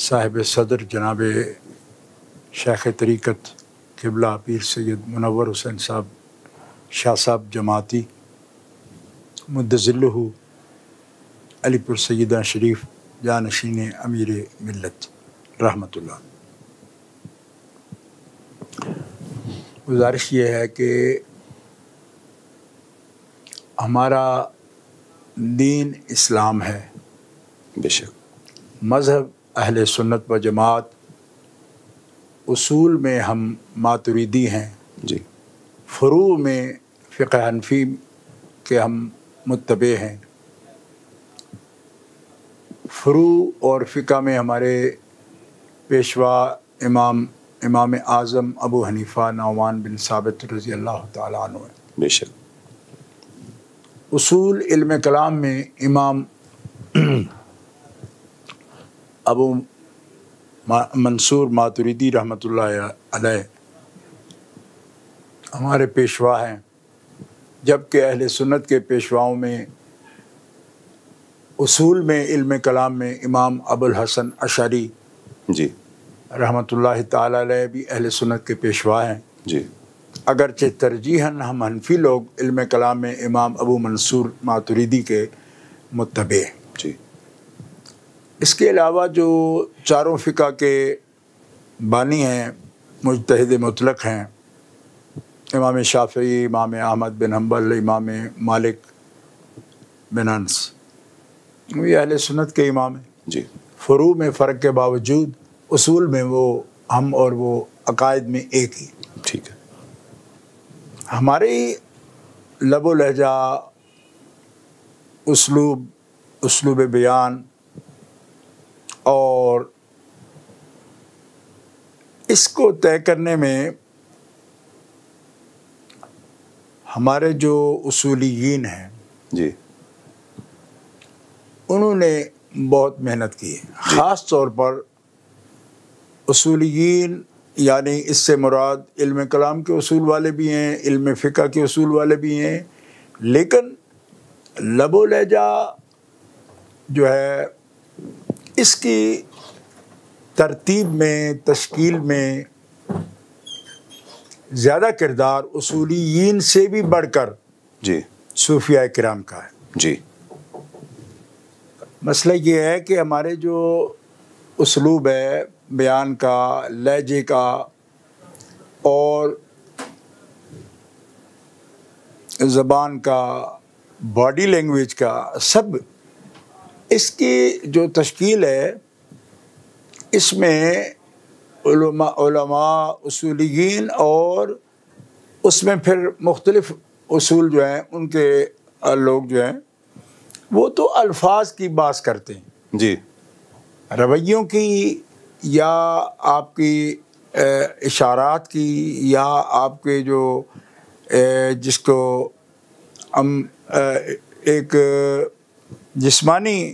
صاحب صدر جناب شیخ طریقت قبلہ پیر سید منور حسین صاحب شاہ صاحب جماعتی مدظلہ علی پور سیدہ شریف جانشین امیر ملت رحمۃ اللہ. گزارش یہ ہے کہ ہمارا دین اسلام ہے، بے شک. مذہب اہل سنت و جماعت، اصول میں ہم ماتریدی ہیں، جی. فروع میں فقہ حنفی کے ہم متبع ہیں. فروع اور فقہ میں ہمارے پیشوا امام اعظم ابو حنیفہ نعمان بن ثابت رضی اللہ تعالیٰ عنہ ہیں. بے شک. اصول علم کلام میں امام ابو منصور ماتریدی رحمۃ اللہ علیہ ہمارے پیشوا ہیں، جبکہ اہل سنت کے پیشواؤں میں اصول میں علم کلام میں امام ابو الحسن اشعری جی رحمۃ اللہ تعالیٰ علیہ بھی اہل سنت کے پیشوا ہیں. جی. اگرچہ ترجیحاً ہم حنفی لوگ علم کلام میں امام ابو منصور ماتریدی کے متبع ہیں. جی. اس کے علاوہ جو چاروں فقہ کے بانی ہیں، مجتہد مطلق ہیں، امام شافعی، امام احمد بن حنبل، امام مالک بن انس، یہ اہل سنت کے امام ہیں. جی. فروع میں فرق کے باوجود اصول میں وہ ہم اور وہ عقائد میں ایک ہی. ٹھیک ہے. ہمارے لب و لہجہ، اسلوب بیان اور اس کو طے کرنے میں ہمارے جو اصولیین ہیں جی انہوں نے بہت محنت کی ہے. خاص طور پر اصولیین، یعنی اس سے مراد علم کلام کے اصول والے بھی ہیں، علم فقہ کے اصول والے بھی ہیں، لیکن لب و لہجہ جو ہے اس کی ترتیب میں، تشکیل میں زیادہ کردار اصولیین سے بھی بڑھ کر جی صوفیاء کرام کا ہے. جی. مسئلہ یہ ہے کہ ہمارے جو اسلوب ہے بیان کا، لہجے کا اور زبان کا، باڈی لینگویج کا، سب اس کی جو تشکیل ہے اس میں علماء اصولیین اور اس میں پھر مختلف اصول جو ہیں ان کے لوگ جو ہیں وہ تو الفاظ کی بات کرتے ہیں، جی. رویوں کی یا آپ کی اشارات کی یا آپ کے جو جس کو ہم ایک جسمانی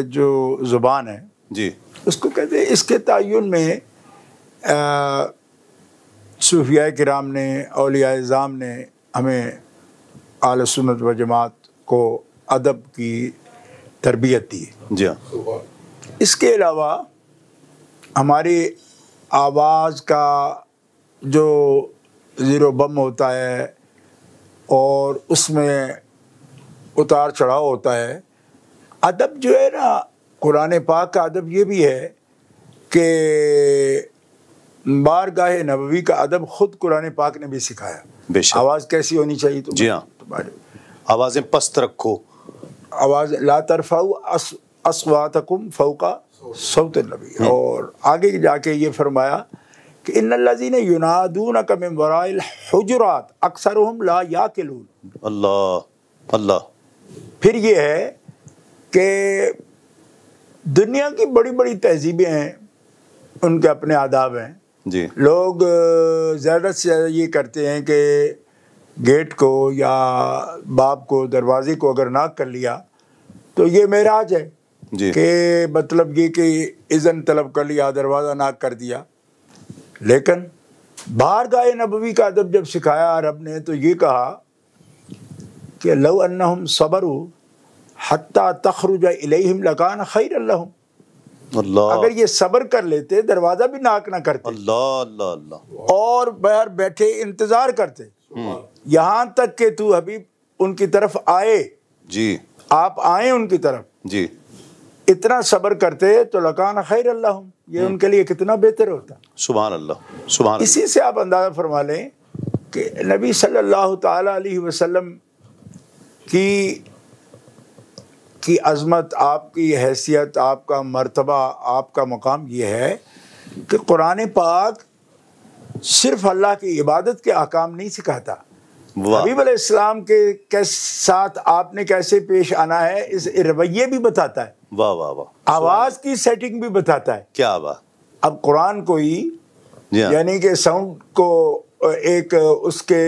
جو زبان ہے جی اس کو کہتے ہیں. اس کے تعین میں صوفیاء کرام نے، اولیاء اعظام نے ہمیں اہل سنت و جماعت کو ادب کی تربیت دی. جی ہاں. اس کے علاوہ ہماری آواز کا جو زیرو بم ہوتا ہے اور اس میں اتار چڑھاؤ ہوتا ہے، ادب جو ہے نا، قرآن پاک کا ادب یہ بھی ہے کہ بارگاہ نبوی کا ادب خود قرآن پاک نے بھی سکھایا. بے شک. آواز کیسی ہونی چاہیے؟ تو جی ہاں، آوازیں پست رکھو. آواز لا ترفعوا اصواتکم فوق صوت النبی. اور آگے جا کے یہ فرمایا کہ ان الذین ینادونک من وراء الحجرات اکثرهم لا یعقلون. اللہ اللہ. پھر یہ ہے کہ دنیا کی بڑی بڑی تہذیبیں ہیں، ان کے اپنے آداب ہیں. جی. لوگ زیادہ سے زیادہ یہ کرتے ہیں کہ گیٹ کو یا باب کو، دروازے کو اگر ناک کر لیا تو یہ معراج ہے. جی. کہ مطلب یہ کہ اذن طلب کر لیا، دروازہ ناک کر دیا. لیکن بارگاہ نبوی کا ادب جب سکھایا رب نے تو یہ کہا کہ لو انہم صبروا حتی تخرج الیہم لکان خیر لہم. اللہ اگر یہ صبر کر لیتے دروازہ بھی ناک نہ کرتے، اللہ اللہ اللہ اور باہر بیٹھے انتظار کرتے یہاں تک کہ تو حبیب ان کی طرف آئے، جی آپ آئیں ان کی طرف، جی اتنا صبر کرتے تو لکان خیر اللہم، یہ ان کے لیے کتنا بہتر ہوتا۔ سبحان اللہ سبحان اللہ۔ اسی سے آپ اندازہ فرما لیں کہ نبی صلی اللہ تعالی علیہ وسلم کی عظمت، آپ کی حیثیت، آپ کا مرتبہ، آپ کا مقام یہ ہے کہ قرآن پاک صرف اللہ کی عبادت کے احکام نہیں سکھاتا، واہ حبیب علیہ السلام کے ساتھ آپ نے کیسے پیش آنا ہے اس رویے بھی بتاتا ہے، واہ واہ واہ، آواز کی سیٹنگ بھی بتاتا ہے۔ کیا بات، اب قرآن کو ہی جی ہاں یعنی کہ ساؤنڈ کو ایک اس کے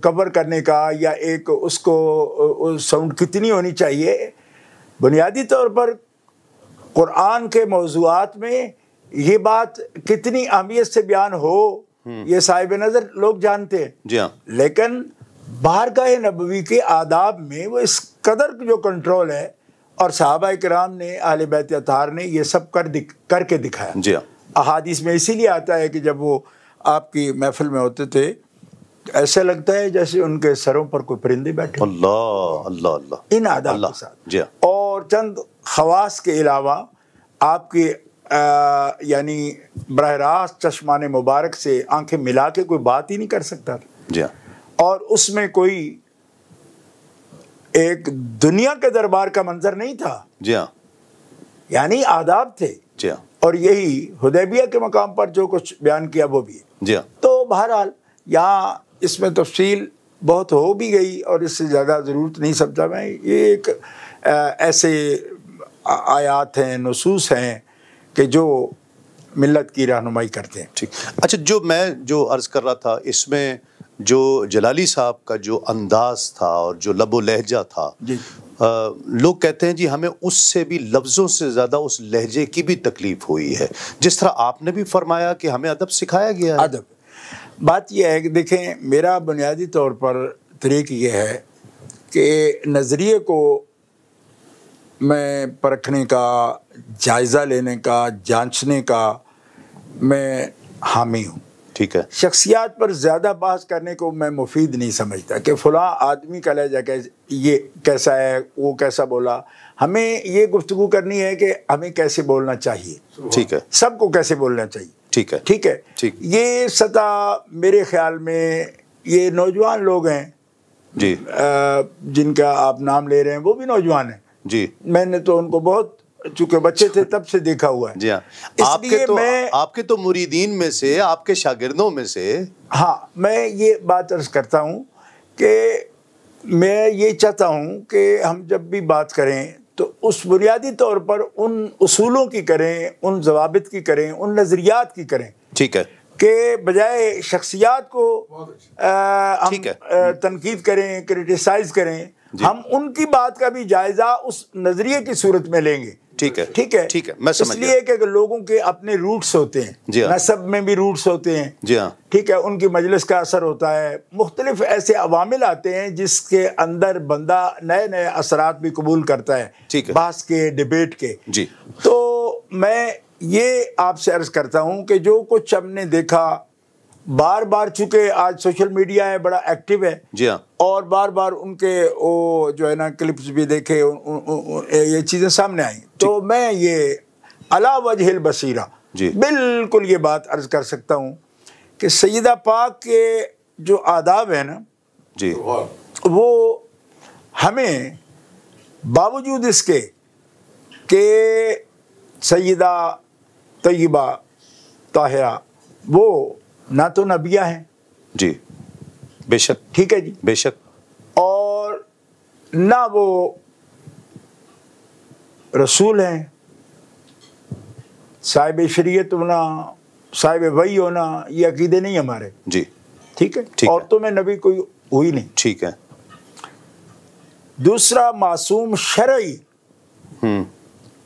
کور کرنے کا، یا ایک اس کو ساؤنڈ کتنی ہونی چاہیے، بنیادی طور پر قرآن کے موضوعات میں یہ بات کتنی اہمیت سے بیان ہو یہ صاحب نظر لوگ جانتے ہیں، جی ہاں لیکن بارگاہ نبوی کے آداب میں وہ اس قدر جو کنٹرول ہے، اور صحابہ کرام نے، اہل بیت اطہار نے یہ سب کر کے دکھایا۔ جی ہاں احادیث میں اسی لیے آتا ہے کہ جب وہ آپ کی محفل میں ہوتے تھے ایسا لگتا ہے جیسے ان کے سروں پر کوئی پرندے بیٹھے، اللہ اللہ اللہ ان آداب اللہ، کے ساتھ۔ جی ہاں اور چند خواص کے علاوہ آپ کی یعنی براہ راست چشمان مبارک سے آنکھیں ملا کے کوئی بات ہی نہیں کر سکتا تھا، جی ہاں اور اس میں کوئی ایک دنیا کے دربار کا منظر نہیں تھا، جی ہاں یعنی آداب تھے، جی ہاں اور یہی حدیبیہ کے مقام پر جو کچھ بیان کیا وہ بھی ہے۔ جی ہاں تو بہرحال یہاں اس میں تفصیل بہت ہو بھی گئی اور اس سے زیادہ ضرورت نہیں سمجھا میں، یہ ایک ایسے آیات ہیں، نصوص ہیں کہ جو ملت کی رہنمائی کرتے ہیں۔ ٹھیک، اچھا جو عرض کر رہا تھا، اس میں جو جلالی صاحب کا جو انداز تھا اور جو لب و لہجہ تھا، جی لوگ کہتے ہیں جی ہمیں اس سے بھی لفظوں سے زیادہ اس لہجے کی بھی تکلیف ہوئی ہے، جس طرح آپ نے بھی فرمایا کہ ہمیں ادب سکھایا گیا ہے۔ ادب، بات یہ ہے کہ دیکھیں میرا بنیادی طور پر طریق یہ ہے کہ نظریے کو میں پرکھنے کا، جائزہ لینے کا، جانچنے کا میں حامی ہوں۔ ٹھیک ہے، شخصیات پر زیادہ بحث کرنے کو میں مفید نہیں سمجھتا کہ فلاں آدمی کا لہجہ یہ کیسا ہے، وہ کیسا بولا۔ ہمیں یہ گفتگو کرنی ہے کہ ہمیں کیسے بولنا چاہیے، ٹھیک ہے، سب کو کیسے بولنا چاہیے، ٹھیک ہے، ٹھیک ہے۔ ٹھیک، یہ سطح میرے خیال میں یہ نوجوان لوگ ہیں جی جن کا آپ نام لے رہے ہیں، وہ بھی نوجوان ہیں، جی میں نے تو ان کو بہت، چونکہ بچے تھے تب سے دیکھا ہوا ہے۔ جی ہاں، اس آپ کے تو مریدین میں سے، آپ کے شاگردوں میں سے، ہاں میں یہ بات عرض کرتا ہوں کہ میں یہ چاہتا ہوں کہ ہم جب بھی بات کریں تو اس بنیادی طور پر ان اصولوں کی کریں، ان ضوابط کی کریں، ان نظریات کی کریں، ٹھیک ہے، کہ بجائے شخصیات کو ہم تنقید کریں، کرٹیسائز کریں، ہم ان کی بات کا بھی جائزہ اس نظریے کی صورت میں لیں گے۔ ٹھیک ہے، ٹھیک ہے، ٹھیک ہے، میں سمجھ اس گیا۔ لیے کہ لوگوں کے اپنے روٹس ہوتے ہیں، جی ہاں، نسب میں بھی روٹس ہوتے ہیں، جی ہاں، ٹھیک ہے، ان کی مجلس کا اثر ہوتا ہے، مختلف ایسے عوامل آتے ہیں جس کے اندر بندہ نئے نئے اثرات بھی قبول کرتا ہے، ٹھیک ہے، بحث کے، ڈیبیٹ کے۔ جی تو میں یہ آپ سے عرض کرتا ہوں کہ جو کچھ ہم نے دیکھا بار بار، چونکہ آج سوشل میڈیا ہے، بڑا ایکٹیو ہے، جی ہاں، اور بار بار ان کے وہ جو ہے نا کلپس بھی دیکھے، یہ چیزیں سامنے آئیں، تو میں یہ علی وجہ البصیرہ جی بالکل یہ بات عرض کر سکتا ہوں کہ سیدہ پاک کے جو آداب ہیں نا، جی وہ ہمیں باوجود اس کے کہ سیدہ طیبہ طاہرہ وہ نہ تو نبیہ ہیں، جی بے شک، ٹھیک ہے جی، بے شک، اور نہ وہ رسول ہیں، صاحب شریعت ہونا، صاحب وحی ہونا، یہ عقیدے نہیں ہمارے، جی ٹھیک ہے، ٹھیک ہے، عورتوں میں نبی کوئی ہوئی نہیں۔ ٹھیک ہے، دوسرا معصوم شرعی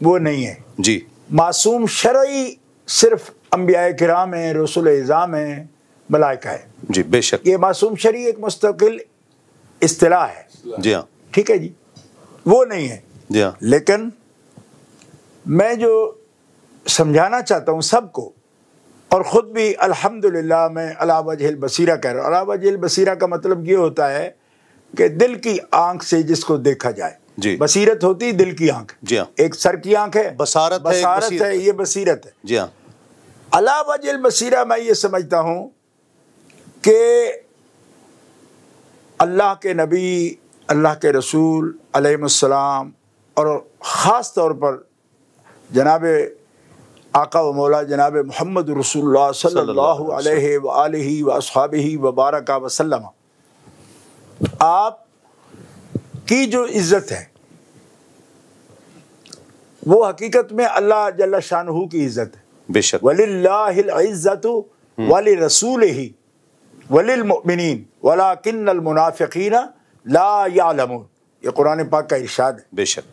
وہ نہیں ہے، جی معصوم شرعی صرف انبیاء کرام ہیں، رسول اعظام ہیں، ملائکہ ہے، جی بے شک، یہ معصوم شرعی ایک مستقل اصطلاح ہے، جی ہاں، ٹھیک ہے جی، وہ نہیں ہے۔ جی ہاں، لیکن میں جو سمجھانا چاہتا ہوں سب کو، اور خود بھی الحمدللہ میں علی وجہ البصیرہ کہہ رہا ہوں۔ علی وجہ البصیرہ کا مطلب یہ ہوتا ہے کہ دل کی آنکھ سے جس کو دیکھا جائے۔ جی بصیرت ہوتی دل کی آنکھ، جی ہاں، ایک سر کی آنکھ ہے، بصارت ہے، بصارت ہے، یہ بصیرت ہے۔ جی ہاں، علی وجہ البصیرہ میں یہ سمجھتا ہوں کہ اللہ کے نبی، اللہ کے رسول علیہ السلام، اور خاص طور پر جناب آقا و مولا جناب محمد رسول اللہ صلی اللہ علیہ وآلہ واصحابہ وبارک وسلم، آپ کی جو عزت ہے وہ حقیقت میں اللہ جل شانہ کی عزت ہے۔ بے شک، وَلِلَّهِ الْعِزَّةُ وَلِرَسُولِهِ وَلِلْمُؤْمِنِينَ وَلَكِنَّ الْمُنَافِقِينَ لَا يَعْلَمُونَ، یہ قرآن پاک کا ارشاد ہے بے شک،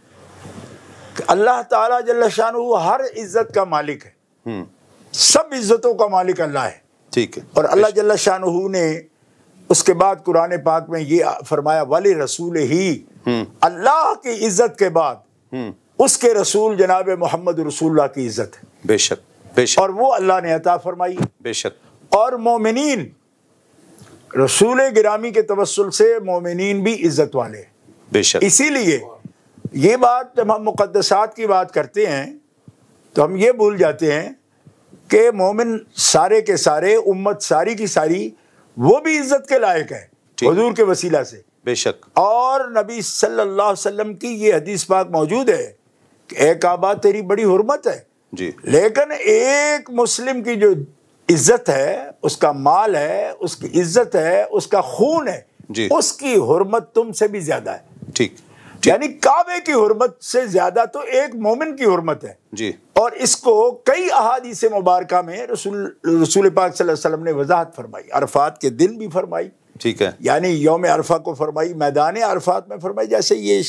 کہ اللہ تعالیٰ جل شانہ ہر عزت کا مالک ہے، سب عزتوں کا مالک اللہ ہے۔ ٹھیک ہے، اور اللہ جل شانہ نے اس کے بعد قرآن پاک میں یہ فرمایا وَلِرَسُولِهِ، اللہ کی عزت کے بعد اس کے رسول جناب محمد رسول اللہ کی عزت ہے، بے شک، بے شک، اور وہ اللہ نے عطا فرمائی۔ بے شک، اور مومنین، رسول گرامی کے توسل سے مومنین بھی عزت والے ہیں۔ بے شک، اسی لیے یہ بات جب ہم مقدسات کی بات کرتے ہیں تو ہم یہ بھول جاتے ہیں کہ مومن سارے کے سارے، امت ساری کی ساری، وہ بھی عزت کے لائق ہے حضور کے وسیلہ سے۔ بے شک، اور نبی صلی اللہ علیہ وسلم کی یہ حدیث پاک موجود ہے کہ اے کعبہ تیری بڑی حرمت ہے، جی لیکن ایک مسلم کی جو عزت ہے، اس کا مال ہے، اس کی عزت ہے، اس کا خون ہے، جی، اس کی حرمت تم سے بھی زیادہ ہے۔ ٹھیک، یعنی کعبے کی حرمت سے زیادہ تو ایک مومن کی حرمت ہے۔ جی، اور اس کو کئی احادیث مبارکہ میں رسول پاک صلی اللہ علیہ وسلم نے وضاحت فرمائی، عرفات کے دن بھی فرمائی، ٹھیک ہے، یعنی یوم عرفہ کو فرمائی، میدان عرفات میں فرمائی، جیسے یہ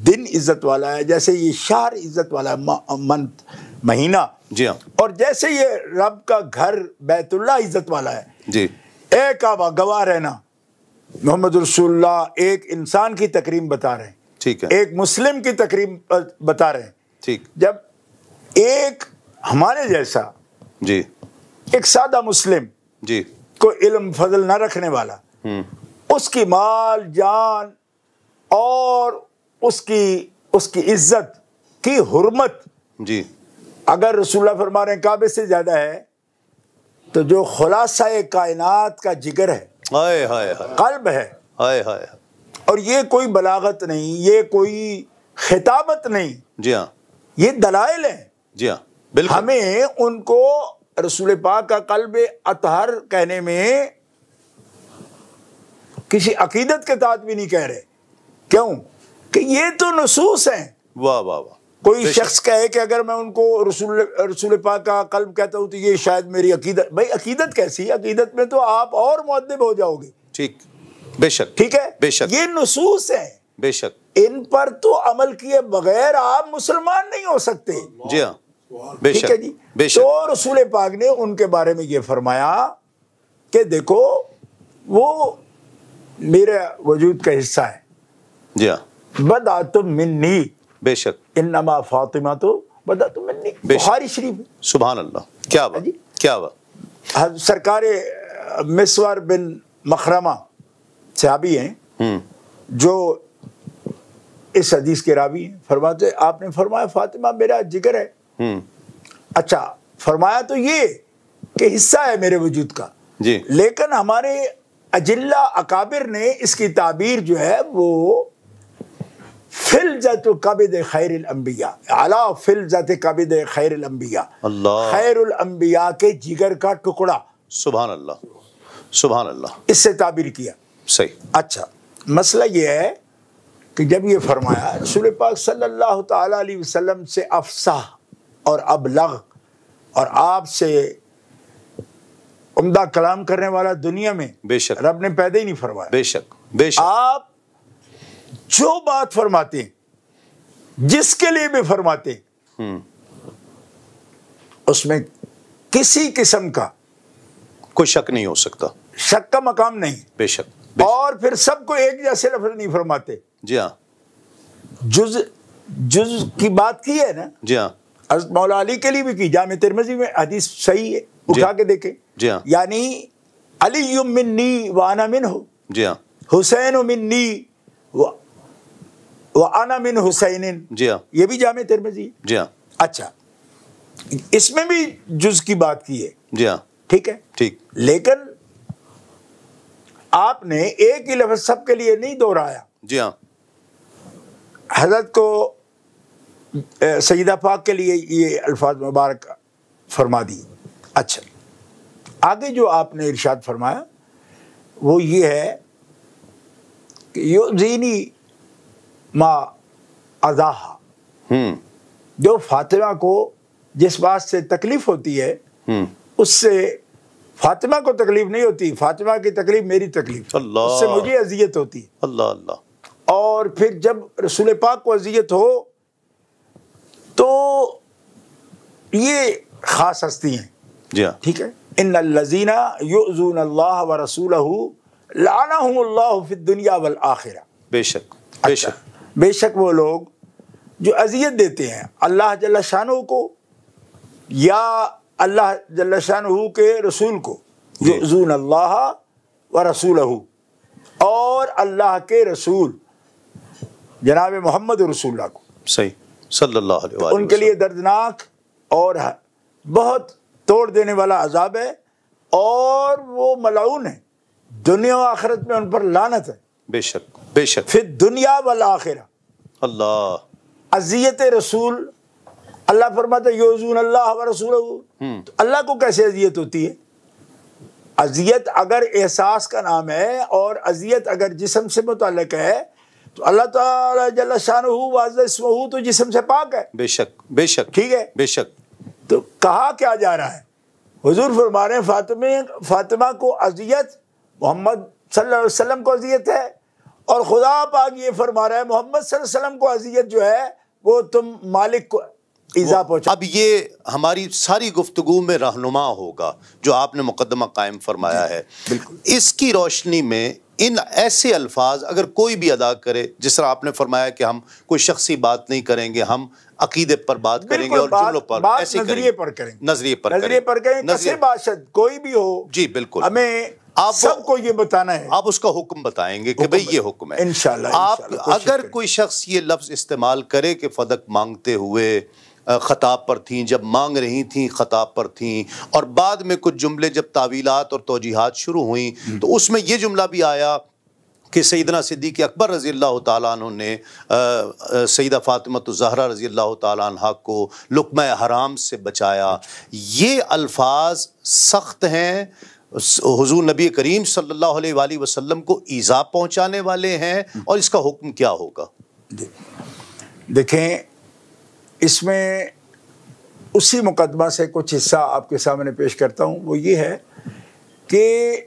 دن عزت والا ہے، جیسے یہ شہر عزت والا ہے، منتھ، مہینہ، جی ہاں، اور جیسے یہ رب کا گھر بیت اللہ عزت والا ہے۔ جی، اے کعبہ گواہ رہنا، محمد رسول اللہ ایک انسان کی تکریم بتا رہے ہیں، ٹھیک ہے، ایک مسلم کی تکریم بتا رہے ہیں۔ ٹھیک، جب ایک ہمارے جیسا جی، ایک سادہ مسلم جی، کو علم فضل نہ رکھنے والا، اس کی مال جان اور اس کی عزت کی حرمت جی، اگر رسول اللہ فرما رہے ہیں کعبے سے زیادہ ہے، تو جو خلاصہ کائنات کا جگر ہے، ہائے ہائے ہائے، قلب ہے، ہائے ہائے، اور یہ کوئی بلاغت نہیں، یہ کوئی خطابت نہیں، جی ہاں، یہ دلائل ہیں۔ جی ہاں، بالکل، ہمیں ان کو رسول پاک کا قلب اطہر کہنے میں کسی عقیدت کے تحت بھی نہیں کہہ رہے۔ کیوں؟ کہ یہ تو نصوص ہیں۔ واہ واہ واہ، کوئی شخص کہے کہ اگر میں ان کو رسول پاک کا قلب کہتا ہوں تو یہ شاید میری عقیدت، بھائی عقیدت کیسی؟ عقیدت میں تو آپ اور مؤدب ہو جاؤ گے۔ ٹھیک، بے شک، ٹھیک ہے، بے شک، یہ نصوص ہیں، بے شک، ان پر تو عمل کیے بغیر آپ مسلمان نہیں ہو سکتے۔ جی ہاں، بے ٹھیک شک، ہے جی۔ بے شک، تو رسول پاک نے ان کے بارے میں یہ فرمایا کہ دیکھو وہ میرے وجود کا حصہ ہے، جی ہاں، بدعۃ منی، بے شک، انما فاطمہ تو بدعۃ منی، بخاری شریف۔ سبحان اللہ، کیا بات، جی، کیا بات، سرکار مسور بن مخرمہ صحابی ہیں جو اس حدیث کے راوی ہیں، فرماتے آپ نے فرمایا فاطمہ میرا جگر ہے۔ اچھا، فرمایا تو یہ کہ حصہ ہے میرے وجود کا، جی، لیکن ہمارے اجلہ اکابر نے اس کی تعبیر جو ہے وہ فلذۃ کبد خیر الانبیاء، اعلیٰ فلذۃ کبد خیر الانبیاء، اللہ، خیر الانبیاء کے جگر کا ٹکڑا، سبحان اللہ، سبحان اللہ، اس سے تعبیر کیا۔ صحیح، اچھا، مسئلہ یہ ہے کہ جب یہ فرمایا رسول پاک صلی اللہ تعالی علیہ وسلم سے افصح اور ابلغ اور آپ سے عمدہ کلام کرنے والا دنیا میں بے شک، رب نے پیدا ہی نہیں فرمایا۔ بے شک، بے شک، آپ جو بات فرماتے ہیں، جس کے لیے بھی فرماتے ہیں، اس میں کسی قسم کا کوئی شک نہیں ہو سکتا، شک کا مقام نہیں، بے شک، بے شک، اور پھر سب کو ایک جیسے لفظ نہیں فرماتے۔ جی ہاں، جز کی بات کی ہے نا، جی ہاں، حضرت مولا علی کے لیے بھی کی، جامع ترمذی میں حدیث صحیح ہے، اٹھا کے دیکھیں. جی ہاں. یعنی علی منی وانا منہ، جی ہاں. حسین منی وانا من حسین. جی ہاں. یہ بھی جامع ترمذی. جی ہاں. اچھا، اس میں بھی جز کی بات کی ہے. جی ہاں. ٹھیک ہے. ٹھیک. لیکن آپ نے ایک ہی لفظ سب کے لیے نہیں دہرایا. جی ہاں. حضرت کو سیدہ پاک کے لیے یہ الفاظ مبارک فرما دی. اچھا، آگے جو آپ نے ارشاد فرمایا وہ یہ ہے کہ یؤذینی ما اذاہا، جو فاطمہ کو جس بات سے تکلیف ہوتی ہے اس سے فاطمہ کو تکلیف نہیں ہوتی، فاطمہ کی تکلیف میری تکلیف، اللہ، اس سے مجھے اذیت ہوتی ہے. اللہ اللہ. اور پھر جب رسول پاک کو اذیت ہو تو یہ خاص ہستی ہیں. جی ہاں. ٹھیک ہے. ان الذین یؤذون اللہ ورسولہ لعنہم اللہ فی الدنیا والآخرہ. بے شک، بے شک. بے شک وہ لوگ جو اذیت دیتے ہیں اللہ جل شانہ کو یا اللہ جل شانہ کے رسول کو، یؤذون اللہ ورسولہ، اور اللہ کے رسول جناب محمد رسول اللہ کو، صحیح، صلی اللہ علیہ وآلہ ان کے لیے دردناک اور بہت توڑ دینے والا عذاب ہے، اور وہ ملعون ہے، دنیا و آخرت میں ان پر لعنت ہے. بے شک، بے شک. پھر دنیا والآخرہ. اللہ. اذیت رسول، اللہ فرماتا ہے یؤذون اللہ ورسولہ، تو اللہ کو کیسے اذیت ہوتی ہے؟ اذیت اگر احساس کا نام ہے اور اذیت اگر جسم سے متعلق ہے تو اللہ تعالی جل شانہ وعز اسمہ تو جسم سے پاک ہے. بے شک، بے شک. ٹھیک ہے. بے شک. تو کہا کیا جا رہا ہے؟ حضور فرما رہے ہیں فاطمہ کو اذیت، محمد صلی اللہ علیہ وسلم کو اذیت ہے، اور خدا پاک یہ فرما رہا ہے محمد صلی اللہ علیہ وسلم کو اذیت جو ہے وہ تم مالک کو ایذا پہنچا. اب یہ ہماری ساری گفتگو میں رہنما ہوگا جو آپ نے مقدمہ قائم فرمایا ہے. بالکل. اس کی روشنی میں ان ایسے الفاظ اگر کوئی بھی ادا کرے، جس طرح آپ نے فرمایا کہ ہم کوئی شخصی بات نہیں کریں گے، ہم عقیدے پر بات کریں گے اور جملوں پر ایسے نظریے پر کریں گے، نظریے پر کریں، کسی باشد کوئی بھی ہو. جی بالکل. ہمیں سب کو یہ بتانا ہے. آپ اس کا حکم بتائیں گے کہ بھئی یہ حکم ہے. انشاءاللہ. آپ اگر کوئی شخص یہ لفظ استعمال کرے کہ فدق مانگتے ہوئے خطاب پر تھیں، جب مانگ رہی تھیں خطاب پر تھیں، اور بعد میں کچھ جملے جب تعویلات اور توجیحات شروع ہوئیں تو اس میں یہ جملہ بھی آیا کہ سیدنا صدیق اکبر رضی اللہ تعالیٰ عنہ نے سیدہ فاطمہ الزہرا رضی اللہ تعالیٰ عنہ کو لقمہ حرام سے بچایا. یہ الفاظ سخت ہیں، حضور نبی کریم صلی اللہ علیہ وآلہ وسلم کو ایذا پہنچانے والے ہیں، اور اس کا حکم کیا ہوگا؟ دیکھیں، اس میں اسی مقدمہ سے کچھ حصہ آپ کے سامنے پیش کرتا ہوں. وہ یہ ہے کہ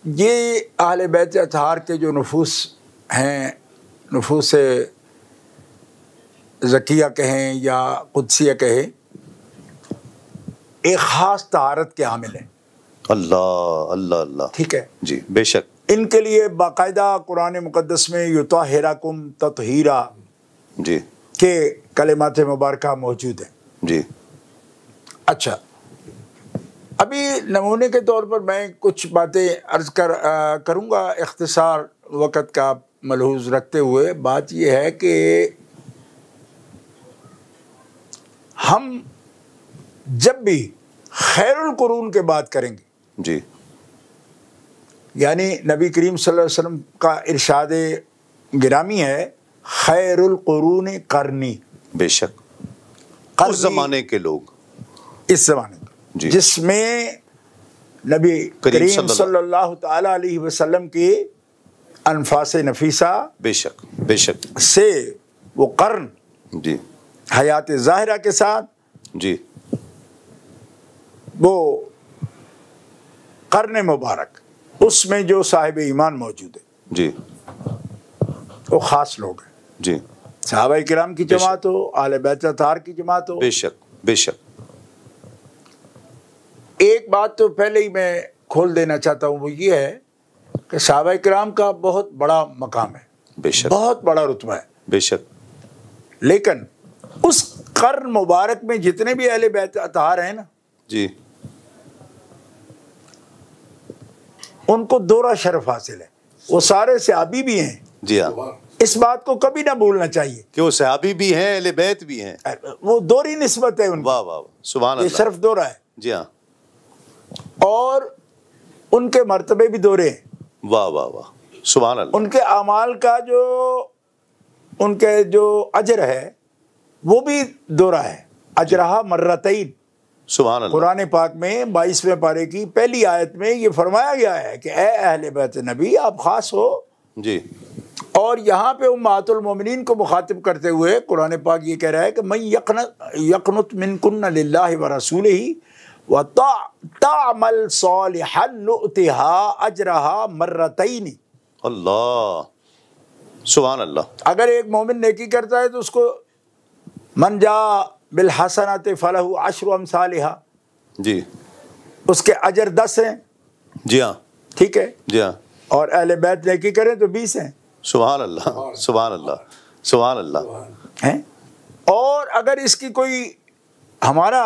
یہ اہل بیت اطہار کے جو نفوس ہیں، نفوس زکیہ کہیں یا قدسیہ کہیں، ایک خاص طہارت کے حامل ہیں. اللہ اللہ اللہ. ٹھیک ہے. جی بے شک. ان کے لیے باقاعدہ قرآن مقدس میں یطہرکم تطہیرا جی کے کلمات مبارکہ موجود ہیں. جی. اچھا، ابھی نمونے کے طور پر میں کچھ باتیں عرض کروں گا اختصار وقت کا ملحوظ رکھتے ہوئے. بات یہ ہے کہ ہم جب بھی خیر القرون کے بات کریں گے، جی، یعنی نبی کریم صلی اللہ علیہ وسلم کا ارشاد گرامی ہے خیر القرون قرنی. بے شک. اس زمانے کے لوگ، اس زمانے جی، جس میں نبی کریم صلی اللہ تعالی علیہ وسلم کی انفاس نفیسہ بے شک بے شک سے وہ قرن، جی، حیات ظاہرہ کے ساتھ، جی، وہ قرن مبارک، اس میں جو صاحب ایمان موجود ہے، جی، وہ خاص لوگ ہیں. جی، صحابہ کرام کی جماعت ہو، اہل بیت اطہار کی جماعت ہو. بے شک بے شک. ایک بات تو پہلے ہی میں کھول دینا چاہتا ہوں، وہ یہ ہے کہ صحابہ کرام کا بہت بڑا مقام ہے، بے شک، بہت بڑا رتبہ ہے. بے شک. لیکن اس قرن مبارک میں جتنے بھی اہل بیت اطہار ہیں نا جی ان کو دورہ شرف حاصل ہے. وہ سارے صحابی بھی ہیں. جی ہاں، اس بات کو کبھی نہ بھولنا چاہیے کہ وہ صحابی بھی ہیں، اہل بیت بھی ہیں. وہ دوہری نسبت ہے ان کی. واہ واہ واہ، سبحان یہ اللہ. شرف دورہ ہے جی ہاں، اور ان کے مرتبے بھی دورے ہیں. واہ واہ واہ، سبحان اللہ. ان کے اعمال کا جو ان کے جو اجر ہے وہ بھی دورہ ہے. اجرہا مرتین. سبحان اللہ. قرآن پاک میں 22ویں پارے کی پہلی آیت میں یہ فرمایا گیا ہے کہ اے اہل بیت نبی آپ خاص ہو. جی اور یہاں پہ امہات المومنین کو مخاطب کرتے ہوئے قرآن پاک یہ کہہ رہا ہے کہ من یقنت منکن للہ ورسولہ وتعمل صالحا نؤتها اجرها مرتین. اللہ، سبحان اللہ. اگر ایک مومن نیکی کرتا ہے تو اس کو من جاء بالحسنات فلہ عشر امثالہا، جی اس کے اجر 10 ہیں. جی ہاں، ٹھیک ہے. جی ہاں، اور اہل بیت نیکی کریں تو 20 ہیں. سبحان اللہ، سبحان اللہ، سبحان اللہ. ہیں. اور اگر اس کی کوئی ہمارا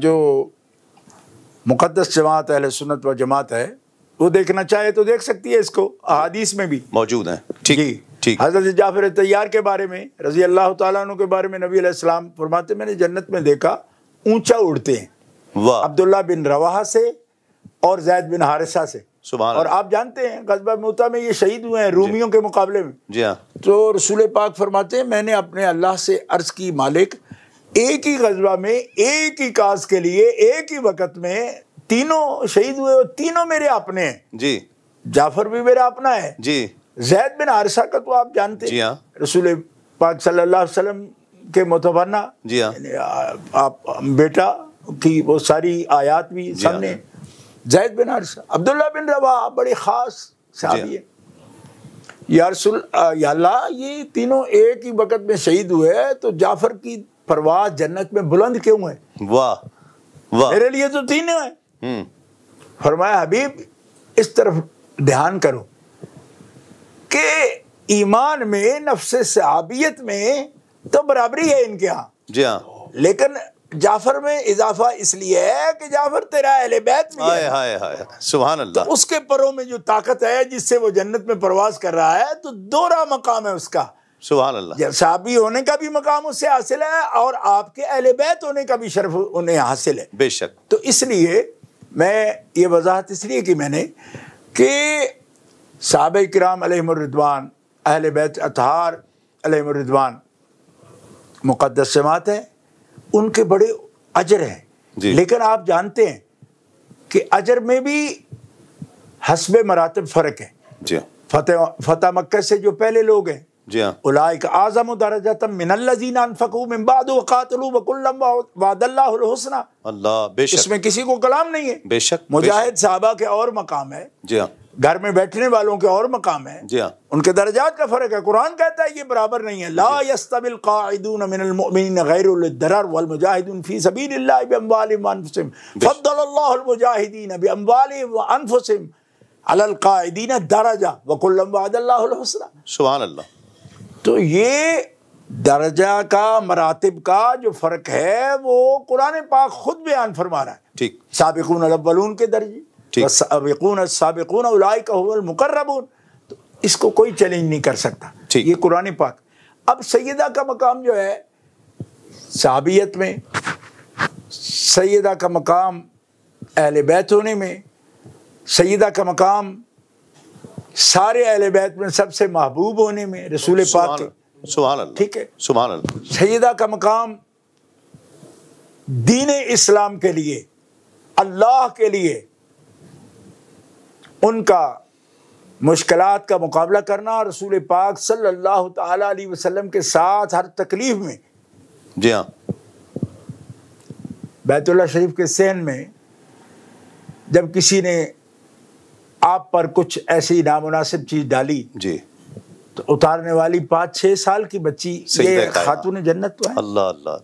جو مقدس جماعت اہل سنت و جماعت ہے وہ دیکھنا چاہے تو دیکھ سکتی ہے. اس کو احادیث میں بھی موجود ہیں. ٹھیک جی. ٹھیک. حضرت جعفر طیار کے بارے میں رضی اللہ تعالیٰ عنہ کے بارے میں نبی علیہ السلام فرماتے میں نے جنت میں دیکھا اونچا اڑتے ہیں واہ، عبداللہ بن رواحہ سے اور زید بن حارثہ سے. سبحان اور اللہ. آپ جانتے ہیں غزوہ موطا میں یہ شہید ہوئے ہیں رومیوں کے مقابلے میں. جی ہاں، تو رسول پاک فرماتے ہیں میں نے اپنے اللہ سے عرض کی مالک ایک ہی غزوہ میں ایک ہی کاز کے لیے ایک ہی وقت میں تینوں شہید ہوئے اور تینوں میرے اپنے ہیں. جی جعفر بھی میرا اپنا ہے. جی زید بن حارثہ کا تو آپ جانتے ہیں. جی ہاں، رسول پاک صلی اللہ علیہ وسلم کے متبنہ جی ہاں، یعنی آپ بیٹا کی وہ ساری آیات بھی جی ہاں. سامنے. زید بن حارثہ، عبداللہ بن رواحہ بڑے خاص صحابی ہیں. یا رسول یا اللہ یہ تینوں ایک ہی وقت میں شہید ہوئے تو جعفر کی پرواز جنت میں بلند کیوں ہے؟ واہ واہ. میرے لیے تو تینوں ہیں. ہوں، فرمایا حبیب اس طرف دھیان کرو کہ ایمان میں نفس صحابیت میں تو برابری ہے ان کے ہاں، جی ہاں. لیکن جعفر میں اضافہ اس لیے ہے کہ جعفر تیرا اہل بیت میں ہائے ہے. ہائے ہائے، سبحان اللہ. تو اس کے پروں میں جو طاقت ہے جس سے وہ جنت میں پرواز کر رہا ہے تو دوہرا مقام ہے اس کا. سبحان اللہ. صحابی ہونے کا بھی مقام اس سے حاصل ہے اور آپ کے اہل بیت ہونے کا بھی شرف انہیں حاصل ہے. بے شک. تو اس لیے میں یہ وضاحت اس لیے کی میں نے کہ صحابہ کرام علیہم الرضوان اہل بیت اطہار علیہم الرضوان مقدس جماعت ہے، ان کے بڑے اجر ہیں. جی. لیکن آپ جانتے ہیں کہ اجر میں بھی حسب مراتب فرق ہے. جی ہاں، فتح مکہ سے جو پہلے لوگ ہیں جی ہاں، اولئک اعظم درجۃ من الذین انفقوا من بعد وقاتلوا وکلا وعد اللہ الحسنى. اللہ، بے اس شک میں کسی کو کلام نہیں ہے. بے شک. مجاہد صحابہ کے اور مقام ہے، جی ہاں، گھر میں بیٹھنے والوں کے اور مقام ہے. جی ہاں، ان کے درجات کا فرق ہے. قرآن کہتا ہے یہ برابر نہیں ہے. لا یستوی القاعدون من المؤمنین غیر اولي الضرر والمجاہدون فی سبیل اللہ باموالہم وانفسہم فضل اللہ المجاہدین باموالہم وانفسہم علی القاعدین درجہ وکلا وعد اللہ الحسنى. سبحان اللہ. تو یہ درجہ کا مراتب کا جو فرق ہے وہ قرآن پاک خود بیان فرما رہا ہے. ٹھیک. سابقون الاولون کے درجے، ٹھیک. والسابقون السابقون اولئک هم المقربون. تو اس کو کوئی چیلنج نہیں کر سکتا. ٹھیک. یہ قرآن پاک. اب سیدہ کا مقام جو ہے صحابیت میں، سیدہ کا مقام اہل بیت ہونے میں، سیدہ کا مقام سارے اہل بیت میں سب سے محبوب ہونے میں رسول پاک کے. سبحان اللہ. ٹھیک ہے. سبحان اللہ. سیدہ کا مقام دین اسلام کے لیے، اللہ کے لیے ان کا مشکلات کا مقابلہ کرنا، رسول پاک صلی اللہ تعالی علیہ وسلم کے ساتھ ہر تکلیف میں. جی ہاں، بیت اللہ شریف کے صحن میں جب کسی نے آپ پر کچھ ایسی نامناسب چیز ڈالی جی، تو اتارنے والی 5-6 سال کی بچی یہ خاتون جنت تو ہے. اللہ اللہ.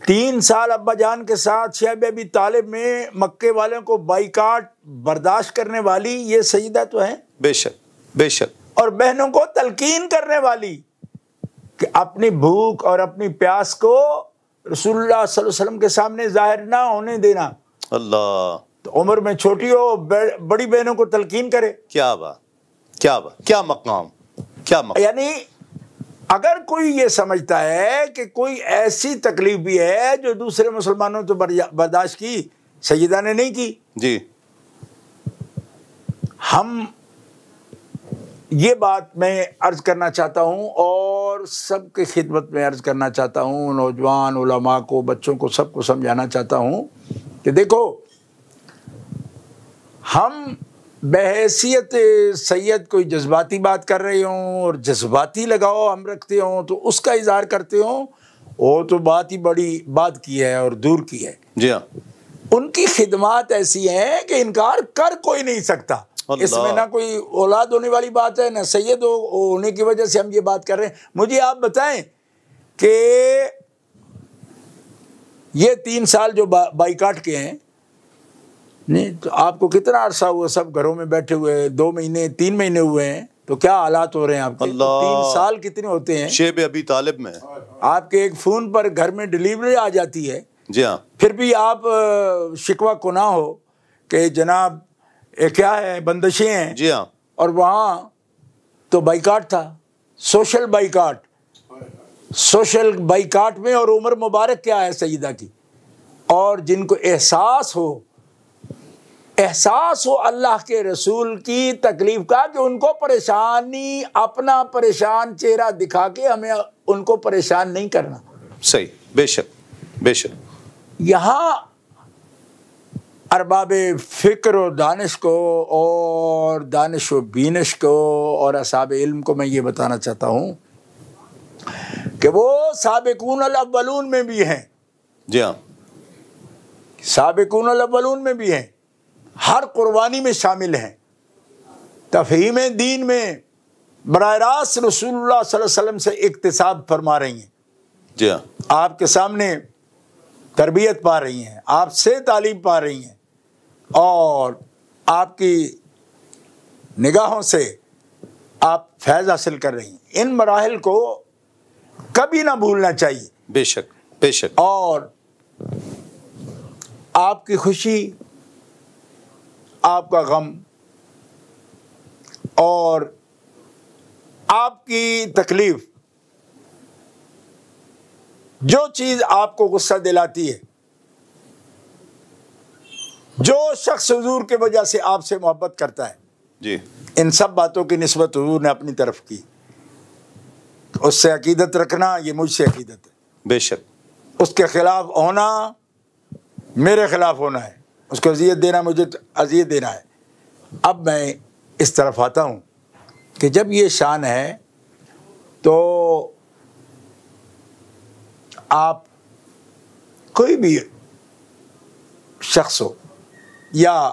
3 سال ابا جان کے ساتھ شیخ ابی طالب میں مکے والوں کو بائیکاٹ برداشت کرنے والی یہ سیدہ تو ہے. بے شک بے شک. اور بہنوں کو تلقین کرنے والی کہ اپنی بھوک اور اپنی پیاس کو رسول اللہ صلی اللہ علیہ وسلم کے سامنے ظاہر نہ ہونے دینا. اللہ. تو عمر میں چھوٹی ہو بڑی بہنوں کو تلقین کرے. کیا بات، کیا بات، کیا مقام، کیا مقام. یعنی اگر کوئی یہ سمجھتا ہے کہ کوئی ایسی تکلیف بھی ہے جو دوسرے مسلمانوں تو برداشت کی، سیدہ نے نہیں کی. جی. ہم یہ بات میں عرض کرنا چاہتا ہوں اور سب کی خدمت میں عرض کرنا چاہتا ہوں، نوجوان علماء کو، بچوں کو، سب کو سمجھانا چاہتا ہوں کہ دیکھو، ہم بحیثیت سید کوئی جذباتی بات کر رہے ہوں اور جذباتی لگاؤ ہم رکھتے ہوں تو اس کا اظہار کرتے ہوں، وہ تو بات ہی بڑی بات کی ہے اور دور کی ہے. جی ہاں. ان کی خدمات ایسی ہیں کہ انکار کر کوئی نہیں سکتا. اس میں نہ کوئی اولاد ہونے والی بات ہے، نہ سید ہونے کی وجہ سے ہم یہ بات کر رہے ہیں. مجھے آپ بتائیں کہ یہ 3 سال جو بائیکاٹ کے ہیں، نہیں تو آپ کو کتنا عرصہ ہوا سب گھروں میں بیٹھے ہوئے، 2 مہینے 3 مہینے ہوئے ہیں، تو کیا حالات ہو رہے ہیں آپ کے؟ 3 سال کتنے ہوتے ہیں؟ شیب ابی طالب میں آپ کے ایک فون پر گھر میں ڈیلیوری آ جاتی ہے. جی ہاں. پھر بھی آپ شکوہ کناں ہو کہ جناب کیا ہے، بندشیں ہیں. جی ہاں. اور وہاں تو بائیکاٹ تھا، سوشل بائیکاٹ. سوشل بائیکاٹ میں اور عمر مبارک کیا ہے سیدہ کی. اور جن کو احساس ہو اللہ کے رسول کی تکلیف کا، کہ ان کو پریشانی، اپنا پریشان چہرہ دکھا کے ہمیں ان کو پریشان نہیں کرنا. صحیح. بے شک، بے شک. یہاں ارباب فکر و دانش کو اور دانش و بینش کو اور اصحاب علم کو میں یہ بتانا چاہتا ہوں کہ وہ سابقون الاولون میں بھی ہیں. جی ہاں. سابقون الاولون میں بھی ہیں، ہر قربانی میں شامل ہیں، تفہیم دین میں براہ راست رسول اللہ صلی اللہ علیہ وسلم سے اکتساب فرما رہی ہیں. جی ہاں. آپ کے سامنے تربیت پا رہی ہیں، آپ سے تعلیم پا رہی ہیں، اور آپ کی نگاہوں سے آپ فیض حاصل کر رہی ہیں. ان مراحل کو کبھی نہ بھولنا چاہیے. بے شک، بے شک. اور آپ کی خوشی، آپ کا غم اور آپ کی تکلیف، جو چیز آپ کو غصہ دلاتی ہے، جو شخص حضور کے وجہ سے آپ سے محبت کرتا ہے، جی، ان سب باتوں کی نسبت حضور نے اپنی طرف کی. اس سے عقیدت رکھنا، یہ مجھ سے عقیدت ہے. بے شک. اس کے خلاف ہونا میرے خلاف ہونا ہے، اس کو اذیت دینا مجھے اذیت دینا ہے. اب میں اس طرف آتا ہوں کہ جب یہ شان ہے تو آپ کوئی بھی شخص ہو، یا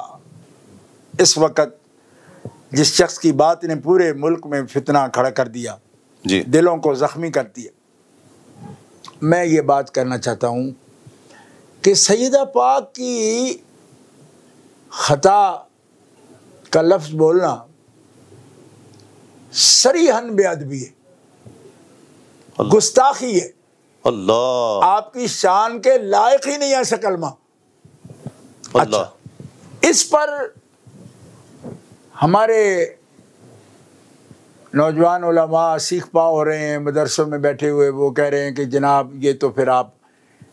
اس وقت جس شخص کی بات نے پورے ملک میں فتنہ کھڑا کر دیا، جی، دلوں کو زخمی کر دیا، میں یہ بات کرنا چاہتا ہوں کہ سیدہ پاک کی خطا کا لفظ بولنا صریحاً بے ادبی ہے، گستاخی ہے. اللہ. آپ کی شان کے لائق ہی نہیں ایسا کلمہ. اللہ. اس پر ہمارے نوجوان علماء سیکھ پا ہو رہے ہیں، مدرسوں میں بیٹھے ہوئے، وہ کہہ رہے ہیں کہ جناب یہ تو پھر آپ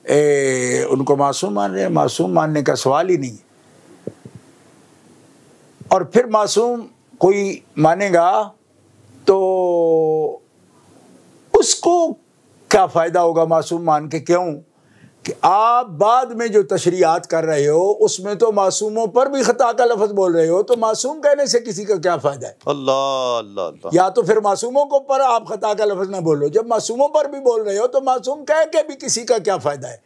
ان کو معصوم مان رہے ہیں. معصوم ماننے کا سوال ہی نہیں ہے. اور پھر معصوم کوئی مانے گا تو اس کو کیا فائدہ ہوگا معصوم مان کے؟ کیوں کہ آپ بعد میں جو تشریحات کر رہے ہو اس میں تو معصوموں پر بھی خطا کا لفظ بول رہے ہو، تو معصوم کہنے سے کسی کا کیا فائدہ ہے؟ اللہ. اللہ. اللہ. یا تو پھر معصوموں کو پر آپ خطا کا لفظ نہ بولو. جب معصوموں پر بھی بول رہے ہو تو معصوم کہہ کے بھی کسی کا کیا فائدہ ہے؟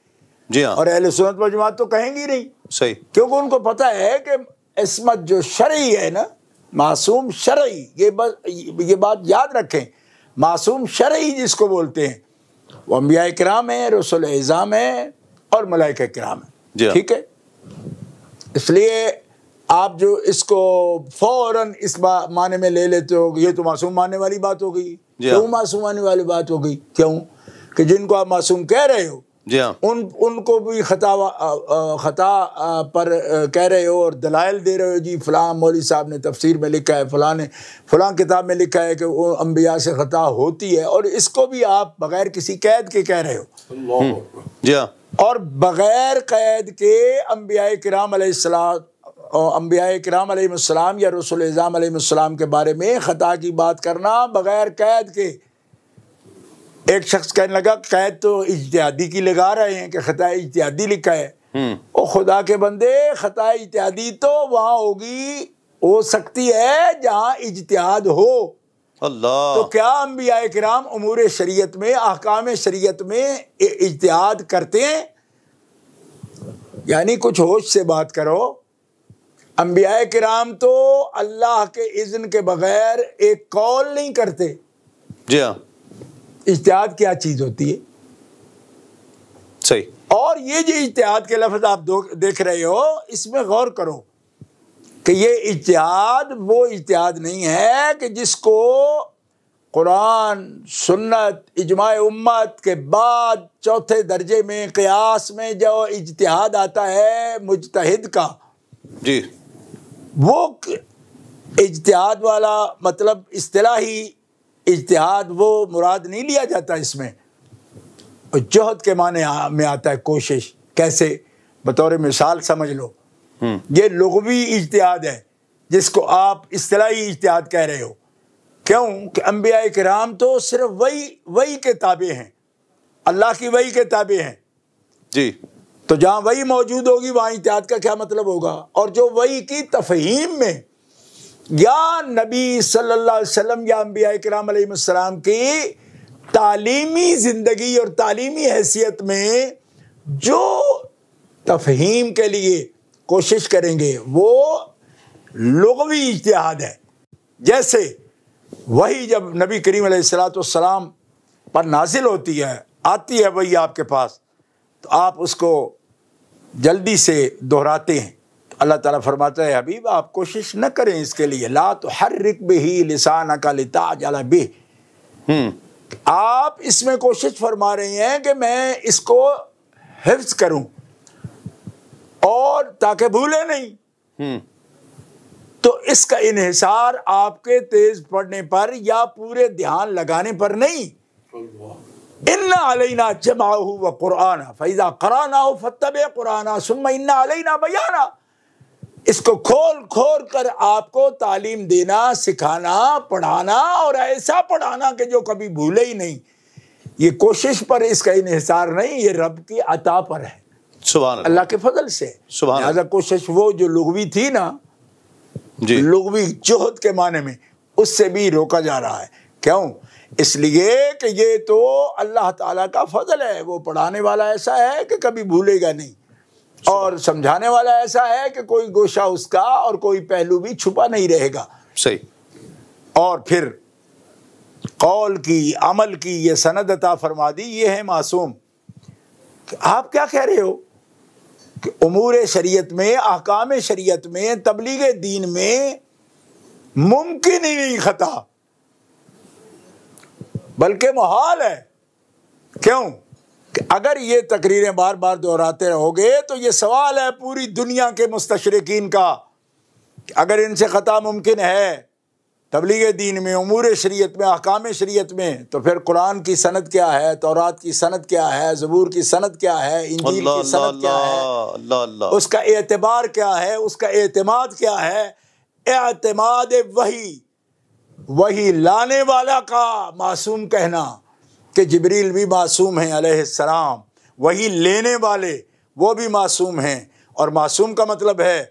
جی ہاں. اور اہل سنت و جماعت تو کہیں گی نہیں. صحیح. کیونکہ ان کو پتہ ہے کہ عصمت جو شرعی ہے نا، معصوم شرعی، یہ بات یاد رکھیں، معصوم شرعی جس کو بولتے ہیں وہ انبیاء کرام ہیں، رسول اعظام ہیں اور ملائکہ کرام ہیں. جی ہاں. ٹھیک ہے. اس لیے آپ جو اس کو فوراً اس معنی میں لے لیتے ہو، یہ تو معصوم ماننے والی بات ہو گئی. ہاں۔ وہ معصومانی والی بات ہو گئی. کیوں کہ جن کو آپ معصوم کہہ رہے ہو جی ہاں، ان کو بھی خطا پر کہہ رہے ہو اور دلائل دے رہے ہو. جی فلاں مولوی صاحب نے تفسیر میں لکھا ہے، فلاں نے فلاں کتاب میں لکھا ہے کہ وہ انبیاء سے خطا ہوتی ہے، اور اس کو بھی آپ بغیر کسی قید کے کہہ رہے ہو. جی ہاں، اور بغیر قید کے انبیاء کرام علیہ السلام یا رسول اعظام علیہ السلام کے بارے میں خطا کی بات کرنا بغیر قید کے. ایک شخص کہنے لگا قید تو اجتہادی کی لگا رہے ہیں کہ خطا اجتہادی لکھا ہے. او خدا کے بندے، خطا اجتہادی تو وہاں ہو سکتی ہے جہاں اجتہاد ہو. اللہ. تو کیا انبیاء کرام امور شریعت میں، احکام شریعت میں اجتہاد کرتے ہیں؟ یعنی کچھ ہوش سے بات کرو. انبیاء کرام تو اللہ کے اذن کے بغیر ایک قول نہیں کرتے. جی ہاں، اجتہاد کیا چیز ہوتی ہے؟ صحیح. اور یہ جو اجتہاد کے لفظ آپ دیکھ رہے ہو، اس میں غور کرو کہ یہ اجتہاد وہ اجتہاد نہیں ہے کہ جس کو قرآن، سنت، اجماع امت کے بعد چوتھے درجے میں قیاس میں جو اجتہاد آتا ہے مجتہد کا، جی، وہ اجتہاد والا مطلب اصطلاحی اجتہاد وہ مراد نہیں لیا جاتا. اس میں جہد کے معنی میں آتا ہے کوشش. کیسے؟ بطور مثال سمجھ لو. یہ لغوی اجتہاد ہے جس کو آپ اصطلاحی اجتہاد کہہ رہے ہو. کیوں کہ انبیاء کرام تو صرف وحی کے تابع ہیں، اللہ کی وحی کے تابع ہیں. جی، تو جہاں وحی موجود ہوگی وہاں اجتہاد کا کیا مطلب ہوگا؟ اور جو وحی کی تفہیم میں یا نبی صلی اللہ علیہ وسلم یا انبیاء کرام علیہ السلام کی تعلیمی زندگی اور تعلیمی حیثیت میں جو تفہیم کے لیے کوشش کریں گے وہ لغوی اجتہاد ہے. جیسے وہی جب نبی کریم علیہ الصلوۃ والسلام پر نازل ہوتی ہے، آتی ہے وہی آپ کے پاس، تو آپ اس کو جلدی سے دہراتے ہیں. اللہ تعالیٰ فرماتا ہے حبیب آپ کوشش نہ کریں اس کے لیے، لا تحرک بہ لسانک لتعجل بہ. آپ اس میں کوشش فرما رہے ہیں کہ میں اس کو حفظ کروں اور تاکہ بھولے نہیں. تو اس کا انحصار آپ کے تیز پڑھنے پر یا پورے دھیان لگانے پر نہیں. ان علینا جمعہ وقرآنہ فاذا قرأناہ فاتبع قرآنہ ثم ان علینا بیانہ. اس کو کھول کر آپ کو تعلیم دینا، سکھانا، پڑھانا، اور ایسا پڑھانا کہ جو کبھی بھولے ہی نہیں. یہ کوشش پر اس کا انحصار نہیں، یہ رب کی عطا پر ہے، سبحان اللہ، اللہ کے فضل سے. لہذا کوشش وہ جو لغوی تھی نا، جی، لغوی جہد کے معنی میں، اس سے بھی روکا جا رہا ہے. کیوں؟ اس لیے کہ یہ تو اللہ تعالیٰ کا فضل ہے. وہ پڑھانے والا ایسا ہے کہ کبھی بھولے گا نہیں، اور سمجھانے والا ایسا ہے کہ کوئی گوشہ اس کا اور کوئی پہلو بھی چھپا نہیں رہے گا. صحیح. اور پھر قول کی، عمل کی یہ سند عطا فرما دی. یہ ہے معصوم. آپ کیا کہہ رہے ہو کہ امور شریعت میں، احکام شریعت میں، تبلیغ دین میں ممکن ہی نہیں خطا، بلکہ محال ہے. کیوں کہ اگر یہ تقریریں بار بار دہراتے رہو گے تو یہ سوال ہے پوری دنیا کے مستشرقین کا کہ اگر ان سے خطا ممکن ہے تبلیغ دین میں، امور شریعت میں، احکام شریعت میں، تو پھر قرآن کی سند کیا ہے، تورات کی سند کیا ہے، زبور کی سند کیا ہے، انجیل کی سند کیا ہے، اس کا اعتبار کیا ہے، اس کا اعتماد کیا ہے. اعتماد وہی لانے والا کا معصوم کہنا کہ جبریل بھی معصوم ہیں علیہ السلام، وہی لینے والے وہ بھی معصوم ہیں. اور معصوم کا مطلب ہے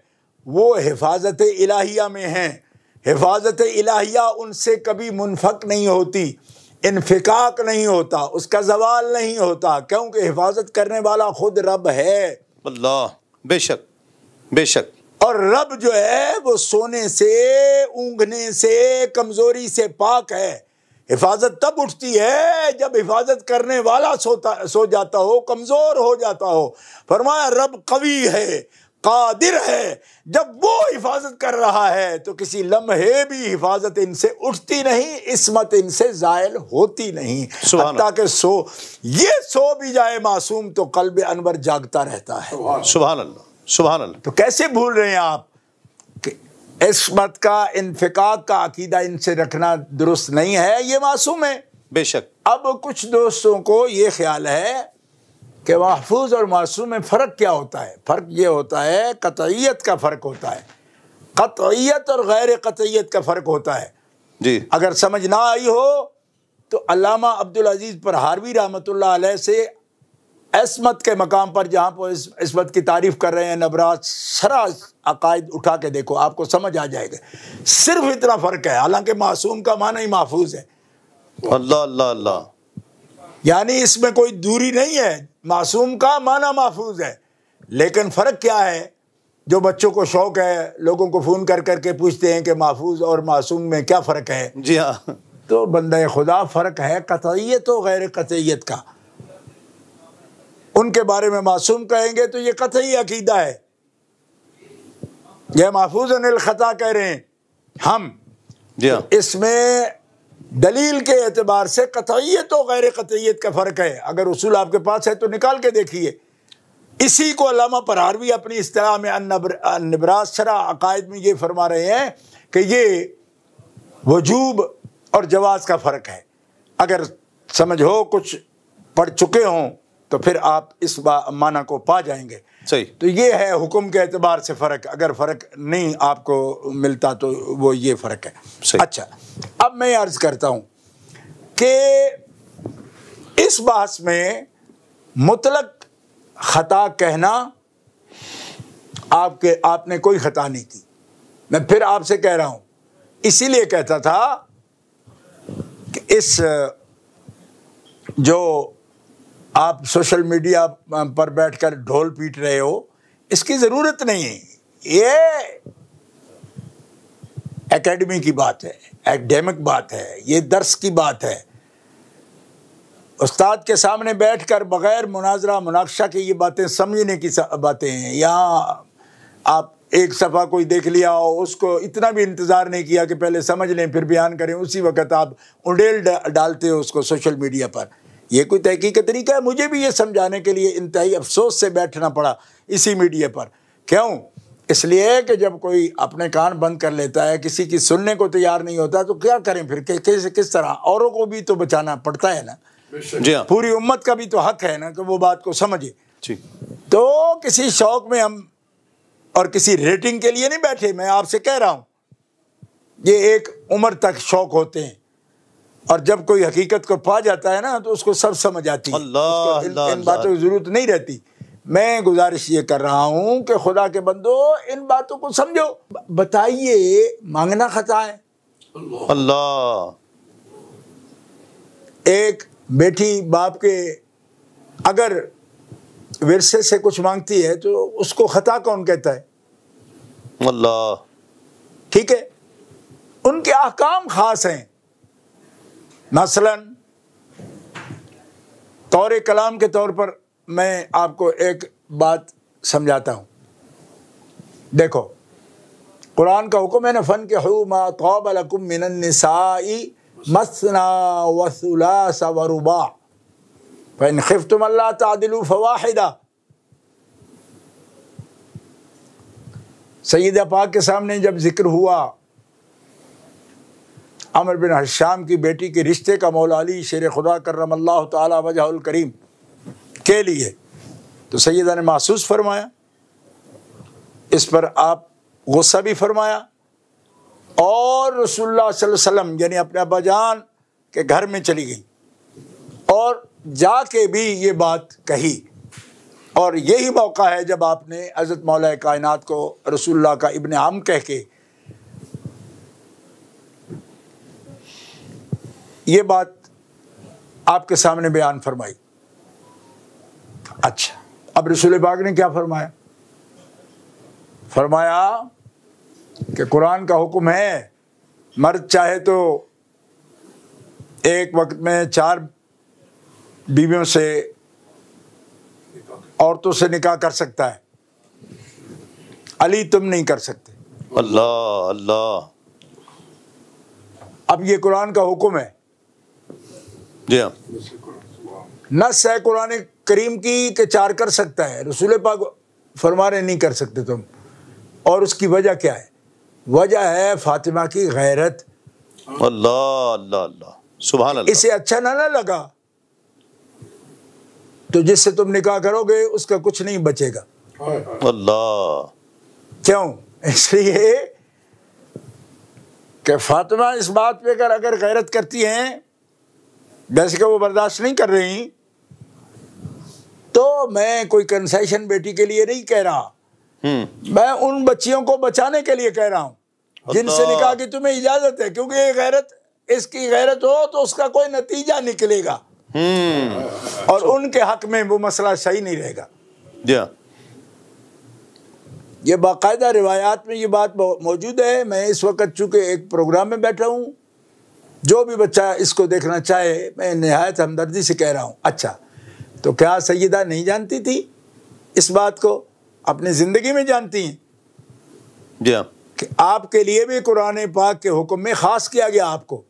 وہ حفاظت الہیہ میں ہیں. حفاظت الہیہ ان سے کبھی منفک نہیں ہوتی، انفکاک نہیں ہوتا، اس کا زوال نہیں ہوتا، کیونکہ حفاظت کرنے والا خود رب ہے. اللہ، بے شک، بے شک. اور رب جو ہے وہ سونے سے، اونگنے سے، کمزوری سے پاک ہے. حفاظت تب اٹھتی ہے جب حفاظت کرنے والا سو جاتا ہو، کمزور ہو جاتا ہو. فرمایا رب قوی ہے، قادر ہے، جب وہ حفاظت کر رہا ہے تو کسی لمحے بھی حفاظت ان سے اٹھتی نہیں، عصمت ان سے زائل ہوتی نہیں، حتیٰ کہ سو بھی جائے معصوم تو قلب انور جاگتا رہتا ہے۔ سبحان اللہ، سبحان اللہ۔ تو کیسے بھول رہے ہیں آپ کہ عصمت کا، انفقاق کا عقیدہ ان سے رکھنا درست نہیں ہے، یہ معصوم ہے۔ بے شک۔ اب کچھ دوستوں کو یہ خیال ہے کہ محفوظ اور معصوم میں فرق کیا ہوتا ہے؟ فرق یہ ہوتا ہے، قطعیت کا فرق ہوتا ہے، قطعیت اور غیر قطعیت کا فرق ہوتا ہے۔ جی، اگر سمجھ نہ آئی ہو تو علامہ عبدالعزیز پرہاروی رحمۃ اللہ علیہ سے عصمت کے مقام پر جہاں پر عصمت کی تعریف کر رہے ہیں نبرات سرا عقائد اٹھا کے دیکھو، آپ کو سمجھ آ جائے گا۔ صرف اتنا فرق ہے، حالانکہ معصوم کا معنی ہی محفوظ ہے، اللہ اللہ اللہ، یعنی اس میں کوئی دوری نہیں ہے، معصوم کا معنی محفوظ ہے۔ لیکن فرق کیا ہے؟ جو بچوں کو شوق ہے لوگوں کو فون کر کر کے پوچھتے ہیں کہ محفوظ اور معصوم میں کیا فرق ہے؟ جی ہاں، تو بندہ خدا فرق ہے قطعیت و غیر قطعیت کا۔ ان کے بارے میں معصوم کہیں گے تو یہ قطعی عقیدہ ہے، یہ محفوظ عن الخطا کہہ رہے ہیں ہم۔ جی ہاں، اس میں دلیل کے اعتبار سے قطعیت و غیر قطعیت کا فرق ہے۔ اگر اصول آپ کے پاس ہے تو نکال کے دیکھیے۔ اسی کو علامہ پرہاروی اپنی اصطلاح میں النبرات شرع عقائد میں یہ فرما رہے ہیں کہ یہ وجوب اور جواز کا فرق ہے۔ اگر سمجھ ہو، کچھ پڑھ چکے ہوں تو پھر آپ اس معنی کو پا جائیں گے۔ صحیح۔ تو یہ ہے حکم کے اعتبار سے فرق، اگر فرق نہیں آپ کو ملتا تو وہ یہ فرق ہے۔ صحیح۔ اچھا، اب میں عرض کرتا ہوں کہ اس بحث میں مطلق خطا کہنا، آپ نے کوئی خطا نہیں کی، میں پھر آپ سے کہہ رہا ہوں، اسی لیے کہتا تھا کہ اس جو آپ سوشل میڈیا پر بیٹھ کر ڈھول پیٹ رہے ہو، اس کی ضرورت نہیں ہے۔ یہ اکیڈمی کی بات ہے، ایکڈیمک بات ہے، یہ درس کی بات ہے۔ استاد کے سامنے بیٹھ کر بغیر مناظرہ مناقشہ کے یہ باتیں سمجھنے کی باتیں ہیں۔ یہاں آپ ایک صفحہ کوئی دیکھ لیا ہو، اس کو اتنا بھی انتظار نہیں کیا کہ پہلے سمجھ لیں پھر بیان کریں، اسی وقت آپ انڈیل ڈالتے ہو اس کو سوشل میڈیا پر۔ یہ کوئی تحقیق کا طریقہ ہے؟ مجھے بھی یہ سمجھانے کے لیے انتہائی افسوس سے بیٹھنا پڑا اسی میڈیا پر۔ کیوں؟ اس لیے کہ جب کوئی اپنے کان بند کر لیتا ہے، کسی کی سننے کو تیار نہیں ہوتا تو کیا کریں پھر؟ کس طرح؟ اوروں کو بھی تو بچانا پڑتا ہے نا، جی ہاں، پوری امت کا بھی تو حق ہے نا کہ وہ بات کو سمجھے۔ جی، تو کسی شوق میں ہم اور کسی ریٹنگ کے لیے نہیں بیٹھے، میں آپ سے کہہ رہا ہوں یہ ایک عمر تک شوق ہوتے ہیں، اور جب کوئی حقیقت کو پا جاتا ہے نا تو اس کو سب سمجھ آتی ہے، اللہ ان باتوں کی ضرورت نہیں رہتی۔ میں گزارش یہ کر رہا ہوں کہ خدا کے بندو ان باتوں کو سمجھو۔ بتائیے، مانگنا خطا ہے؟ اللہ، ایک بیٹی باپ کے اگر ورثے سے کچھ مانگتی ہے تو اس کو خطا کون کہتا ہے؟ اللہ، ٹھیک ہے، ان کے احکام خاص ہیں۔ مثلا طور کلام کے طور پر میں آپ کو ایک بات سمجھاتا ہوں۔ دیکھو، قرآن کا حکم ہے نا، فَانكِحُوا مَا طَابَ لَكُم مِّنَ النِّسَاءِ مَثْنَىٰ وَثُلَاثَ وَرُبَاعَ فَإِنْ خِفْتُمْ أَلَّا تَعْدِلُوا فَوَاحِدَةً۔ سیدہ پاک کے سامنے جب ذکر ہوا عمر بن حشام کی بیٹی کے رشتے کا مولا علی شیر خدا کرم اللہ تعالی وجہ الکریم کے لیے، تو سیدہ نے محسوس فرمایا، اس پر آپ غصہ بھی فرمایا، اور رسول اللہ صلی اللہ علیہ وسلم یعنی اپنے ابا جان کے گھر میں چلی گئی اور جا کے بھی یہ بات کہی۔ اور یہی موقع ہے جب آپ نے حضرت مولا کائنات کو رسول اللہ کا ابن عم کہہ کے یہ بات آپ کے سامنے بیان فرمائی۔ اچھا، اب رسول پاک نے کیا فرمایا؟ فرمایا کہ قرآن کا حکم ہے مرد چاہے تو ایک وقت میں 4 بیویوں سے، عورتوں سے نکاح کر سکتا ہے، علی تم نہیں کر سکتے۔ اللہ اللہ۔ اب یہ قرآن کا حکم ہے، جی ہاں، نص ہے قرآن کریم کی کہ 4 کر سکتا ہے، رسول پاک فرما رہے نہیں کر سکتے تم۔ اور اس کی وجہ کیا ہے؟ وجہ ہے فاطمہ کی غیرت۔ اللہ اللہ اللہ، سبحان اللہ۔ اسے اچھا نہ لگا تو جس سے تم نکاح کرو گے اس کا کچھ نہیں بچے گا۔ اللہ، کیوں؟ اس لیے کہ فاطمہ اس بات پہ اگر غیرت کرتی ہیں، جیسے کہ وہ برداشت نہیں کر رہی، تو میں کوئی کنسیشن بیٹی کے لیے نہیں کہہ رہا، میں ان بچیوں کو بچانے کے لیے کہہ رہا ہوں جن سے نکاح کی تمہیں اجازت ہے، کیونکہ یہ غیرت، اس کی غیرت ہو تو اس کا کوئی نتیجہ نکلے گا اور ان کے حق میں وہ مسئلہ صحیح نہیں رہے گا۔ جی ہاں، یہ باقاعدہ روایات میں یہ بات موجود ہے۔ میں اس وقت چونکہ ایک پروگرام میں بیٹھا ہوں، جو بھی بچہ اس کو دیکھنا چاہے میں نہایت ہمدردی سے کہہ رہا ہوں۔ اچھا، تو کیا سیدہ نہیں جانتی تھی اس بات کو؟ اپنی زندگی میں جانتی ہیں جی ہاں، کہ آپ کے لیے بھی قرآن پاک کے حکم میں خاص کیا گیا آپ کو۔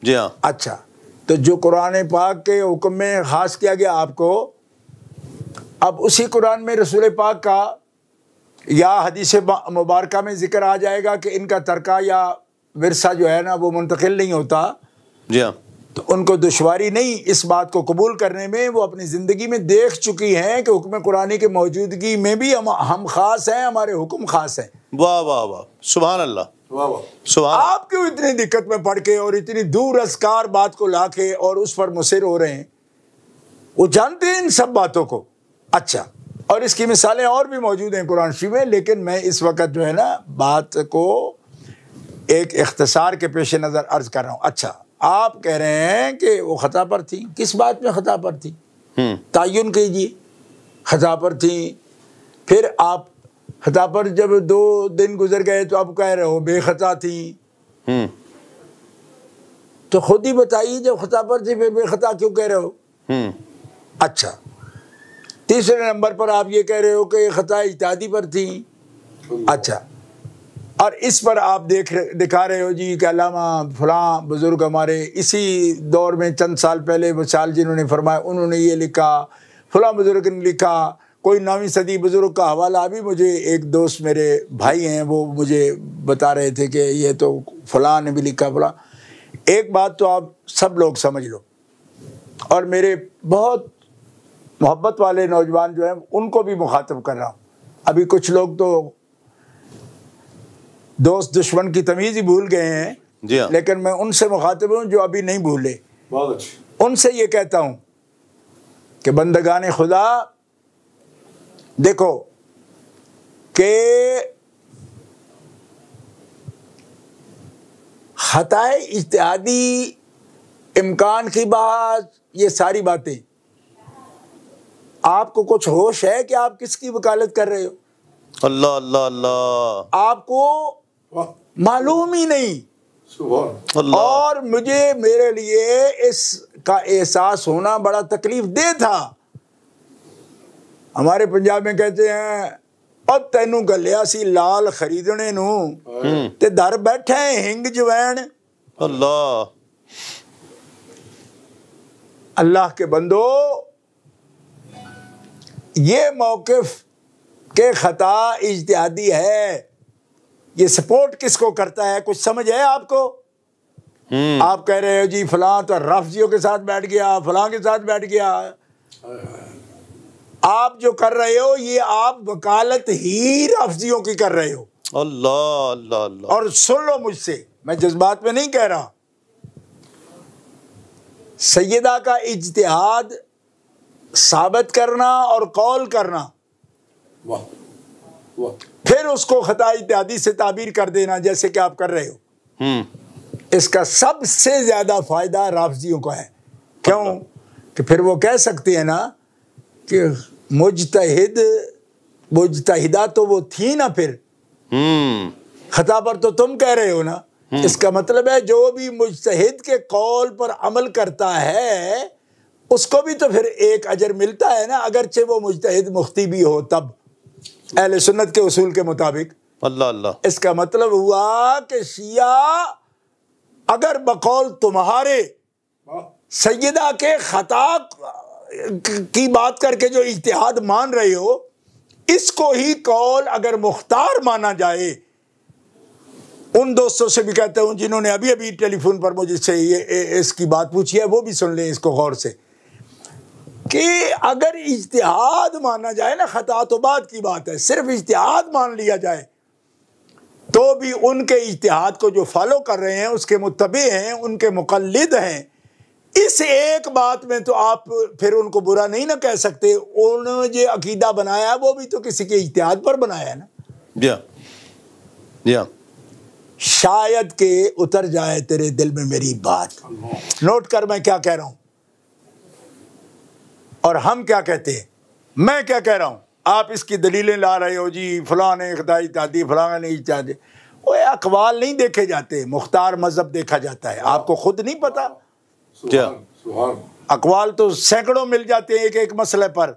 جی ہاں، اچھا، تو جو قرآن پاک کے حکم میں خاص کیا گیا آپ کو، اب اسی قرآن میں رسول پاک کا یا حدیث مبارکہ میں ذکر آ جائے گا کہ ان کا ترکہ یا ورثہ جو ہے نا وہ منتقل نہیں ہوتا، جی ہاں، تو ان کو دشواری نہیں اس بات کو قبول کرنے میں۔ وہ اپنی زندگی میں دیکھ چکی ہیں کہ حکم قرآنی کی موجودگی میں بھی ہم خاص ہیں، ہمارے حکم خاص ہیں۔ واہ واہ واہ، سبحان اللہ، سبحان اللہ۔ آپ کیوں اتنی دقت میں پڑ کے اور اتنی دور ازکار بات کو لا کے اور اس پر مصر ہو رہے ہیں؟ وہ جانتے ہیں ان سب باتوں کو۔ اچھا، اور اس کی مثالیں اور بھی موجود ہیں قرآن شریف میں، لیکن میں اس وقت جو ہے نا بات کو ایک اختصار کے پیش نظر عرض کر رہا ہوں۔ اچھا، آپ کہہ رہے ہیں کہ وہ خطا پر تھی، کس بات میں خطا پر تھی؟ تعین کیجیے، خطا پر تھی۔ پھر آپ خطا پر جب 2 دن گزر گئے تو آپ کہہ رہے ہو بے خطا تھی، تو خود ہی بتائیے جب خطا پر تھی پھر بے خطا کیوں کہہ رہے ہو؟ اچھا، تیسرے نمبر پر آپ یہ کہہ رہے ہو کہ یہ خطا اجتہادی پر تھی۔ اچھا، اور اس پر آپ دکھا رہے ہو جی کہ علامہ فلاں بزرگ ہمارے اسی دور میں چند سال پہلے وصال جنہوں نے فرمایا انہوں نے یہ لکھا، فلاں بزرگ نے لکھا، کوئی 9ویں صدی بزرگ کا حوالہ ابھی مجھے ایک دوست میرے بھائی ہیں وہ مجھے بتا رہے تھے کہ یہ تو فلاں نے بھی لکھا فلاں۔ ایک بات تو آپ سب لوگ سمجھ لو، اور میرے بہت محبت والے نوجوان جو ہیں ان کو بھی مخاطب کر رہا ہوں۔ ابھی کچھ لوگ تو دوست دشمن کی تمیز ہی بھول گئے ہیں، جی ہاں، لیکن میں ان سے مخاطب ہوں جو ابھی نہیں بھولے۔ ان سے یہ کہتا ہوں کہ بندگان خدا دیکھو کہ خطائے اجتہادی، امکان کی بات، یہ ساری باتیں آپ کو کچھ ہوش ہے کہ آپ کس کی وکالت کر رہے ہو؟ اللہ اللہ اللہ، آپ کو معلوم ہی نہیں۔ اللہ، اور میرے لیے اس کا احساس ہونا بڑا تکلیف دہ تھا۔ ہمارے پنجاب میں کہتے ہیں اور تینوں گلیا سی لال خریدنے نو تے در بیٹھے ہنگ جوین۔ اللہ، اللہ کے بندو، یہ موقف کہ خطا اجتہادی ہے، یہ سپورٹ کس کو کرتا ہے؟ کچھ سمجھ ہے آپ کو؟ آپ کہہ رہے ہو جی فلاں تو رافضیوں کے ساتھ بیٹھ گیا، فلاں کے ساتھ بیٹھ گیا۔ آپ جو کر رہے ہو یہ آپ وکالت ہی رافضیوں کی کر رہے ہو۔ اللہ اللہ اللہ، اور سن لو مجھ سے، میں جذبات میں نہیں کہہ رہا، سیدہ کا اجتہاد ثابت کرنا اور قول کرنا، پھر اس کو خطا اجتہادی سے تعبیر کر دینا جیسے کہ آپ کر رہے ہو، اس کا سب سے زیادہ فائدہ رافضیوں کو ہے۔ کیوں؟ کہ پھر وہ کہہ سکتے ہیں نا کہ مجتہدہ تو وہ تھی نا، پھر خطا پر تو تم کہہ رہے ہو نا۔ اس کا مطلب ہے جو بھی مجتہد کے قول پر عمل کرتا ہے اس کو بھی تو پھر ایک اجر ملتا ہے نا، اگرچہ وہ مجتہد مختی بھی ہو تب۔ اہل سنت کے اصول کے مطابق. اللہ اللہ. اس کا مطلب ہوا کہ شیعہ اگر بقول تمہارے سیدہ کے خطا کی بات کر کے جو اجتہاد مان رہے ہو، اس کو ہی قول اگر مختار مانا جائے، ان دوستوں سے بھی کہتا ہوں جنہوں نے ابھی ابھی ٹیلی فون پر مجھ سے اس کی بات پوچھی ہے، وہ بھی سن لیں اس کو غور سے، کہ اگر اجتہاد مانا جائے نا، خطا تو بعد کی بات ہے، صرف اجتہاد مان لیا جائے تو بھی ان کے اجتہاد کو جو فالو کر رہے ہیں، اس کے متبع ہیں، ان کے مقلد ہیں. اس ایک بات میں تو آپ پھر ان کو برا نہیں نہ کہہ سکتے. انہوں نے جو عقیدہ بنایا وہ بھی تو کسی کے اجتہاد پر بنایا ہے نا. جی شاید کہ اتر جائے تیرے دل میں میری بات. نوٹ کر میں کیا کہہ رہا ہوں اور ہم کیا کہتے ہیں. میں کیا کہہ رہا ہوں، آپ اس کی دلیلیں لا رہے ہو، جی فلاں نے خدا اجتہادی، فلاں نے اجتہادی. وہ اقوال نہیں دیکھے جاتے، مختار مذہب دیکھا جاتا ہے. آپ کو خود نہیں پتا، اقوال تو سینکڑوں مل جاتے ہیں ایک ایک مسئلے پر.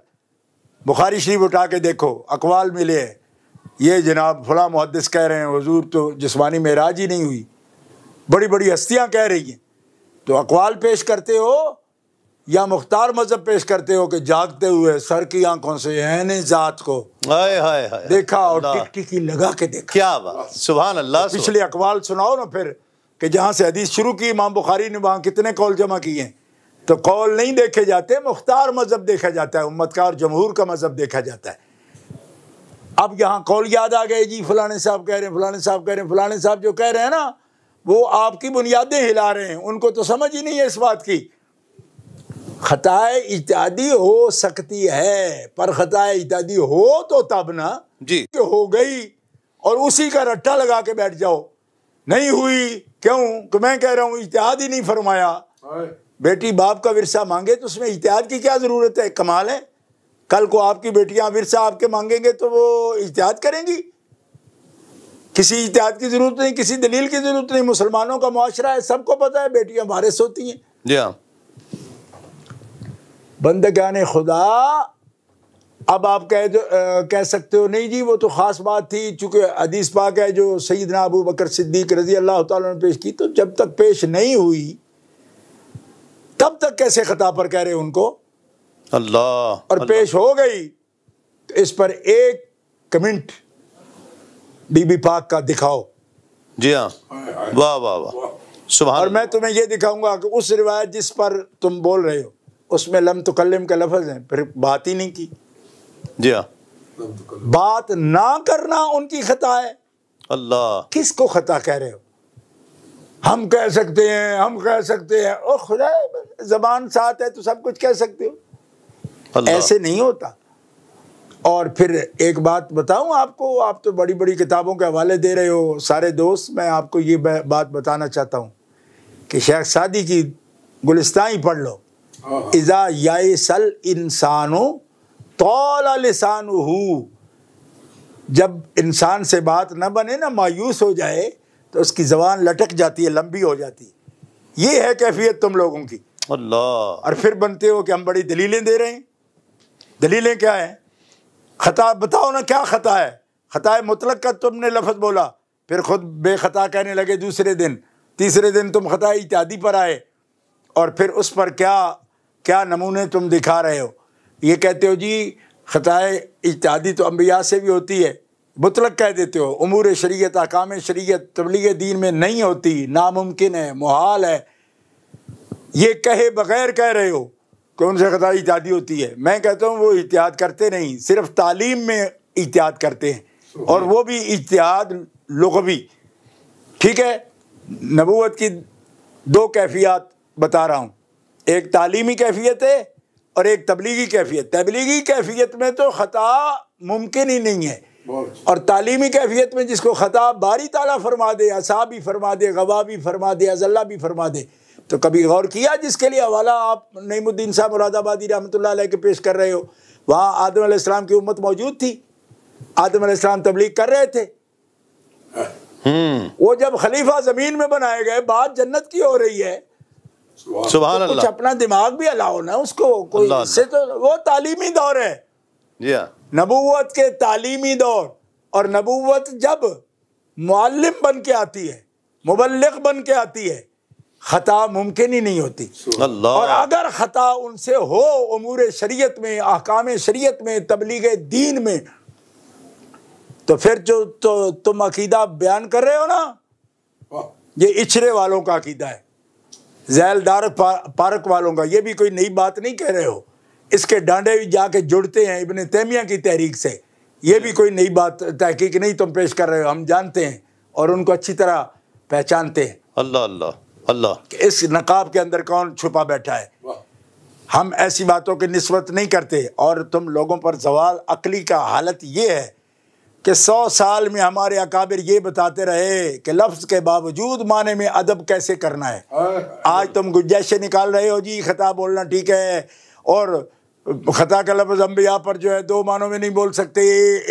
بخاری شریف اٹھا کے دیکھو، اقوال ملے ہیں. یہ جناب فلاں محدث کہہ رہے ہیں حضور تو جسمانی معراج ہی نہیں ہوئی، بڑی بڑی ہستیاں کہہ رہی ہیں. تو اقوال پیش کرتے ہو یا مختار مذہب پیش کرتے ہو کہ جاگتے ہوئے سر کی آنکھوں سے عین ذات کو دیکھا اور ٹک ٹکی لگا کے دیکھا. کیا بات، سبحان اللہ. پچھلے اقوال سناؤ نا پھر، کہ جہاں سے حدیث شروع کی امام بخاری نے وہاں کتنے قول جمع کیے ہیں. تو قول نہیں دیکھے جاتے، مختار مذہب دیکھا جاتا ہے، امت کا اور جمہور کا مذہب دیکھا جاتا ہے. اب یہاں قول یاد آ گئے، جی فلانے صاحب کہہ رہے ہیں، فلانے صاحب کہہ رہے ہیں. فلانے صاحب جو کہہ رہے ہیں نا، وہ آپ کی بنیادیں ہلا رہے ہیں، ان کو تو سمجھ ہی نہیں ہے اس بات کی. خطائے اجتہادی ہو سکتی ہے، پر خطائے اجتہادی ہو تو تب نا جی کہ ہو گئی اور اسی کا رٹا لگا کے بیٹھ جاؤ. نہیں ہوئی کیوں کہ میں کہہ رہا ہوں اجتہاد ہی نہیں فرمایا. بیٹی باپ کا ورثہ مانگے تو اس میں اجتہاد کی کیا ضرورت ہے؟ کمال ہے. کل کو آپ کی بیٹیاں ورثہ آپ کے مانگیں گے تو وہ اجتہاد کریں گی. کسی اجتہاد کی ضرورت نہیں، کسی دلیل کی ضرورت نہیں. مسلمانوں کا معاشرہ ہے، سب کو پتہ ہے بیٹیاں وارث ہوتی ہیں. جی ہاں. بندگان خدا، اب آپ کہہ سکتے ہو نہیں جی وہ تو خاص بات تھی، چونکہ حدیث پاک ہے جو سیدنا ابو بکر صدیق رضی اللہ تعالیٰ نے پیش کی. تو جب تک پیش نہیں ہوئی تب تک کیسے خطا پر کہہ رہے ان کو؟ اللہ. اور پیش ہو گئی تو اس پر ایک کمنٹ بی بی پاک کا دکھاؤ. جی ہاں. واہ واہ واہ، سبحان. اور میں تمہیں یہ دکھاؤں گا کہ اس روایت جس پر تم بول رہے ہو اس میں لم تکلم کا لفظ ہے، پھر بات ہی نہیں کی. جی ہاں. بات نہ کرنا ان کی خطا ہے. اللہ. کس کو خطا کہہ رہے ہو؟ ہم کہہ سکتے ہیں، ہم کہہ سکتے ہیں، اور خدا زبان ساتھ ہے تو سب کچھ کہہ سکتے ہو. اللہ. ایسے نہیں ہوتا. اور پھر ایک بات بتاؤں آپ کو، آپ تو بڑی بڑی کتابوں کے حوالے دے رہے ہو سارے دوست. میں آپ کو یہ بات بتانا چاہتا ہوں کہ شیخ سعدی کی گلستان ہی پڑھ لو. اذا یائس الانسان طال لسانہ، جب انسان سے بات نہ بنے نا، مایوس ہو جائے تو اس کی زبان لٹک جاتی ہے، لمبی ہو جاتی ہے. یہ ہے کیفیت تم لوگوں کی. اللہ. اور پھر بنتے ہو کہ ہم بڑی دلیلیں دے رہے ہیں. دلیلیں کیا ہیں؟ خطا بتاؤ نا، کیا خطا ہے؟ خطا مطلق کا تم نے لفظ بولا، پھر خود بے خطا کہنے لگے دوسرے دن. تیسرے دن تم خطا اجتہادی پر آئے اور پھر اس پر کیا نمونے تم دکھا رہے ہو. یہ کہتے ہو جی خطائے اجتہادی تو انبیاء سے بھی ہوتی ہے، مطلق کہہ دیتے ہو. امور شریعت، احکام شریعت تبلیغ دین میں نہیں ہوتی، ناممکن ہے، محال ہے. یہ کہے بغیر کہہ رہے ہو کہ ان سے خطا اجتہادی ہوتی ہے. میں کہتا ہوں وہ اجتہاد کرتے نہیں، صرف تعلیم میں اجتہاد کرتے ہیں، اور وہ بھی اجتہاد لغوی. ٹھیک ہے. نبوت کی دو کیفیات بتا رہا ہوں، ایک تعلیمی کیفیت ہے اور ایک تبلیغی کیفیت. تبلیغی کیفیت میں تو خطا ممکن ہی نہیں ہے، اور تعلیمی کیفیت میں جس کو خطا باری تعالیٰ فرما دے، عصا بھی فرما دے، غوا بھی فرما دے، ازلہ بھی فرما دے. تو کبھی غور کیا جس کے لیے حوالہ آپ نعیم الدین صاحب مراد آبادی رحمۃ اللہ علیہ کے پیش کر رہے ہو، وہاں آدم علیہ السلام کی امت موجود تھی، آدم علیہ السلام تبلیغ کر رہے تھے. وہ جب خلیفہ زمین میں بنائے گئے، بات جنت کی ہو رہی ہے. سبحان کچھ اللہ. اپنا دماغ بھی ہلاؤ نا اس کو کوئی. اس سے تو وہ تعلیمی دور ہے. جی ہاں. نبوت کے تعلیمی دور، اور نبوت جب معلم بن کے آتی ہے، مبلغ بن کے آتی ہے، خطا ممکن ہی نہیں ہوتی۔ اللہ، اور اگر خطا ان سے ہو امور شریعت میں، احکام شریعت میں، تبلیغ دین میں، تو پھر جو تم عقیدہ بیان کر رہے ہو نا، یہ اچھرے والوں کا عقیدہ ہے، ذیل دار پارک والوں کا۔ یہ بھی کوئی نئی بات نہیں کہہ رہے ہو، اس کے ڈانڈے بھی جا کے جڑتے ہیں ابن تیمیہ کی تحریک سے۔ یہ بھی کوئی نئی بات تحقیق نہیں تم پیش کر رہے ہو، ہم جانتے ہیں اور ان کو اچھی طرح پہچانتے ہیں اللہ اللہ اللہ کہ اس نقاب کے اندر کون چھپا بیٹھا ہے۔ ہم ایسی باتوں کی نسبت نہیں کرتے، اور تم لوگوں پر زوال عقلی کا حالت یہ ہے کہ 100 سال میں ہمارے اکابر یہ بتاتے رہے کہ لفظ کے باوجود معنی میں ادب کیسے کرنا ہے۔ آج تم گنجائشیں نکال رہے ہو، جی خطا بولنا ٹھیک ہے، اور خطا کا لفظ انبیاء پر جو ہے 2 معنوں میں نہیں بول سکتے،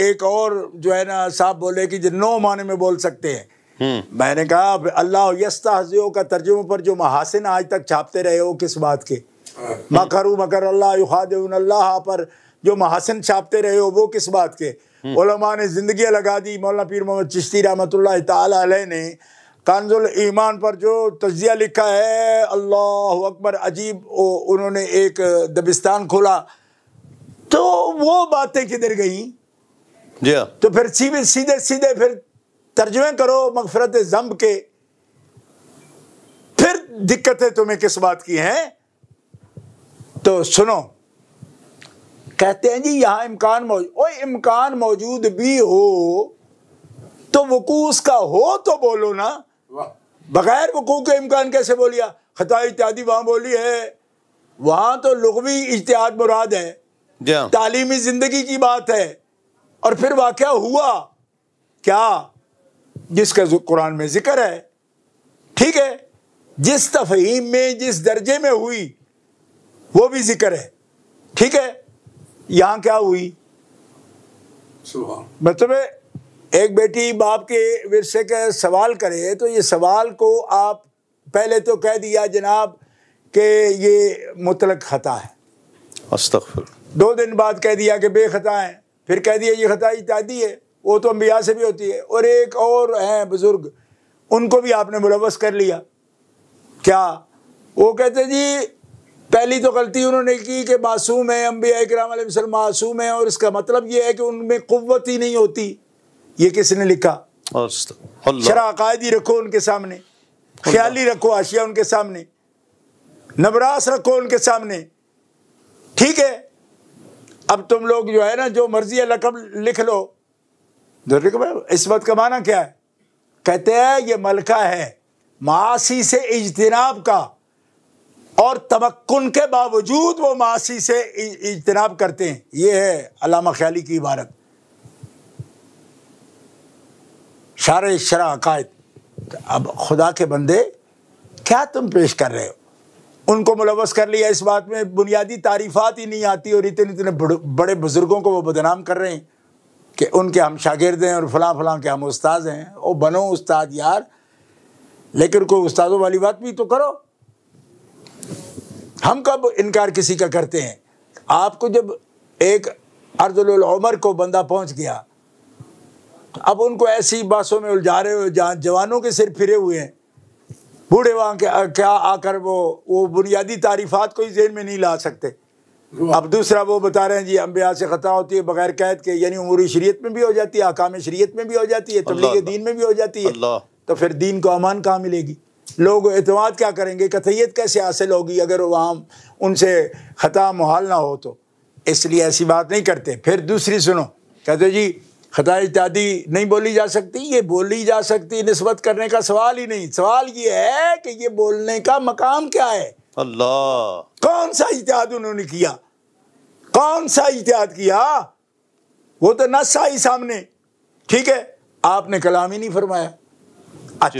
ایک اور جو ہے نا صاحب بولے کہ جو 9 معنی میں بول سکتے ہیں۔ میں نے کہا اللہ یستہزئ کا ترجمے پر جو محاسن آج تک چھاپتے رہے ہو کس بات کے؟ مکروا مکر اللہ یخادعون اللہ پر جو محاسن چھاپتے رہے ہو وہ کس بات کے؟ علماء نے زندگیاں لگا دی۔ مولانا پیر محمد چشتی رحمۃ اللہ تعالی علیہ نے کنز الایمان پر جو تجزیہ لکھا ہے، اللہ اکبر، عجیب، انہوں نے ایک دبستان کھولا، تو وہ باتیں کدھر گئیں؟ جی ہاں، تو پھر سیدھے پھر ترجمے کرو مغفرت ذنب کے۔ پھر دقتیں تمہیں کس بات کی ہیں؟ تو سنو، کہتے ہیں جی یہاں امکان موجود، امکان موجود بھی ہو تو وقوع اس کا ہو تو بولو نا، بغیر وقوع کے امکان کیسے بولیا؟ خطا اجتہادی وہاں بولی ہے، وہاں تو لغوی اجتہاد مراد ہے، جی ہاں، تعلیمی زندگی کی بات ہے، اور پھر واقعہ ہوا کیا جس کا قرآن میں ذکر ہے، ٹھیک ہے، جس تفہیم میں جس درجے میں ہوئی وہ بھی ذکر ہے، ٹھیک ہے۔ یہاں کیا ہوئی؟ مطلب ایک بیٹی باپ کے ورثے کا سوال کرے تو یہ سوال کو آپ پہلے تو کہہ دیا جناب کہ یہ مطلق خطا ہے، استغفر، 2 دن بعد کہہ دیا کہ بے خطا ہے، پھر کہہ دیا یہ خطا اجتہادی ہے، وہ تو انبیاء سے بھی ہوتی ہے، اور ایک اور ہیں بزرگ ان کو بھی آپ نے ملوث کر لیا۔ کیا؟ وہ کہتے جی پہلی تو غلطی انہوں نے کی کہ معصوم ہے، انبیاء کرام علیہ السلام معصوم ہیں، اور اس کا مطلب یہ ہے کہ ان میں قوت ہی نہیں ہوتی۔ یہ کس نے لکھا؟ اللہ، شرح عقائدی رکھو ان کے سامنے، خیالی رکھو اشیاء ان کے سامنے، نبراس رکھو ان کے سامنے، ٹھیک ہے۔ اب تم لوگ جو ہے نا جو مرضی لقب لکھ لو، عصمت کا معنی کیا ہے؟ کہتے ہیں یہ ملکہ ہے معاصی سے اجتناب کا، اور تمکن کے باوجود وہ معاصی سے اجتناب کرتے ہیں۔ یہ ہے علامہ خیالی کی عبارت، شرح عقائد۔ اب خدا کے بندے کیا تم پیش کر رہے ہو؟ ان کو ملوث کر لیا اس بات میں، بنیادی تعریفات ہی نہیں آتی، اور اتنے بڑے بزرگوں کو وہ بدنام کر رہے ہیں کہ ان کے ہم شاگرد ہیں اور فلاں فلاں کے ہم استاد ہیں۔ او بنو استاد یار، لیکن کوئی استادوں والی بات بھی تو کرو۔ ہم کب انکار کسی کا کرتے ہیں؟ آپ کو جب ایک ارذل العمر کو بندہ پہنچ گیا، اب ان کو ایسی باتوں میں الجھا رہے ہو جہاں جوانوں کے سر پھرے ہوئے ہیں، بوڑھے وہاں کیا آ کر وہ بنیادی تعریفات کو ہی ذہن میں نہیں لا سکتے۔ اب دوسرا وہ بتا رہے ہیں جی انبیاء سے خطا ہوتی ہے بغیر قید کے، یعنی امور شریعت میں بھی ہو جاتی ہے، احکام شریعت میں بھی ہو جاتی ہے، تبلیغ دین میں بھی ہو جاتی ہے، تو پھر دین کو امان کہاں ملے گی؟ لوگ اعتماد کیا کریں گے؟ قطعیت کیسے حاصل ہوگی اگر وہاں ان سے خطا محال نہ ہو؟ تو اس لیے ایسی بات نہیں کرتے۔ پھر دوسری سنو، کہتے جی خطا اجتہادی نہیں بولی جا سکتی، یہ بولی جا سکتی، نسبت کرنے کا سوال ہی نہیں۔ سوال یہ ہے کہ یہ بولنے کا مقام کیا ہے؟ اللہ، کون سا اجتہاد انہوں نے کیا؟ کون سا اجتہاد کیا؟ وہ تو نص آئی سامنے، ٹھیک ہے، آپ نے کلام ہی نہیں فرمایا۔ اچھا،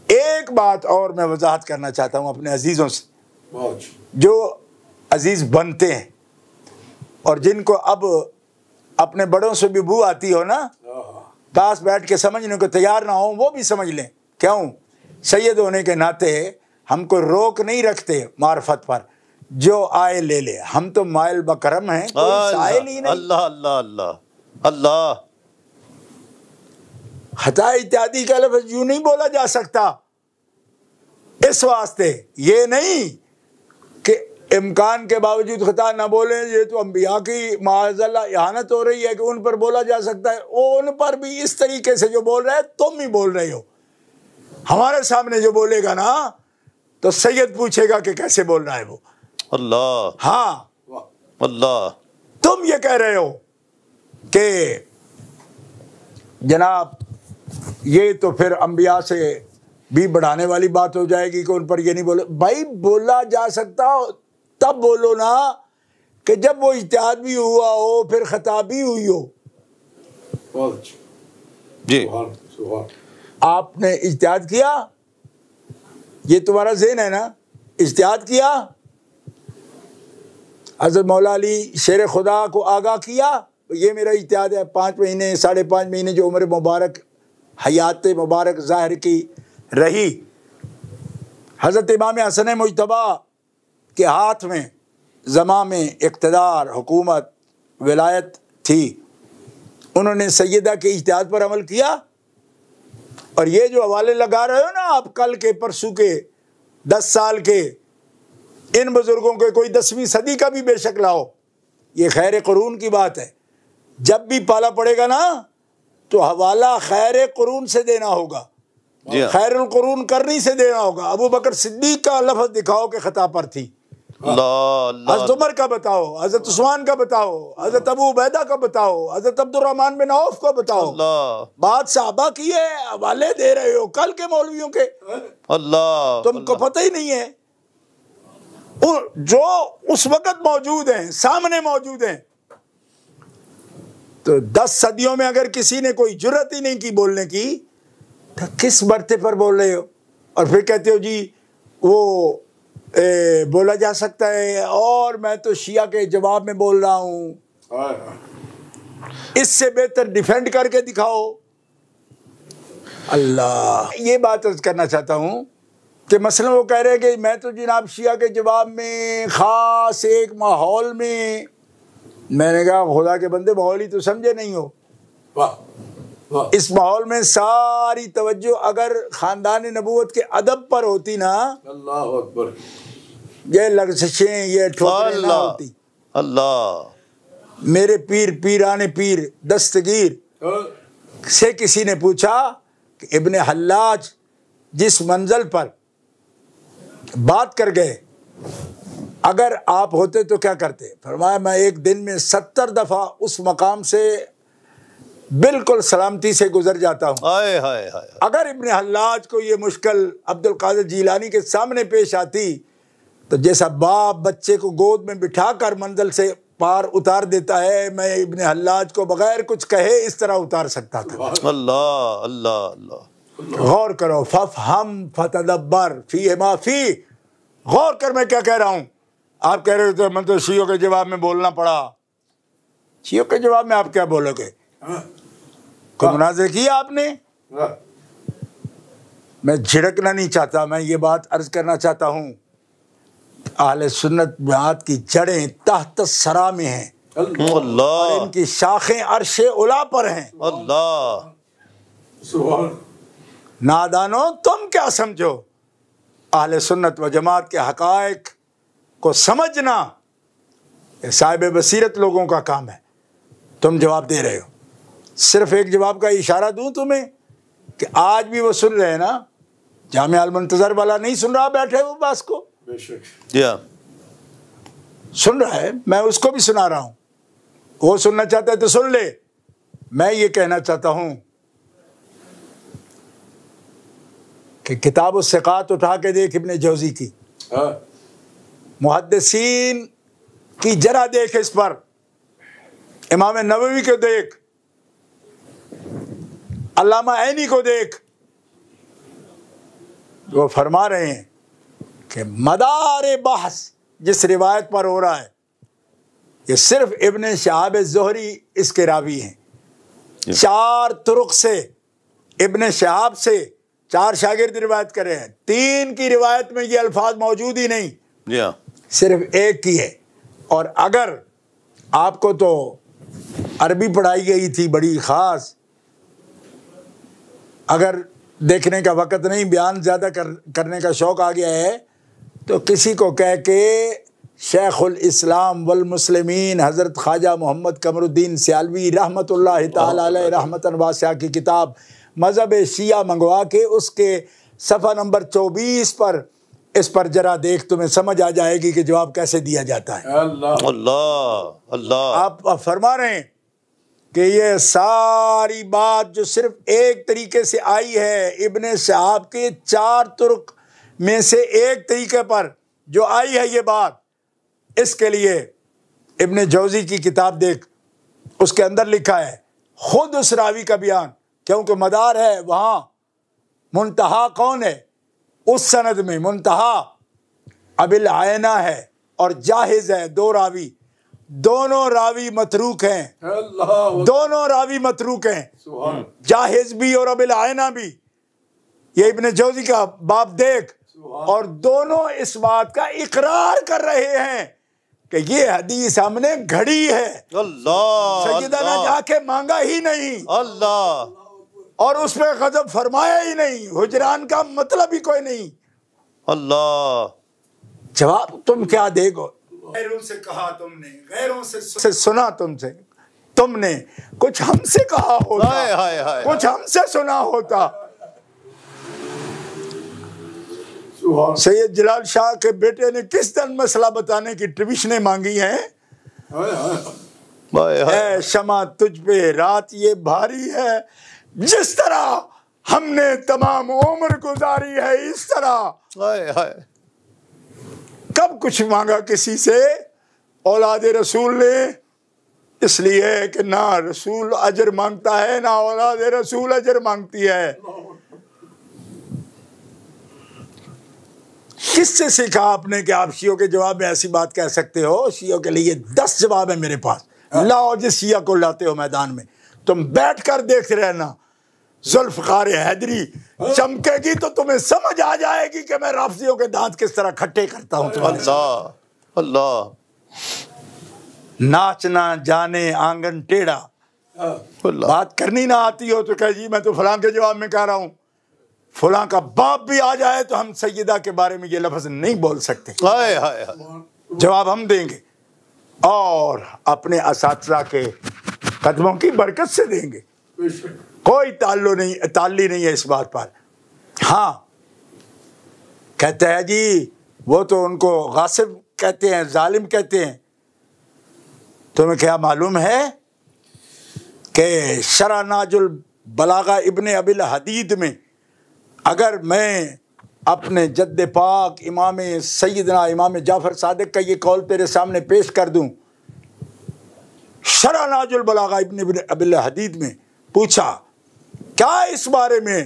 ایک بات اور میں وضاحت کرنا چاہتا ہوں اپنے عزیزوں سے، جو عزیز بنتے ہیں اور جن کو اب اپنے بڑوں سے بھی بو آتی ہو نا، پاس بیٹھ کے سمجھنے کو تیار نہ ہو، وہ بھی سمجھ لیں۔ کیوں؟ سید ہونے کے ناطے ہم کو روک نہیں رکھتے معرفت پر، جو آئے لے لے، ہم تو مائل بکرم ہیں، کوئی سائل ہی نہیں۔ اللہ اللہ اللہ، اللہ. خطا اجتہادی کا لفظ یوں نہیں بولا جا سکتا. اس واسطے یہ نہیں کہ امکان کے باوجود خطا نہ بولیں، یہ تو انبیاء کی معاذ اللہ اہانت ہو رہی ہے کہ ان پر بولا جا سکتا ہے. وہ ان پر بھی اس طریقے سے جو بول رہے ہیں تم ہی بول رہے ہو. ہمارے سامنے جو بولے گا نا تو سید پوچھے گا کہ کیسے بول رہا ہے وہ. اللہ. ہاں اللہ. تم یہ کہہ رہے ہو کہ جناب یہ تو پھر انبیاء سے بھی بڑھانے والی بات ہو جائے گی کہ ان پر یہ نہیں بولے. بھائی بولا جا سکتا تب بولو نا کہ جب وہ اجتہاد بھی ہوا ہو، پھر خطا بھی ہوئی ہو. جی. آپ نے اجتہاد کیا، یہ تمہارا ذہن ہے نا، اجتہاد کیا. حضرت مولا علی شیر خدا کو آگاہ کیا، یہ میرا اجتہاد ہے. 5 مہینے 5.5 مہینے جو عمر مبارک حیات مبارک ظاہر کی رہی، حضرت امام حسن مجتبی کے ہاتھ میں زمام میں اقتدار، حکومت، ولایت تھی. انہوں نے سیدہ کے اجتہاد پر عمل کیا. اور یہ جو حوالے لگا رہے ہو نا آپ، کل کے پرسوں کے 10 سال کے، ان بزرگوں کے کوئی 10ویں صدی کا بھی بے شک لاؤ، یہ خیر قرون کی بات ہے. جب بھی پالا پڑے گا نا تو حوالہ خیر قرون سے دینا ہوگا، خیر القرون کرنی سے دینا ہوگا. ابو بکر صدیق کا لفظ دکھاؤ کہ خطا پر تھی. حضرت عمر کا بتاؤ، حضرت عثمان کا بتاؤ، حضرت ابو عبیدہ کا بتاؤ، حضرت عبد الرحمن بن عوف کا بتاؤ. بات صحابہ کی ہے، حوالے دے رہے ہو کل کے مولویوں کے. اللہ. تم کو پتہ ہی نہیں ہے جو اس وقت موجود ہیں، سامنے موجود ہیں. تو 10 صدیوں میں اگر کسی نے کوئی جرت ہی نہیں کی بولنے کی تو کس برتے پر بول رہے ہو؟ اور پھر کہتے ہو جی وہ بولا جا سکتا ہے، اور میں تو شیعہ کے جواب میں بول رہا ہوں. اس سے بہتر ڈیفینڈ کر کے دکھاؤ. اللہ، یہ بات عرض کرنا چاہتا ہوں کہ مثلا وہ کہہ رہے ہیں کہ میں تو جناب شیعہ کے جواب میں خاص ایک ماحول میں نے کہا خدا کے بندے ماحول ہی تو سمجھے نہیں ہو. اس ماحول میں ساری توجہ اگر خاندان نبوت کے ادب پر ہوتی نا، اللہ اکبر، یہ لغزشیں، یہ ٹھوکریں نہ ہوتی. اللہ. میرے پیر پیران پیر دستگیر سے کسی نے پوچھا کہ ابن حلاج جس منزل پر بات کر گئے اگر آپ ہوتے تو کیا کرتے؟ فرمایا میں ایک دن میں 70 دفعہ اس مقام سے بالکل سلامتی سے گزر جاتا ہوں. اگر ابن حلاج کو یہ مشکل عبد القادر جیلانی کے سامنے پیش آتی تو جیسا باپ بچے کو گود میں بٹھا کر منزل سے پار اتار دیتا ہے، میں ابن حلاج کو بغیر کچھ کہے اس طرح اتار سکتا تھا. اللہ. اللہ. اللہ. غور کرو، فافہم فتدبر فیہ ما فیہ. غور کر میں کیا کہہ رہا ہوں. آپ کہہ رہے تھے میں تو شیعوں کے جواب میں بولنا پڑا. شیعوں کے جواب میں آپ کیا بولو گے؟ کوئی مناظرہ کیا آپ نے؟ میں جھڑکنا نہیں چاہتا، میں یہ بات عرض کرنا چاہتا ہوں اہل سنت جماعت کی جڑیں تحت الثری میں ہیں، اور ان کی شاخیں عرش علا پر ہیں. اللہ. نادانو تم کیا سمجھو؟ اہل سنت و جماعت کے حقائق کو سمجھنا یہ صاحب بصیرت لوگوں کا کام ہے. تم جواب دے رہے ہو. صرف ایک جواب کا اشارہ دوں تمہیں کہ آج بھی وہ سن رہے ہیں نا، جامعہ المنتظر والا نہیں سن رہا بیٹھے وہ باس کو، سن رہا ہے، میں اس کو بھی سنا رہا ہوں. وہ سننا چاہتا ہے تو سن لے. میں یہ کہنا چاہتا ہوں کہ کتاب الثقات اٹھا کے دیکھ ابن جوزی کی، محدثین کی جرح دیکھ، اس پر امام نووی کو دیکھ، علامہ عینی کو دیکھ. وہ فرما رہے ہیں کہ مدار بحث جس روایت پر ہو رہا ہے یہ صرف ابن شہاب زہری اس کے راوی ہیں. 4 طرق سے ابن شہاب سے 4 شاگرد روایت کرے ہیں. 3 کی روایت میں یہ الفاظ موجود ہی نہیں، صرف ایک کی ہے. اور اگر آپ کو تو عربی پڑھائی گئی تھی بڑی خاص. اگر دیکھنے کا وقت نہیں، بیان زیادہ کرنے کا شوق آ گیا ہے تو کسی کو کہہ کے شیخ الاسلام والمسلمین حضرت خواجہ محمد قمر الدین سیالوی رحمۃ اللہ تعالی علیہ رحمتاً واسعہ کی کتاب مذہب شیعہ منگوا کے اس کے صفحہ نمبر 24 پر اس پر ذرا دیکھ، تمہیں سمجھ آ جائے گی کہ جواب کیسے دیا جاتا ہے. اللہ اللہ. آپ فرما رہے ہیں کہ یہ ساری بات جو صرف ایک طریقے سے آئی ہے، ابن شہاب کے 4 طرق میں سے ایک طریقے پر جو آئی ہے یہ بات، اس کے لیے ابن جوزی کی کتاب دیکھ، اس کے اندر لکھا ہے خود اس راوی کا بیان، کیونکہ مدار ہے وہاں. منتہا کون ہے اس سند میں؟ منتہا ابی العینہ ہے اور جاہز ہے، 2 راوی، دونوں راوی متروک ہیں. دونوں راوی متروک ہیں، جاہز بھی اور ابی العینہ بھی. یہ ابن جوزی کا باب دیکھ، اور دونوں اس بات کا اقرار کر رہے ہیں کہ یہ حدیث ہم نے گھڑی ہے. اللہ سیدہ نے جا کے مانگا ہی نہیں، اللہ. اور اس پہ غضب فرمایا ہی نہیں، حجران کا مطلب ہی کوئی نہیں. اللہ. جواب تم کیا دے گو؟ غیروں سے کہا تم نے، غیروں سے سنا تم نے کچھ ہم سے کہا ہوتا، کچھ ہم سے سنا ہوتا. سید جلال شاہ کے بیٹے نے کس طرح مسئلہ بتانے کی ٹیوشنیں مانگی ہیں. اے شمع تجھ پہ رات یہ بھاری ہے، جس طرح ہم نے تمام عمر گزاری ہے اس طرح. کب کچھ مانگا کسی سے اولاد رسول نے؟ اس لیے کہ نہ رسول اجر مانگتا ہے، نہ اولاد رسول اجر مانگتی ہے. کس سے سیکھا آپ نے کہ آپ شیعوں کے جواب میں ایسی بات کہہ سکتے ہو؟ شیعوں کے لیے 10 جواب ہے میرے پاس. لاؤ جس شیعہ کو لاتے ہو میدان میں، تم بیٹھ کر دیکھ رہنا. ذوالفقار حیدری چمکے گی تو تمہیں سمجھ آ جائے گی کہ میں رافضیوں کے دانت کس طرح کھٹے کرتا ہوں. اللہ اللہ. ناچنا جانے آنگن ٹیڑھا، بات کرنی نہ آتی ہو تو کہ جی میں تو فلاں کے جواب میں کہہ رہا ہوں. فلاں کا باپ بھی آ جائے تو ہم سیدہ کے بارے میں یہ لفظ نہیں بول سکتے. جواب ہم دیں گے، اور اپنے اساتذہ کے قدموں کی برکت سے دیں گے. کوئی تعلی نہیں ہے اس بات پر. ہاں کہتے ہیں جی وہ تو ان کو غاصب کہتے ہیں، ظالم کہتے ہیں. تمہیں کیا معلوم ہے کہ شرح ناج البلاغہ ابن ابی الحدید میں اگر میں اپنے جد پاک امام سیدنا امام جعفر صادق کا یہ قول تیرے سامنے پیش کر دوں، شرح ناج البلاغہ ابن ابی الحدید میں پوچھا کیا اس بارے میں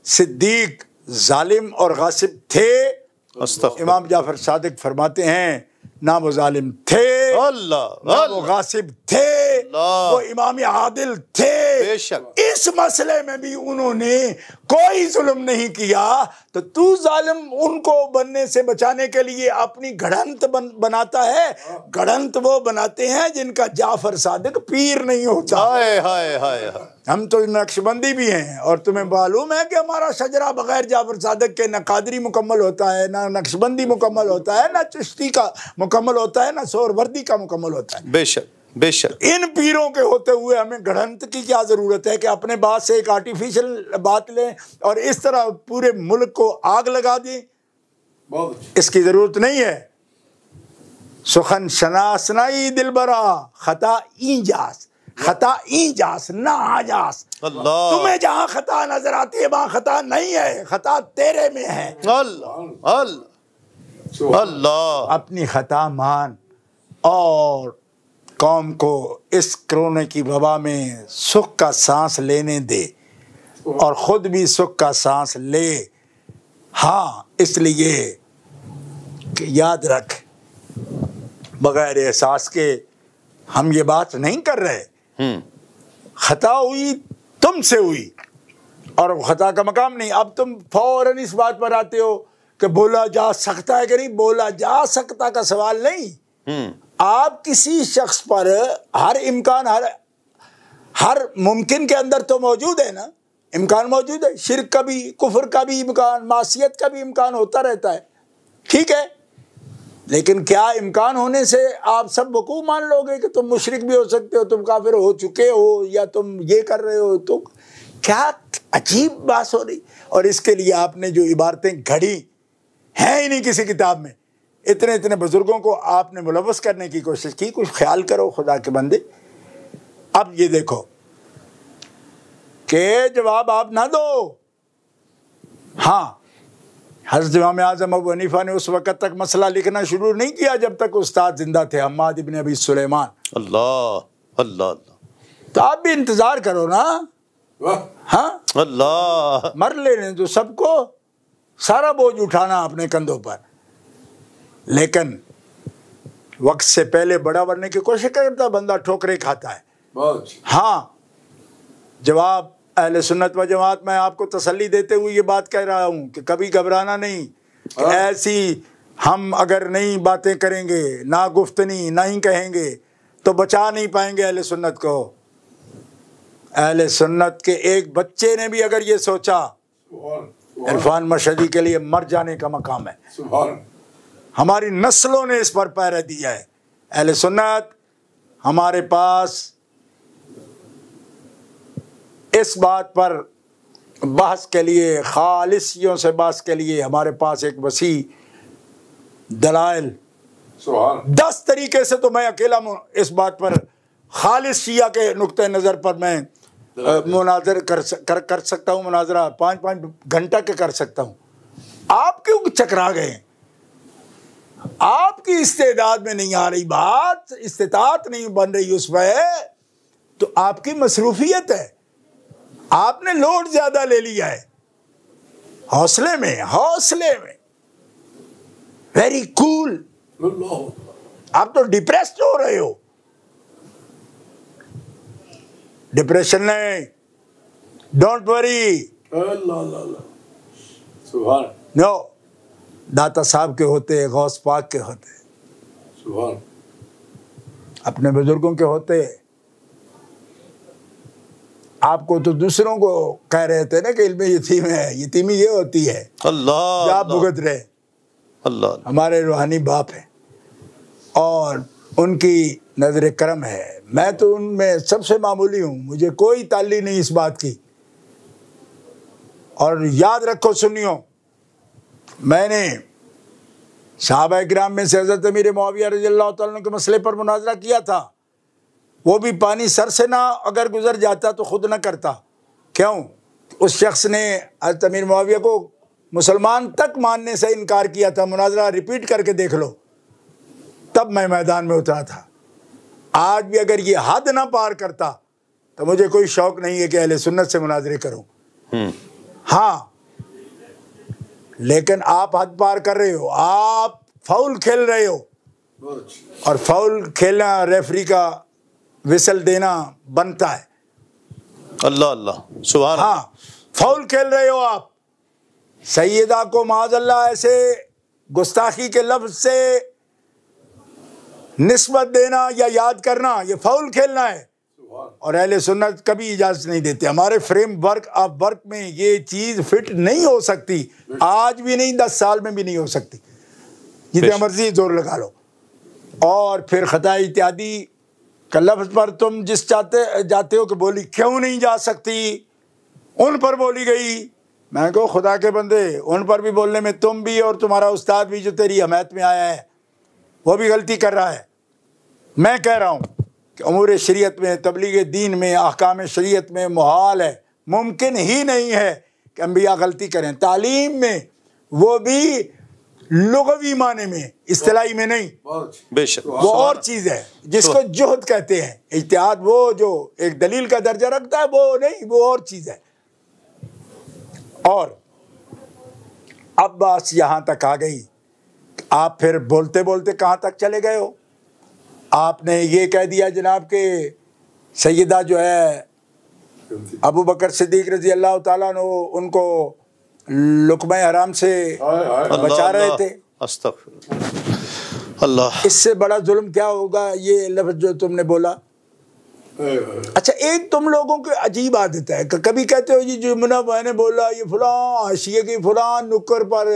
صدیق ظالم اور غاصب تھے؟ امام جعفر صادق فرماتے ہیں نہ وہ ظالم تھے، نہ وہ غاصب تھے، وہ امام عادل تھے. اس مسئلے میں بھی انہوں نے کوئی ظلم نہیں کیا. تو ظالم ان کو بننے سے بچانے کے لیے اپنی گھڑنت بناتا ہے. گھڑنت وہ بناتے ہیں جن کا جعفر صادق پیر نہیں ہوتا. ہم تو نقشبندی بھی ہیں، اور تمہیں معلوم ہے کہ ہمارا شجرہ بغیر جعفر صادق کے نہ قادری مکمل ہوتا ہے، نہ نقشبندی مکمل ہوتا ہے، نہ چشتی کا مکمل ہوتا ہے، نہ سہروردی کا مکمل ہوتا ہے. بے شک بے شک. ان پیروں کے ہوتے ہوئے ہمیں گھڑنت کی کیا ضرورت ہے کہ اپنے بات سے ایک آرٹیفیشل بات لیں اور اس طرح پورے ملک کو آگ لگا دیں؟ اس کی ضرورت نہیں ہے. سخن شناس نائی دل برا خطا اینجاس، خطا اینجاس نہ آجاس. تمہیں جہاں خطا نظر آتی ہے وہاں خطا نہیں ہے، خطا تیرے میں ہے. اللہ. اپنی خطا مان اور قوم کو اس کرونے کی وبا میں سکھ کا سانس لینے دے، اور خود بھی سکھ کا سانس لے. ہاں اس لیے کہ یاد رکھ بغیر احساس کے ہم یہ بات نہیں کر رہے. خطا ہوئی تم سے ہوئی اور خطا کا مقام نہیں. اب تم فوراً اس بات پر آتے ہو کہ بولا جا سکتا ہے کہ نہیں. بولا جا سکتا کا سوال نہیں. آپ کسی شخص پر ہر امکان، ہر ممکن کے اندر تو موجود ہے نا، امکان موجود ہے، شرک کا بھی، کفر کا بھی امکان، معصیت کا بھی امکان ہوتا رہتا ہے، ٹھیک ہے، لیکن کیا امکان ہونے سے آپ سب وقوع مان لو گے کہ تم مشرک بھی ہو سکتے ہو، تم کافر ہو چکے ہو، یا تم یہ کر رہے ہو؟ تو کیا عجیب بات ہو رہی. اور اس کے لیے آپ نے جو عبارتیں گھڑی ہیں ہی نہیں کسی کتاب میں، اتنے اتنے بزرگوں کو آپ نے ملوث کرنے کی کوشش کی. کچھ خیال کرو خدا کے بندے. اب یہ دیکھو کہ جواب آپ نہ دو. ہاں، حضرت امام اعظم ابو حنیفہ نے اس وقت تک مسئلہ لکھنا شروع نہیں کیا جب تک استاد زندہ تھے، حماد ابن ابی سلیمان. اللہ اللہ اللہ. تو آپ بھی انتظار کرو نا. ہاں، اللہ. مر لینے تو سب کو، سارا بوجھ اٹھانا اپنے کندھوں پر، لیکن وقت سے پہلے بڑا بننے کی کوشش کرتا بندہ ٹھوکریں کھاتا ہے. ہاں، جواب اہل سنت و جماعت میں آپ کو تسلی دیتے ہوئے یہ بات کہہ رہا ہوں کہ کبھی گھبرانا نہیں کہ ایسی ہم اگر نئی باتیں کریں گے، نہ گفتنی نہیں کہیں گے تو بچا نہیں پائیں گے اہل سنت کو. اہل سنت کے ایک بچے نے بھی اگر یہ سوچا، عرفان مشہدی کے لیے مر جانے کا مقام ہے. ہماری نسلوں نے اس پر پہرا دیا ہے. اہل سنت ہمارے پاس اس بات پر بحث کے لیے، خالصیوں سے بحث کے لیے ہمارے پاس ایک وسیع دلائل، 10 طریقے سے تو میں اکیلا اس بات پر خالص شیعہ کے نقطۂ نظر پر میں مناظر کر سکتا ہوں. مناظرہ 5 گھنٹہ کے کر سکتا ہوں. آپ کیوں چکرا گئے؟ آپ کی استعداد میں نہیں آ رہی بات، استطاعت نہیں بن رہی اس پہ، تو آپ کی مصروفیت ہے. آپ نے لوڈ زیادہ لے لیا ہے. حوصلے میں ویری کول. آپ تو ڈپریسڈ ہو رہے ہو. ڈپریشن نہیں، ڈونٹ وری. نو، داتا صاحب کے ہوتے، غوث پاک کے ہوتے، اپنے بزرگوں کے ہوتے. آپ کو تو دوسروں کو کہہ رہے تھے نا کہ علم یتیم ہے، یتیمی یہ ہوتی ہے. اللہ آپ بھگت رہے. اللہ. ہمارے روحانی باپ ہیں اور ان کی نظر کرم ہے. میں تو ان میں سب سے معمولی ہوں، مجھے کوئی تعلی نہیں اس بات کی. اور یاد رکھو سنیو، میں نے صحابہ کرام میں سے حضرت امیر معاویہ رضی اللہ تعالیٰ عنہ کے مسئلے پر مناظرہ کیا تھا. وہ بھی پانی سر سے نہ اگر گزر جاتا تو خود نہ کرتا. کیوں؟ اس شخص نے حضرت امیر معاویہ کو مسلمان تک ماننے سے انکار کیا تھا. مناظرہ ریپیٹ کر کے دیکھ لو. تب میں میدان میں اترا تھا. آج بھی اگر یہ حد نہ پار کرتا تو مجھے کوئی شوق نہیں ہے کہ اہل سنت سے مناظرے کروں. ہاں، لیکن آپ حد پار کر رہے ہو. آپ فاؤل کھیل رہے ہو، اور فاؤل کھیلنا ریفری کا وسل دینا بنتا ہے. اللہ اللہ سبحان. ہاں، فاؤل کھیل رہے ہو آپ. سیدہ کو معاذ اللہ ایسے گستاخی کے لفظ سے نسبت دینا یا یاد کرنا، یہ فاؤل کھیلنا ہے. اور اہل سنت کبھی اجازت نہیں دیتے. ہمارے فریم ورک آف ورک میں یہ چیز فٹ نہیں ہو سکتی. آج بھی نہیں، 10 سال میں بھی نہیں ہو سکتی. جتنے مرضی زور لگا لو. اور پھر خطا اجتہادی کا لفظ پر تم جس جاتے ہو کہ بولی کیوں نہیں جا سکتی، ان پر بولی گئی. میں کہو خدا کے بندے، ان پر بھی بولنے میں تم بھی اور تمہارا استاد بھی جو تیری حمایت میں آیا ہے وہ بھی غلطی کر رہا ہے. میں کہہ رہا ہوں کہ امور شریعت میں، تبلیغ دین میں، احکام شریعت میں محال ہے، ممکن ہی نہیں ہے کہ انبیاء غلطی کریں. تعلیم میں وہ بھی لغوی معنی میں، اصطلاحی میں نہیں. بے شک وہ اور چیز ہے جس کو جہد کہتے ہیں. اجتہاد وہ جو ایک دلیل کا درجہ رکھتا ہے وہ نہیں، وہ اور چیز ہے. اور اب بات یہاں تک آ گئی، آپ پھر بولتے بولتے کہاں تک چلے گئے ہو. آپ نے یہ کہہ دیا جناب کہ سیدہ جو ہے ابو بکر صدیق رضی اللہ تعالیٰ عنہ ان کو لقمہ حرام سے بچا رہے تھے. استغفر اللہ. اس سے بڑا ظلم کیا ہوگا یہ لفظ جو تم نے بولا. اچھا ایک تم لوگوں کی عجیب عادت ہے کہ کبھی کہتے ہو جی جملہ میں نے بولا یہ فلاں حاشیے کی فلاں نکر پر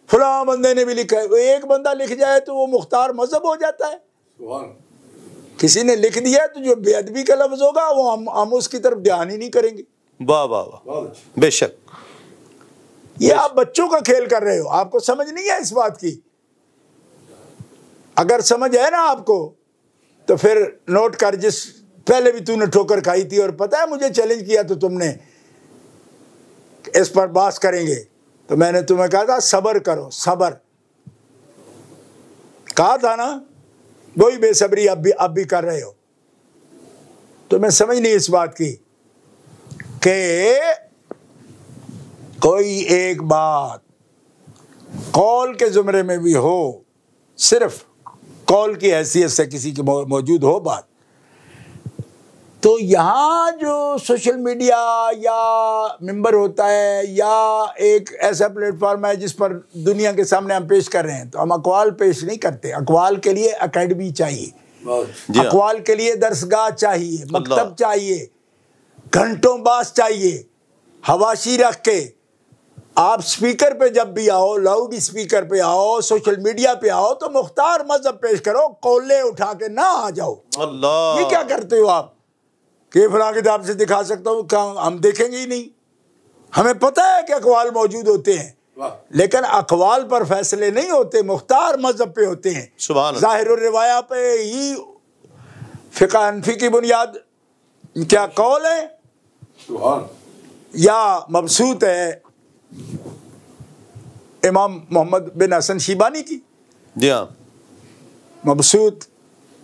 فلاں بندے نے بھی لکھا ہے. ایک بندہ لکھ جائے تو وہ مختار مذہب ہو جاتا ہے. کسی نے لکھ دیا ہے تو جو بے ادبی کا لفظ ہوگا وہ ہم اس کی طرف دھیان ہی نہیں کریں گے. واہ واہ واہ, بے شک. یہ آپ بچوں کا کھیل کر رہے ہو, آپ کو سمجھ نہیں ہے اس بات کی. اگر سمجھ ہے نا آپ کو تو پھر نوٹ کر, جس پہلے بھی تو نے ٹھوکر کھائی تھی اور پتہ ہے مجھے چیلنج کیا تو تم نے اس پر بحث کریں گے تو میں نے تمہیں کہا تھا صبر کرو, صبر کہا تھا نا, وہی بے صبری اب بھی کر رہے ہو. تمہیں سمجھ نہیں اس بات کی کہ کوئی ایک بات قول کے زمرے میں بھی ہو, صرف قول کی حیثیت سے کسی کی موجود ہو بات, تو یہاں جو سوشل میڈیا یا ممبر ہوتا ہے یا ایک ایسا پلیٹ فارم ہے جس پر دنیا کے سامنے ہم پیش کر رہے ہیں, تو ہم اقوال پیش نہیں کرتے. اقوال کے لیے اکیڈمی چاہیے, اقوال کے لیے درسگاہ چاہیے, مکتب چاہیے, گھنٹوں باس چاہیے. حواشی رکھ کے آپ سپیکر پہ جب بھی آؤ, لاؤڈ سپیکر پہ آؤ, سوشل میڈیا پہ آؤ, تو مختار مذہب پیش کرو, قولے اٹھا کے نہ آ جاؤ. اللہ, یہ کیا کرتے ہو آپ کہ فلاں کتاب سے دکھا سکتا ہوں, ہم دیکھیں گے ہی نہیں. ہمیں پتہ ہے کہ اقوال موجود ہوتے ہیں, لیکن اقوال پر فیصلے نہیں ہوتے, مختار مذہب پہ ہوتے ہیں. ظاہر الروایہ پہ ہی فقہ حنفی کی بنیاد کیا قول ہے یا مبسوط ہے امام محمد بن حسن شیبانی کی. جی ہاں, مبسوط,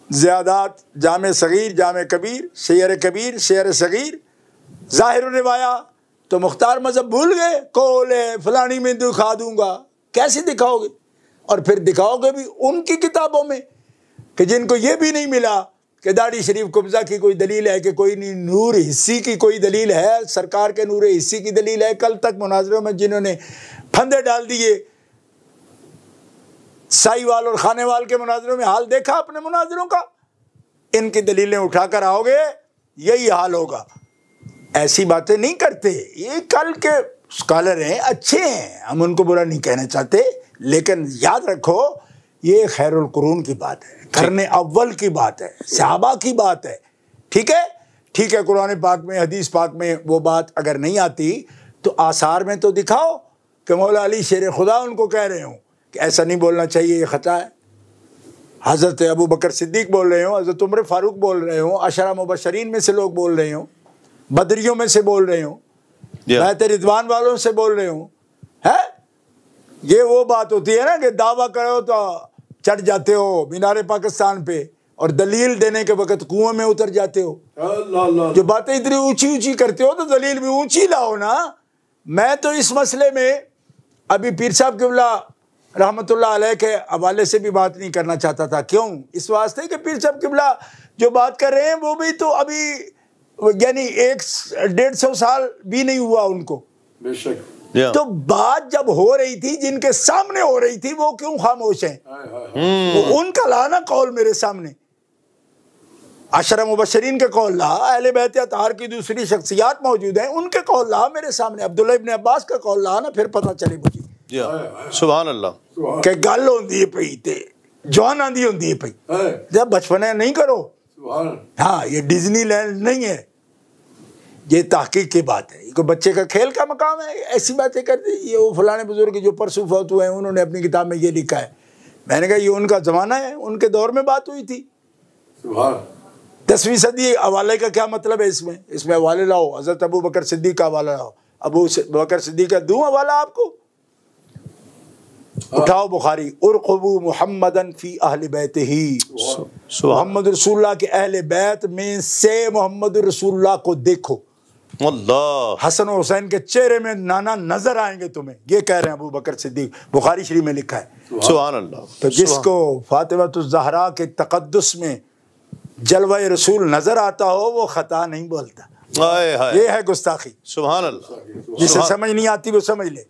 زیادات, جامع صغیر, جامع کبیر, شعر کبیر, شعر صغیر, ظاہر الروایہ. تو مختار مذہب بھول گئے, قول ہے فلانی میں دکھا دوں گا. کیسے دکھاؤ گے؟ اور پھر دکھاؤ گے بھی ان کی کتابوں میں کہ جن کو یہ بھی نہیں ملا کہ داڑھی شریف قبضہ کی کوئی دلیل ہے کہ کوئی نہیں, نور حصی کی کوئی دلیل ہے, سرکار کے نور حصی کی دلیل ہے. کل تک مناظروں میں جنہوں نے پھندے ڈال دیے, سائی وال اور خانے وال کے مناظروں میں حال دیکھا اپنے مناظروں کا. ان کی دلیلیں اٹھا کر آؤ گے یہی حال ہوگا. ایسی باتیں نہیں کرتے. یہ کل کے اسکالر ہیں, اچھے ہیں, ہم ان کو برا نہیں کہنا چاہتے, لیکن یاد رکھو یہ خیر القرون کی بات ہے, قرن اول کی بات ہے, صحابہ کی بات ہے. ٹھیک ہے, ٹھیک ہے, قرآن پاک میں حدیث پاک میں وہ بات اگر نہیں آتی تو آثار میں تو دکھاؤ کہ مولا علی شیر خدا ان کو کہہ رہے ہوں کہ ایسا نہیں بولنا چاہیے, یہ خطا ہے. حضرت ابو بکر صدیق بول رہے ہوں, حضرت عمر فاروق بول رہے ہوں, عشرہ مبشرین میں سے لوگ بول رہے ہوں, بدریوں میں سے بول رہے ہوں, بیعت رضوان والوں سے بول رہے ہوں. ہے یہ وہ بات ہوتی ہے نا کہ دعویٰ کرو تو چڑھ جاتے ہو مینار پاکستان پہ, اور دلیل دینے کے وقت کنویں میں اتر جاتے ہو. جو باتیں اتنی اونچی اونچی کرتے ہو تو دلیل بھی اونچی لاؤ نا. میں تو اس مسئلے میں ابھی پیر صاحب قبلہ رحمۃ اللہ علیہ کے حوالے سے بھی بات نہیں کرنا چاہتا تھا. کیوں؟ اس واسطے کہ پیر صاحب قبلہ جو بات کر رہے ہیں وہ بھی تو ابھی یعنی 150 سال بھی نہیں ہوا ان کو. بے شک. تو بات جب ہو رہی تھی جن کے سامنے ہو رہی تھی وہ کیوں خاموش ہیں؟ ان کا لانا قول میرے سامنے, عشرہ مبشرین کے قول لا, اہل بیت اطہار کی دوسری شخصیات موجود ہیں ان کے قول لا میرے سامنے, عبداللہ ابن عباس کا قول لا نا, پھر پتہ چلے مجھے. سبحان اللہ. کہ گل ہوندی پئی تے جوان آندی ہوندی پئی, جب بچپنے نہیں کرو. ہاں یہ ڈزنی لینڈ نہیں ہے, یہ تحقیق کی بات ہے. یہ کوئی بچے کا کھیل کا مقام ہے ایسی باتیں کرتے. یہ وہ فلانے بزرگ جو پرسوں فوت ہوئے ہیں انہوں نے اپنی کتاب میں یہ لکھا ہے. میں نے کہا یہ ان کا زمانہ ہے, ان کے دور میں بات ہوئی تھی. 10ویں صدی. حوالے کا کیا مطلب ہے اس میں حوالے لاؤ, حضرت ابو بکر صدیق کا حوالہ لاؤ. ابو بکر صدیق کا دوں حوالہ آپ کو, اٹھاؤ بخاری, ارقبوا محمدن فی اہل بیتہ, محمد رسول اللہ کے اہل بیت میں سے محمد رسول اللہ کو دیکھو. اللہ, حسن و حسین کے چہرے میں نانا نظر آئیں گے تمہیں, یہ کہہ رہے ہیں ابو بکر صدیق, بخاری شریف میں لکھا ہے. سبحان اللہ. تو جس کو فاطمۃ الزہرا کے تقدس میں جلوہ رسول نظر آتا ہو وہ خطا نہیں بولتا. یہ ہے گستاخی. سبحان اللہ. جسے سمجھ نہیں آتی وہ سمجھ لے.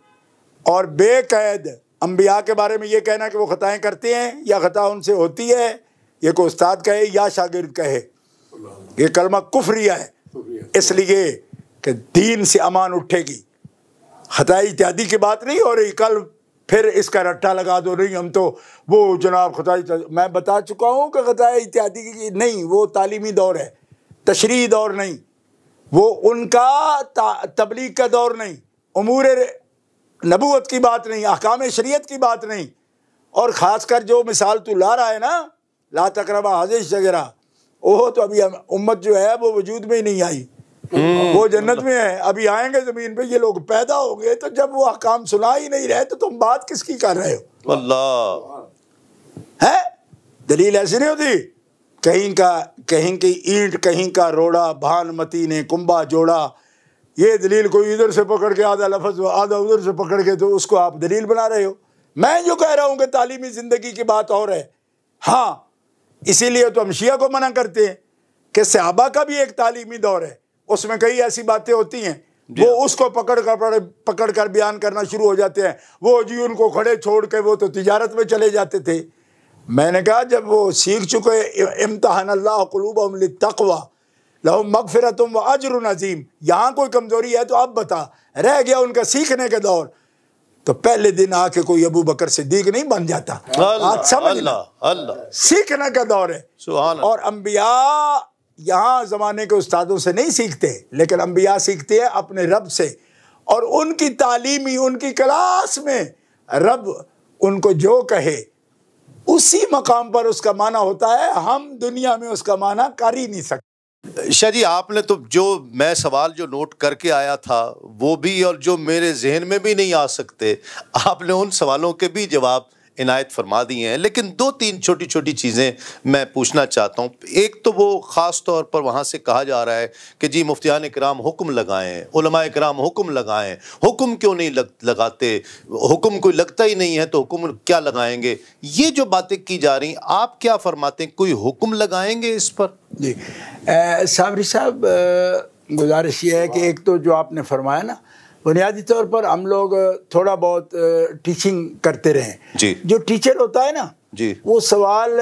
اور بے قید انبیاء کے بارے میں یہ کہنا کہ وہ خطائیں کرتے ہیں یا خطا ان سے ہوتی ہے, یہ کوئی استاد کہے یا شاگرد کہے, یہ کلمہ کفریہ ہے، اس لیے کہ دین سے امان اٹھے گی. خطا اجتہادی کی بات نہیں ہو رہی. کل پھر اس کا رٹا لگا دو، نہیں ہم تو وہ جناب خطا اجتہادی. میں بتا چکا ہوں کہ خطا اجتہادی کی نہیں، وہ تعلیمی دور ہے، تشریعی دور نہیں، وہ ان کا تبلیغ کا دور نہیں، امور نبوت کی بات نہیں، احکام شریعت کی بات نہیں. اور خاص کر جو مثال تو لا رہا ہے نا، لا تقربا هذه الشجرہ، وہ تو ابھی امت جو ہے وہ وجود میں ہی نہیں آئی، وہ جنت میں ہے. ابھی آئیں گے زمین پہ، یہ لوگ پیدا ہو گئے. تو جب وہ احکام سنا ہی نہیں رہے تو تم بات کس کی کر رہے ہو؟ اللہ ہے دلیل ایسی نہیں ہوتی. کہیں کی اینٹ، کہیں کا روڑا، بھانمتی نے کنبا جوڑا. یہ دلیل کوئی ادھر سے پکڑ کے آدھا لفظ آدھا ادھر سے پکڑ کے، تو اس کو آپ دلیل بنا رہے ہو. میں جو کہہ رہا ہوں کہ تعلیمی زندگی کی بات اور ہے. ہاں اسی لیے تو ہم شیعہ کو منع کرتے ہیں کہ صحابہ کا بھی ایک تعلیمی دور ہے، اس میں کئی ایسی باتیں ہوتی ہیں وہ اس کو پکڑ کر بیان کرنا شروع ہو جاتے ہیں. وہ جی ان کو کھڑے چھوڑ کے وہ تو تجارت میں چلے جاتے تھے. میں نے کہا جب وہ سیکھ چکے، امتحان اللہ قلوبہم للتقوی لہم مغفرۃ و اجر عظیم. یہاں کوئی کمزوری ہے تو اب بتا. رہ گیا ان کا سیکھنے کا دور، تو پہلے دن آ کے کوئی ابو بکر صدیق نہیں بن جاتا. بات سمجھنا، سیکھنے کا دور ہے. اور انبیاء یہاں زمانے کے استادوں سے نہیں سیکھتے، لیکن انبیاء سیکھتے ہیں اپنے رب سے. اور ان کی تعلیمی، ان کی کلاس میں رب ان کو جو کہے اسی مقام پر اس کا معنی ہوتا ہے. ہم دنیا میں اس کا معنی کر ہی نہیں سکتے. شاہ جی آپ نے تو جو میں سوال جو نوٹ کر کے آیا تھا وہ بھی، اور جو میرے ذہن میں بھی نہیں آ سکتے، آپ نے ان سوالوں کے بھی جواب عنایت فرما دیے ہیں. لیکن دو تین چھوٹی چھوٹی چیزیں میں پوچھنا چاہتا ہوں. ایک تو وہ خاص طور پر وہاں سے کہا جا رہا ہے کہ جی مفتیان کرام حکم لگائیں، علماء کرام حکم لگائیں. حکم کیوں نہیں لگاتے؟ حکم کوئی لگتا ہی نہیں ہے تو حکم کیا لگائیں گے؟ یہ جو باتیں کی جا رہی ہیں، آپ کیا فرماتے ہیں؟ کوئی حکم لگائیں گے اس پر؟ جی صابری صاحب، گزارش یہ ہے کہ ایک تو جو آپ نے فرمایا نا، بنیادی طور پر ہم لوگ تھوڑا بہت ٹیچنگ کرتے رہے. جی جو ٹیچر ہوتا ہے نا، جی وہ سوال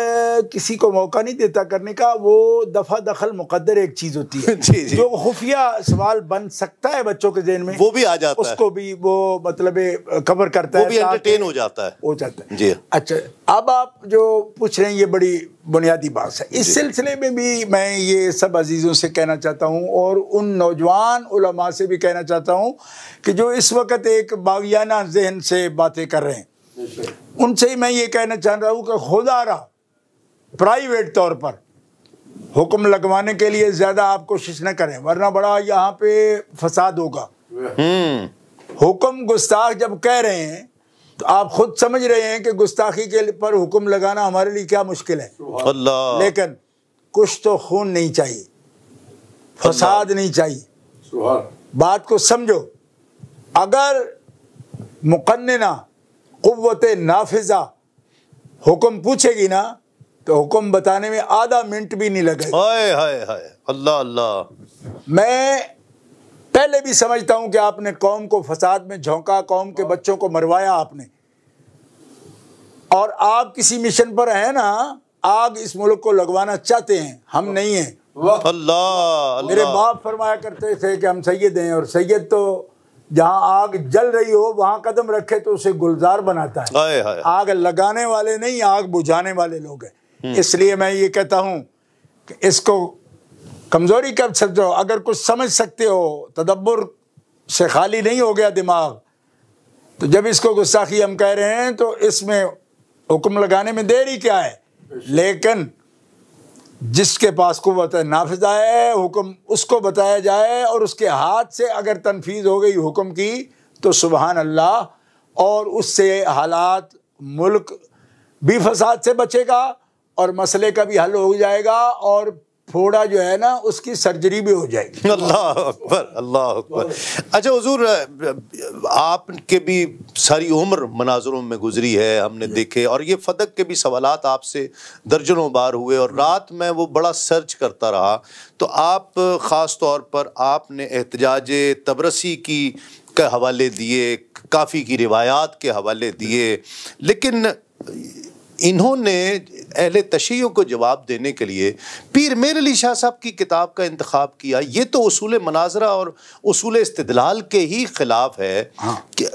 کسی کو موقع نہیں دیتا کرنے کا. وہ دفع دخل مقدر ایک چیز ہوتی ہے جی جی. جو خفیہ سوال بن سکتا ہے بچوں کے ذہن میں، وہ بھی آ جاتا ہے، اس کو بھی وہ مطلب کور کرتا ہے، وہ بھی انٹرٹین ہو جاتا ہے. جی اچھا اب آپ جو پوچھ رہے ہیں یہ بڑی بنیادی بات ہے. اس سلسلے میں بھی میں یہ سب عزیزوں سے کہنا چاہتا ہوں، اور ان نوجوان علماء سے بھی کہنا چاہتا ہوں کہ جو اس وقت ایک باغیانہ ذہن سے باتیں کر رہے ہیں، ان سے میں یہ کہنا چاہ رہا ہوں کہ خدا را پرائیویٹ طور پر حکم لگوانے کے لیے زیادہ آپ کوشش نہ کریں، ورنہ بڑا یہاں پہ فساد ہوگا. حکم گستاخ جب کہہ رہے ہیں تو آپ خود سمجھ رہے ہیں کہ گستاخی کے پر حکم لگانا ہمارے لیے کیا مشکل ہے. اللہ، لیکن کچھ تو خون نہیں چاہیے، فساد نہیں چاہیے. بات کو سمجھو. اگر مقننہ قوت نافذہ حکم پوچھے گی نا تو حکم بتانے میں آدھا منٹ بھی نہیں لگے. ہائے ہائے ہائے، اللہ اللہ. میں پہلے بھی سمجھتا ہوں کہ آپ نے قوم کو فساد میں جھونکا، قوم کے بچوں کو مروایا آپ نے. اور آپ کسی مشن پر ہیں نا، آگ اس ملک کو لگوانا چاہتے ہیں، ہم نہیں ہیں. اللہ، میرے باپ فرمایا کرتے تھے کہ ہم سید ہیں، اور سید تو جہاں آگ جل رہی ہو وہاں قدم رکھے تو اسے گلزار بناتا ہے. آگ لگانے والے نہیں، آگ بجھانے والے لوگ ہیں. اس لیے میں یہ کہتا ہوں کہ اس کو کمزوری کب سمجھو. اگر کچھ سمجھ سکتے ہو، تدبر سے خالی نہیں ہو گیا دماغ، تو جب اس کو گستاخی ہم کہہ رہے ہیں تو اس میں حکم لگانے میں دیر ہی کیا ہے. لیکن جس کے پاس قوت نافذہ ہے، حکم اس کو بتایا جائے، اور اس کے ہاتھ سے اگر تنفیذ ہو گئی حکم کی تو سبحان اللہ. اور اس سے حالات، ملک بھی فساد سے بچے گا، اور مسئلے کا بھی حل ہو جائے گا، اور پھوڑا جو ہے نا اس کی سرجری بھی ہو جائے گی. اللہ اکبر، اللہ اکبر. اچھا حضور، آپ کے بھی ساری عمر مناظروں میں گزری ہے، ہم نے دیکھے، اور یہ فدق کے بھی سوالات آپ سے درجنوں بار ہوئے، اور رات میں وہ بڑا سرچ کرتا رہا. تو آپ خاص طور پر آپ نے احتجاج تبرسی کے حوالے دیے، کافی کی روایات کے حوالے دیے، لیکن انہوں نے اہل تشیع کو جواب دینے کے لیے پیر میر علی شاہ صاحب کی کتاب کا انتخاب کیا. یہ تو اصول مناظرہ اور اصول استدلال کے ہی خلاف ہے.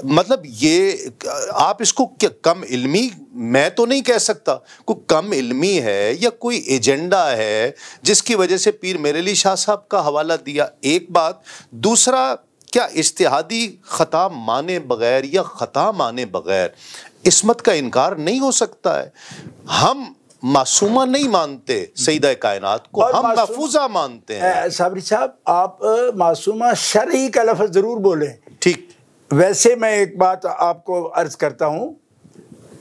مطلب یہ آپ اس کو کم علمی میں تو نہیں کہہ سکتا, کوئی کم علمی ہے یا کوئی ایجنڈا ہے جس کی وجہ سے پیر میر علی شاہ صاحب کا حوالہ دیا. ایک بات. دوسرا, کیا اجتہادی خطا مانے بغیر یا خطا مانے بغیر عصمت کا انکار نہیں ہو سکتا ہے؟ ہم معصومہ نہیں مانتے سیدہ کائنات کو, ہم محفوظہ مانتے ہیں. صابری صاحب, آپ معصومہ شرعی کا لفظ ضرور بولیں. ٹھیک. ویسے میں ایک بات آپ کو عرض کرتا ہوں,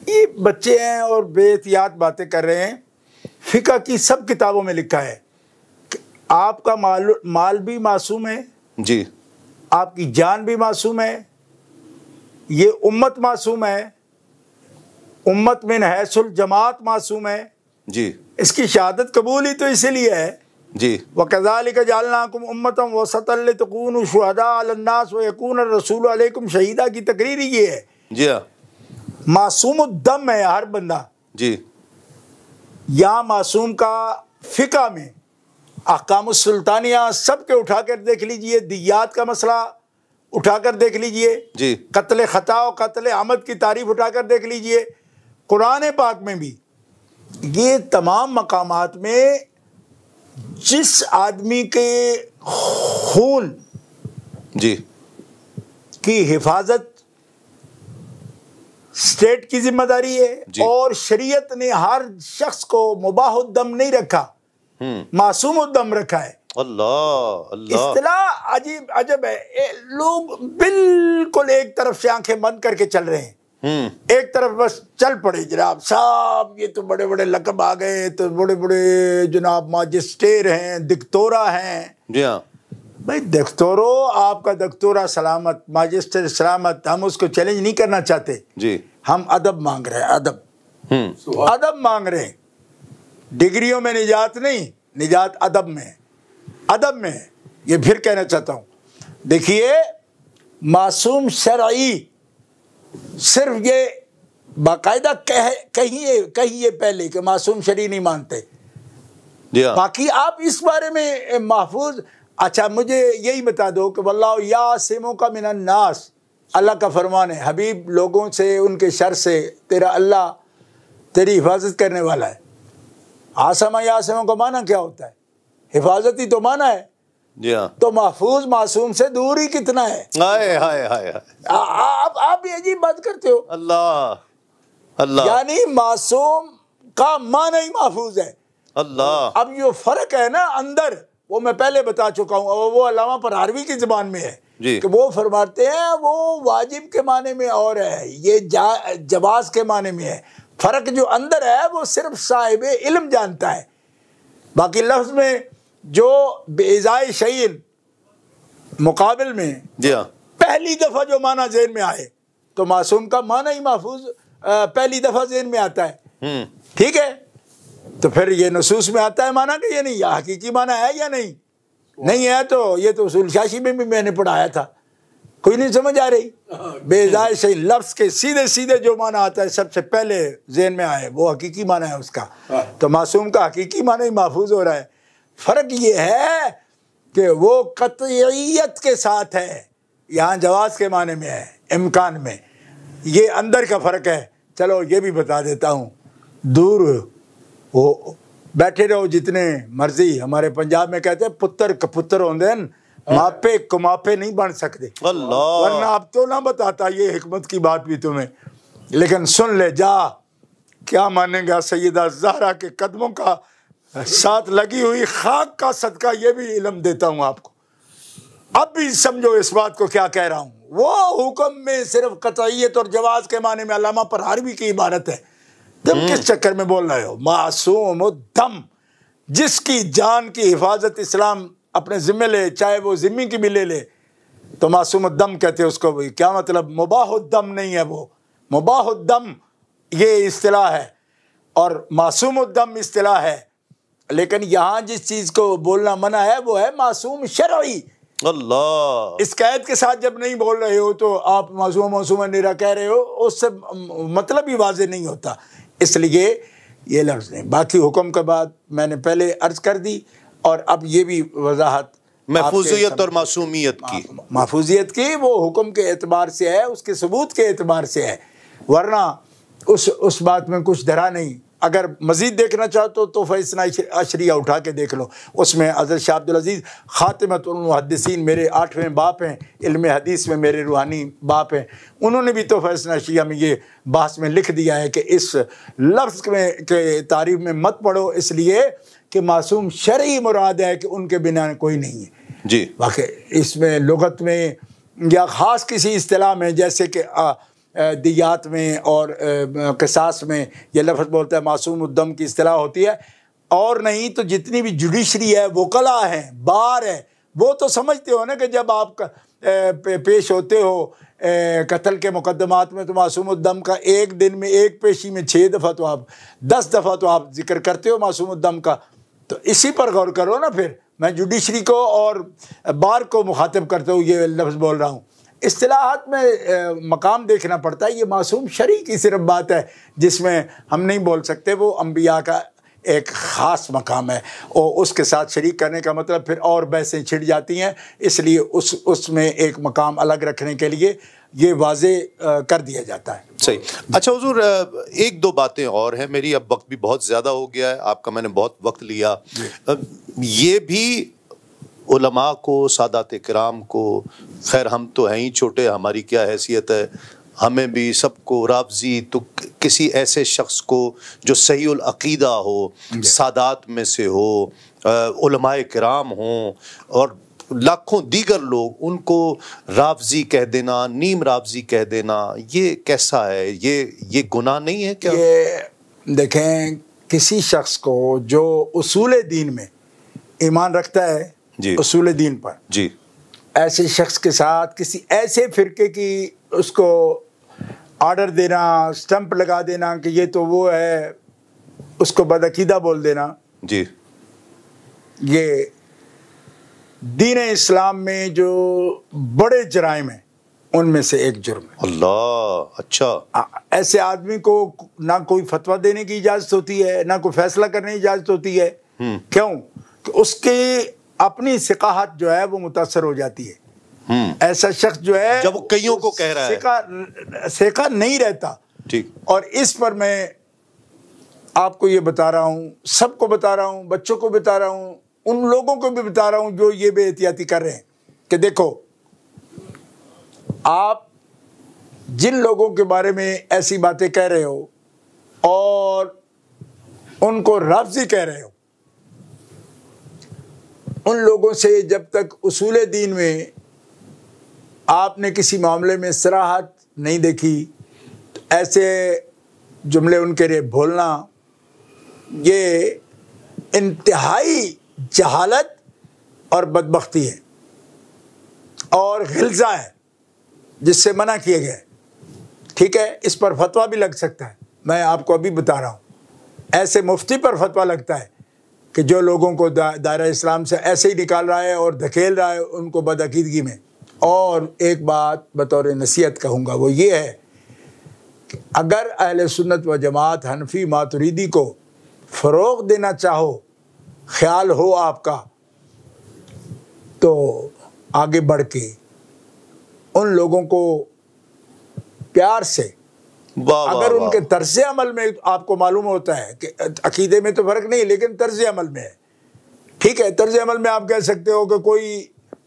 یہ بچے ہیں اور بے احتیاط باتیں کر رہے ہیں. فقہ کی سب کتابوں میں لکھا ہے کہ آپ کا مال بھی معصوم ہے, جی, آپ کی جان بھی معصوم ہے, یہ امت معصوم ہے, امت من حیث الجماعت معصوم ہے. جی, اس کی شہادت قبول ہی تو اسی لیے ہے. جی, وَكَذَلِكَ جَعَلْنَاكُمْ أُمَّةً وَسَطًا لِتَكُونُوا شُهَدَاءَ عَلَى النَّاسِ وَيَكُونَ الرَّسُولُ عَلَيْكُمْ شَهِيدًا کی تقریر ہی یہ ہے. جی ہاں, معصوم الدم ہے ہر بندہ. جی, یہاں معصوم کا فقہ میں احکام السلطانیہ سب کے اٹھا کر دیکھ لیجئے, دیات کا مسئلہ اٹھا کر دیکھ لیجئے, جی, قتل خطا و قتل عمد کی تعریف اٹھا کر دیکھ لیجئے, قرآن پاک میں بھی یہ تمام مقامات میں جس آدمی کے خون جی, کی حفاظت اسٹیٹ کی ذمہ داری ہے, جی, اور شریعت نے ہر شخص کو مباح الدم نہیں رکھا, معصوم الدم رکھا ہے. اللہ اللہ, اصطلاح عجیب عجب ہے. لوگ بالکل ایک طرف سے آنکھیں بند کر کے چل رہے ہیں, ایک طرف بس چل پڑے جناب صاحب یہ تو بڑے بڑے لقب آ گئے, تو بڑے بڑے جناب ماجسٹیر ہیں, دکتورا ہیں. جی ہاں بھائی دکتورو, آپ کا دکتورا سلامت, ماجسٹر سلامت, ہم اس کو چیلنج نہیں کرنا چاہتے. جی, ہم ادب مانگ رہے ہیں, ادب مانگ رہے ہیں. ڈگریوں میں نجات نہیں, نجات ادب میں, ادب میں. یہ پھر کہنا چاہتا ہوں, دیکھیے معصوم شرعی صرف یہ باقاعدہ کہیے پہلے کہ معصوم شرعی نہیں مانتے. باقی آپ اس بارے میں محفوظ. اچھا مجھے یہی بتا دو کہ واللہ یعصمک من الناس, اللہ کا فرمان ہے, حبیب لوگوں سے ان کے شر سے تیرا اللہ تیری حفاظت کرنے والا ہے. عاصمہ یعصمہ کا معنی کیا ہوتا ہے؟ حفاظت ہی تو معنی ہے. جی ہاں, تو محفوظ معصوم سے دور ہی کتنا ہے. ہائے ہائے ہائے, آپ یہ عجیب بات کرتے ہو. اللہ اللہ, یعنی معصوم کا معنی ہی محفوظ ہے. اللہ. اب جو فرق ہے نا اندر, وہ میں پہلے بتا چکا ہوں, اور وہ علامہ پرہاروی کی زبان میں ہے جی, کہ وہ فرماتے ہیں وہ واجب کے معنی میں اور ہے, یہ جواز کے معنی میں ہے. فرق جو اندر ہے وہ صرف صاحب علم جانتا ہے. باقی لفظ میں جو بإزاء شیء مقابل میں جی ہاں, پہلی دفعہ جو معنی ذہن میں آئے, تو معصوم کا معنی ہی محفوظ پہلی دفعہ ذہن میں آتا ہے. ٹھیک ہے, تو پھر یہ نصوص میں آتا ہے معنی کہ یہ نہیں, یہ حقیقی معنی ہے یا نہیں. نہیں ہے تو یہ تو اصول شاشی میں بھی میں نے پڑھایا تھا, کوئی نہیں سمجھ آ رہی. بإزاء شیء لفظ کے سیدھے سیدھے جو معنی آتا ہے سب سے پہلے ذہن میں آئے وہ حقیقی معنی ہے اس کا. تو معصوم کا حقیقی معنی ہی محفوظ ہو رہا ہے. فرق یہ ہے کہ وہ قطعیت کے ساتھ ہے, یہاں جواز کے معنی میں ہے, امکان میں. یہ اندر کا فرق ہے. چلو یہ بھی بتا دیتا ہوں, دور وہ بیٹھے رہو جتنے مرضی. ہمارے پنجاب میں کہتے ہیں پتر کپتر ہوندے ہیں, ماپے کماپے نہیں بن سکتے. اللہ, ورنہ اب تو نہ بتاتا یہ حکمت کی بات بھی تمہیں, لیکن سن لے جا. کیا مانیں گا سیدہ زہرا کے قدموں کا ساتھ لگی ہوئی خاک کا صدقہ, یہ بھی علم دیتا ہوں آپ کو. اب بھی سمجھو اس بات کو کیا کہہ رہا ہوں. وہ حکم میں صرف قطعیت اور جواز کے معنی میں علامہ پرہاروی کی عبارت ہے. تم کس چکر میں بول رہے ہو؟ معصوم الدم, جس کی جان کی حفاظت اسلام اپنے ذمہ لے, چاہے وہ ذمہ کی بھی لے لے, تو معصوم الدم کہتے ہیں اس کو. کیا مطلب؟ مباح الدم نہیں ہے وہ. مباح الدم یہ اصطلاح ہے اور معصوم الدم اصطلاح ہے. لیکن یہاں جس چیز کو بولنا منع ہے وہ ہے معصوم شرعی. اللہ, اس قید کے ساتھ جب نہیں بول رہے ہو تو آپ معصوم نیرا کہہ رہے ہو, اس سے مطلب ہی واضح نہیں ہوتا. اس لیے یہ لفظ نہیں. باقی حکم کے بعد میں نے پہلے عرض کر دی، اور اب یہ بھی وضاحت محفوظیت اور معصومیت کی. محفوظیت کی وہ حکم کے اعتبار سے ہے، اس کے ثبوت کے اعتبار سے ہے، ورنہ اس بات میں کچھ دھرا نہیں. اگر مزید دیکھنا چاہتے تو فیصلہ عشریہ اٹھا کے دیکھ لو، اس میں حضرت شاہ عبدالعزیز خاتمۃ المحدثین میرے 8ویں باپ ہیں، علم حدیث میں میرے روحانی باپ ہیں، انہوں نے بھی تو فیصلہ عشریہ میں یہ بحث میں لکھ دیا ہے کہ اس لفظ میں کے تعریف میں مت پڑھو، اس لیے کہ معصوم شرعی مراد ہے کہ ان کے بنا کوئی نہیں ہے. جی واقعی اس میں لغت میں یا خاص کسی اصطلاح میں، جیسے کہ دیات میں اور قصاص میں یہ لفظ بولتا ہے معصوم الدم کی اصطلاح ہوتی ہے، اور نہیں تو جتنی بھی جوڈیشری ہے، وکلا ہے، بار ہے، وہ تو سمجھتے ہو نا کہ جب آپ پیش ہوتے ہو قتل کے مقدمات میں تو معصوم الدم کا ایک دن میں ایک پیشی میں 6 دفعہ تو آپ 10 دفعہ تو آپ ذکر کرتے ہو معصوم الدم کا. تو اسی پر غور کرو نا. پھر میں جوڈیشری کو اور بار کو مخاطب کرتے ہوئے یہ لفظ بول رہا ہوں. اصطلاحات میں مقام دیکھنا پڑتا ہے. یہ معصوم شرعی کی صرف بات ہے جس میں ہم نہیں بول سکتے، وہ انبیاء کا ایک خاص مقام ہے، اور اس کے ساتھ شریک کرنے کا مطلب پھر اور بحثیں چھڑ جاتی ہیں. اس لیے اس میں ایک مقام الگ رکھنے کے لیے یہ واضح کر دیا جاتا ہے. صحیح. اچھا حضور، ایک دو باتیں اور ہیں. میری اب وقت بھی بہت زیادہ ہو گیا ہے، آپ کا میں نے بہت وقت لیا. یہ بھی علماء کو، سادات کرام کو، خیر ہم تو ہیں ہی چھوٹے، ہماری کیا حیثیت ہے، ہمیں بھی سب کو رافضی تو کسی ایسے شخص کو جو صحیح العقیدہ ہو، سادات میں سے ہو، علماء کرام ہوں اور لاکھوں دیگر لوگ، ان کو رافضی کہہ دینا، نیم رافضی کہہ دینا، یہ کیسا ہے؟ یہ گناہ نہیں ہے کیا؟ یہ دیکھیں، کسی شخص کو جو اصول دین میں ایمان رکھتا ہے، جی اصول دین پر، جی، ایسے شخص کے ساتھ کسی ایسے فرقے کی اس کو آرڈر دینا، سٹمپ لگا دینا کہ یہ تو وہ ہے، اس کو بدعقیدہ بول دینا، جی، یہ دین اسلام میں جو بڑے جرائم ہیں ان میں سے ایک جرم ہے. اللہ، اچھا. ایسے آدمی کو نہ کوئی فتویٰ دینے کی اجازت ہوتی ہے، نہ کوئی فیصلہ کرنے کی اجازت ہوتی ہے. کیوں؟ کہ اس کی اپنی ثقافت جو ہے وہ متاثر ہو جاتی ہے. ایسا شخص جو ہے جب وہ کئیوں کو کہہ رہا ہے، ثقہ نہیں رہتا. ٹھیک. اور اس پر میں آپ کو یہ بتا رہا ہوں، سب کو بتا رہا ہوں، بچوں کو بتا رہا ہوں، ان لوگوں کو بھی بتا رہا ہوں جو یہ بے احتیاطی کر رہے ہیں کہ دیکھو، آپ جن لوگوں کے بارے میں ایسی باتیں کہہ رہے ہو اور ان کو رافضی کہہ رہے ہو، ان لوگوں سے جب تک اصول دین میں آپ نے کسی معاملے میں صراحت نہیں دیکھی تو ایسے جملے ان کے لیے بولنا یہ انتہائی جہالت اور بدبختی ہے اور غلظہ ہے جس سے منع کیے گئے. ٹھیک ہے، اس پر فتویٰ بھی لگ سکتا ہے. میں آپ کو ابھی بتا رہا ہوں، ایسے مفتی پر فتویٰ لگتا ہے کہ جو لوگوں کو دائرہ اسلام سے ایسے ہی نکال رہا ہے اور دھکیل رہا ہے ان کو بدعقیدگی میں. اور ایک بات بطور نصیحت کہوں گا، وہ یہ ہے کہ اگر اہل سنت و جماعت حنفی ماتریدی کو فروغ دینا چاہو، خیال ہو آپ کا، تو آگے بڑھ کے ان لوگوں کو پیار سے، اگر ان کے طرز عمل میں آپ کو معلوم ہوتا ہے کہ عقیدے میں تو فرق نہیں لیکن طرز عمل میں ہے، ٹھیک ہے، طرز عمل میں آپ کہہ سکتے ہو کہ کوئی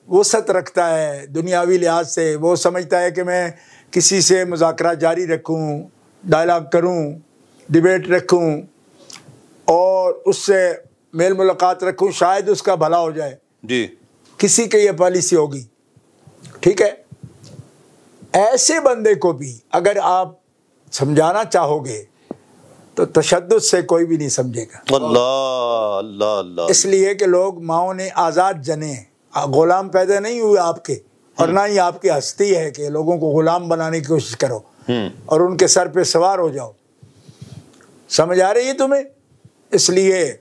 وسعت رکھتا ہے دنیاوی لحاظ سے، وہ سمجھتا ہے کہ میں کسی سے مذاکرہ جاری رکھوں، ڈائلاگ کروں، ڈیبیٹ رکھوں اور اس سے میل ملاقات رکھوں، شاید اس کا بھلا ہو جائے. جی، کسی کی یہ پالیسی ہوگی. ٹھیک ہے، ایسے بندے کو بھی اگر آپ سمجھانا چاہو گے تو تشدد سے کوئی بھی نہیں سمجھے گا. اللہ اللہ اللہ. اس لیے کہ لوگ ماؤں نے آزاد جنے، غلام پیدا نہیں ہوئے آپ کے، اور نہ ہی آپ کی ہستی ہے کہ لوگوں کو غلام بنانے کی کوشش کرو اور ان کے سر پہ سوار ہو جاؤ. سمجھ آ رہی ہے تمہیں؟ اس لیے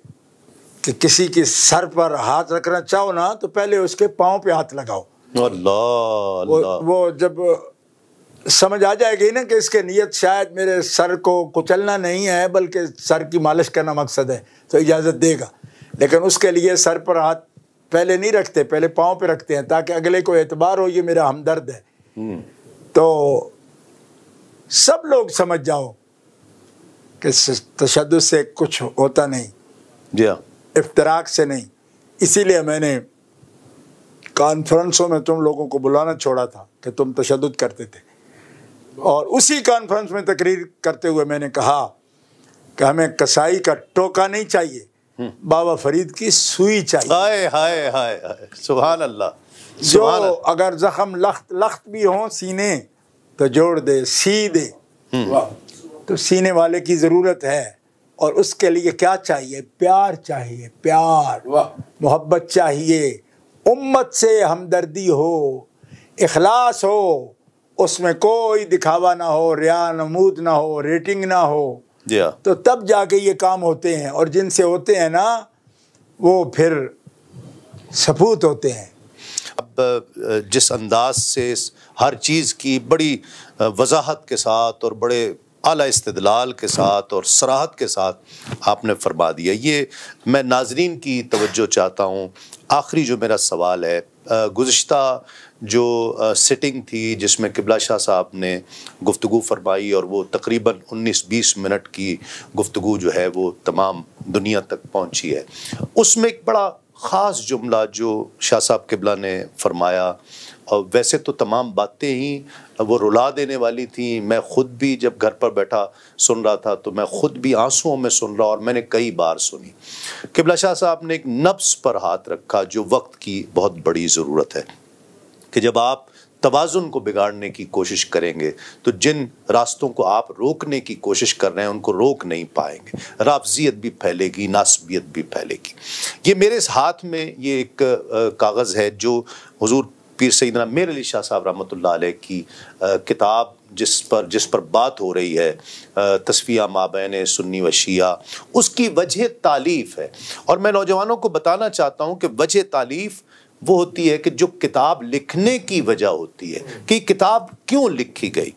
کہ کسی کے سر پر ہاتھ رکھنا چاہو نا تو پہلے اس کے پاؤں پہ ہاتھ لگاؤ. اللہ اللہ. وہ جب سمجھ آ جائے گی نا کہ اس کے نیت شاید میرے سر کو کچلنا نہیں ہے بلکہ سر کی مالش کرنا مقصد ہے، تو اجازت دے گا. لیکن اس کے لیے سر پر ہاتھ پہلے نہیں رکھتے، پہلے پاؤں پہ رکھتے ہیں تاکہ اگلے کو اعتبار ہو یہ میرا ہمدرد ہے. تو سب لوگ سمجھ جاؤ کہ تشدد سے کچھ ہوتا نہیں، جی ہاں، افتراق سے نہیں. اسی لیے میں نے کانفرنسوں میں تم لوگوں کو بلانا چھوڑا تھا کہ تم تشدد کرتے تھے، اور اسی کانفرنس میں تقریر کرتے ہوئے میں نے کہا کہ ہمیں کسائی کا ٹوکا نہیں چاہیے، بابا فرید کی سوئی چاہیے. ہائے ہائے ہائے ہائے، سبحان اللہ. جو اگر زخم لخت بھی ہوں سینے تو جوڑ دے، سی دے. تو سینے والے کی ضرورت ہے، اور اس کے لیے کیا چاہیے؟ پیار چاہیے، پیار، محبت چاہیے، امت سے ہمدردی ہو، اخلاص ہو، اس میں کوئی دکھاوا نہ ہو، ریا نمود نہ ہو، ریٹنگ نہ ہو. جی ہاں، تو تب جا کے یہ کام ہوتے ہیں، اور جن سے ہوتے ہیں نا وہ پھر سپوت ہوتے ہیں. اب جس انداز سے ہر چیز کی بڑی وضاحت کے ساتھ اور بڑے اعلیٰ استدلال کے ساتھ اور صراحت کے ساتھ آپ نے فرما دیا، یہ میں ناظرین کی توجہ چاہتا ہوں. آخری جو میرا سوال ہے، گزشتہ جو سٹنگ تھی جس میں قبلہ شاہ صاحب نے گفتگو فرمائی، اور وہ تقریباً 19-20 منٹ کی گفتگو جو ہے وہ تمام دنیا تک پہنچی ہے، اس میں ایک بڑا خاص جملہ جو شاہ صاحب قبلہ نے فرمایا، اور ویسے تو تمام باتیں ہی وہ رلا دینے والی تھیں. میں خود بھی جب گھر پر بیٹھا سن رہا تھا تو میں خود بھی آنسوؤں میں سن رہا، اور میں نے کئی بار سنی. قبلہ شاہ صاحب نے ایک نبض پر ہاتھ رکھا جو وقت کی بہت بڑی ضرورت ہے، کہ جب آپ توازن کو بگاڑنے کی کوشش کریں گے تو جن راستوں کو آپ روکنے کی کوشش کر رہے ہیں ان کو روک نہیں پائیں گے، رافضیت بھی پھیلے گی، ناسبیت بھی پھیلے گی. یہ میرے اس ہاتھ میں یہ ایک کاغذ ہے جو حضور پیر سیدنا میر علی شاہ صاحب رحمۃ اللہ علیہ کی کتاب جس پر بات ہو رہی ہے، تصفیہ مابین سنی و شیعہ، اس کی وجہ تالیف ہے. اور میں نوجوانوں کو بتانا چاہتا ہوں کہ وجہ تالیف وہ ہوتی ہے کہ جو کتاب لکھنے کی وجہ ہوتی ہے کہ کتاب کیوں لکھی گئی.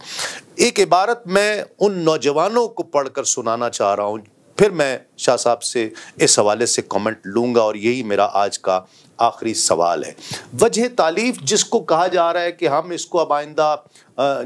ایک عبارت میں ان نوجوانوں کو پڑھ کر سنانا چاہ رہا ہوں، پھر میں شاہ صاحب سے اس حوالے سے کمنٹ لوں گا، اور یہی میرا آج کا آخری سوال ہے. وجہ تالیف جس کو کہا جا رہا ہے کہ ہم اس کو اب آئندہ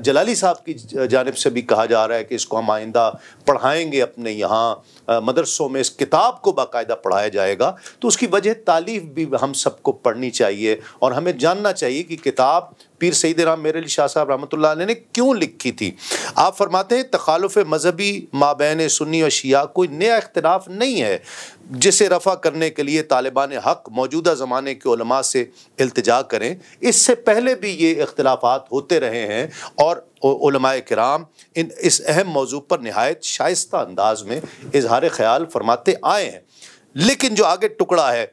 جلالی صاحب کی جانب سے بھی کہا جا رہا ہے کہ اس کو ہم آئندہ پڑھائیں گے، اپنے یہاں مدرسوں میں اس کتاب کو باقاعدہ پڑھایا جائے گا، تو اس کی وجہ تالیف بھی ہم سب کو پڑھنی چاہیے، اور ہمیں جاننا چاہیے کہ کتاب پیر سیدنا میر علی شاہ صاحب رحمۃ اللہ علیہ نے کیوں لکھی تھی. آپ فرماتے ہیں تخالف مذہبی مابین سنی و شیعہ کوئی نیا اختلاف نہیں ہے جسے رفع کرنے کے لیے طالبان حق موجودہ زمانے کے علماء سے التجا کریں. اس سے پہلے بھی یہ اختلافات ہوتے رہے ہیں، اور علماء کرام اس اہم موضوع پر نہایت شائستہ انداز میں اظہار خیال فرماتے آئے ہیں. لیکن جو آگے ٹکڑا ہے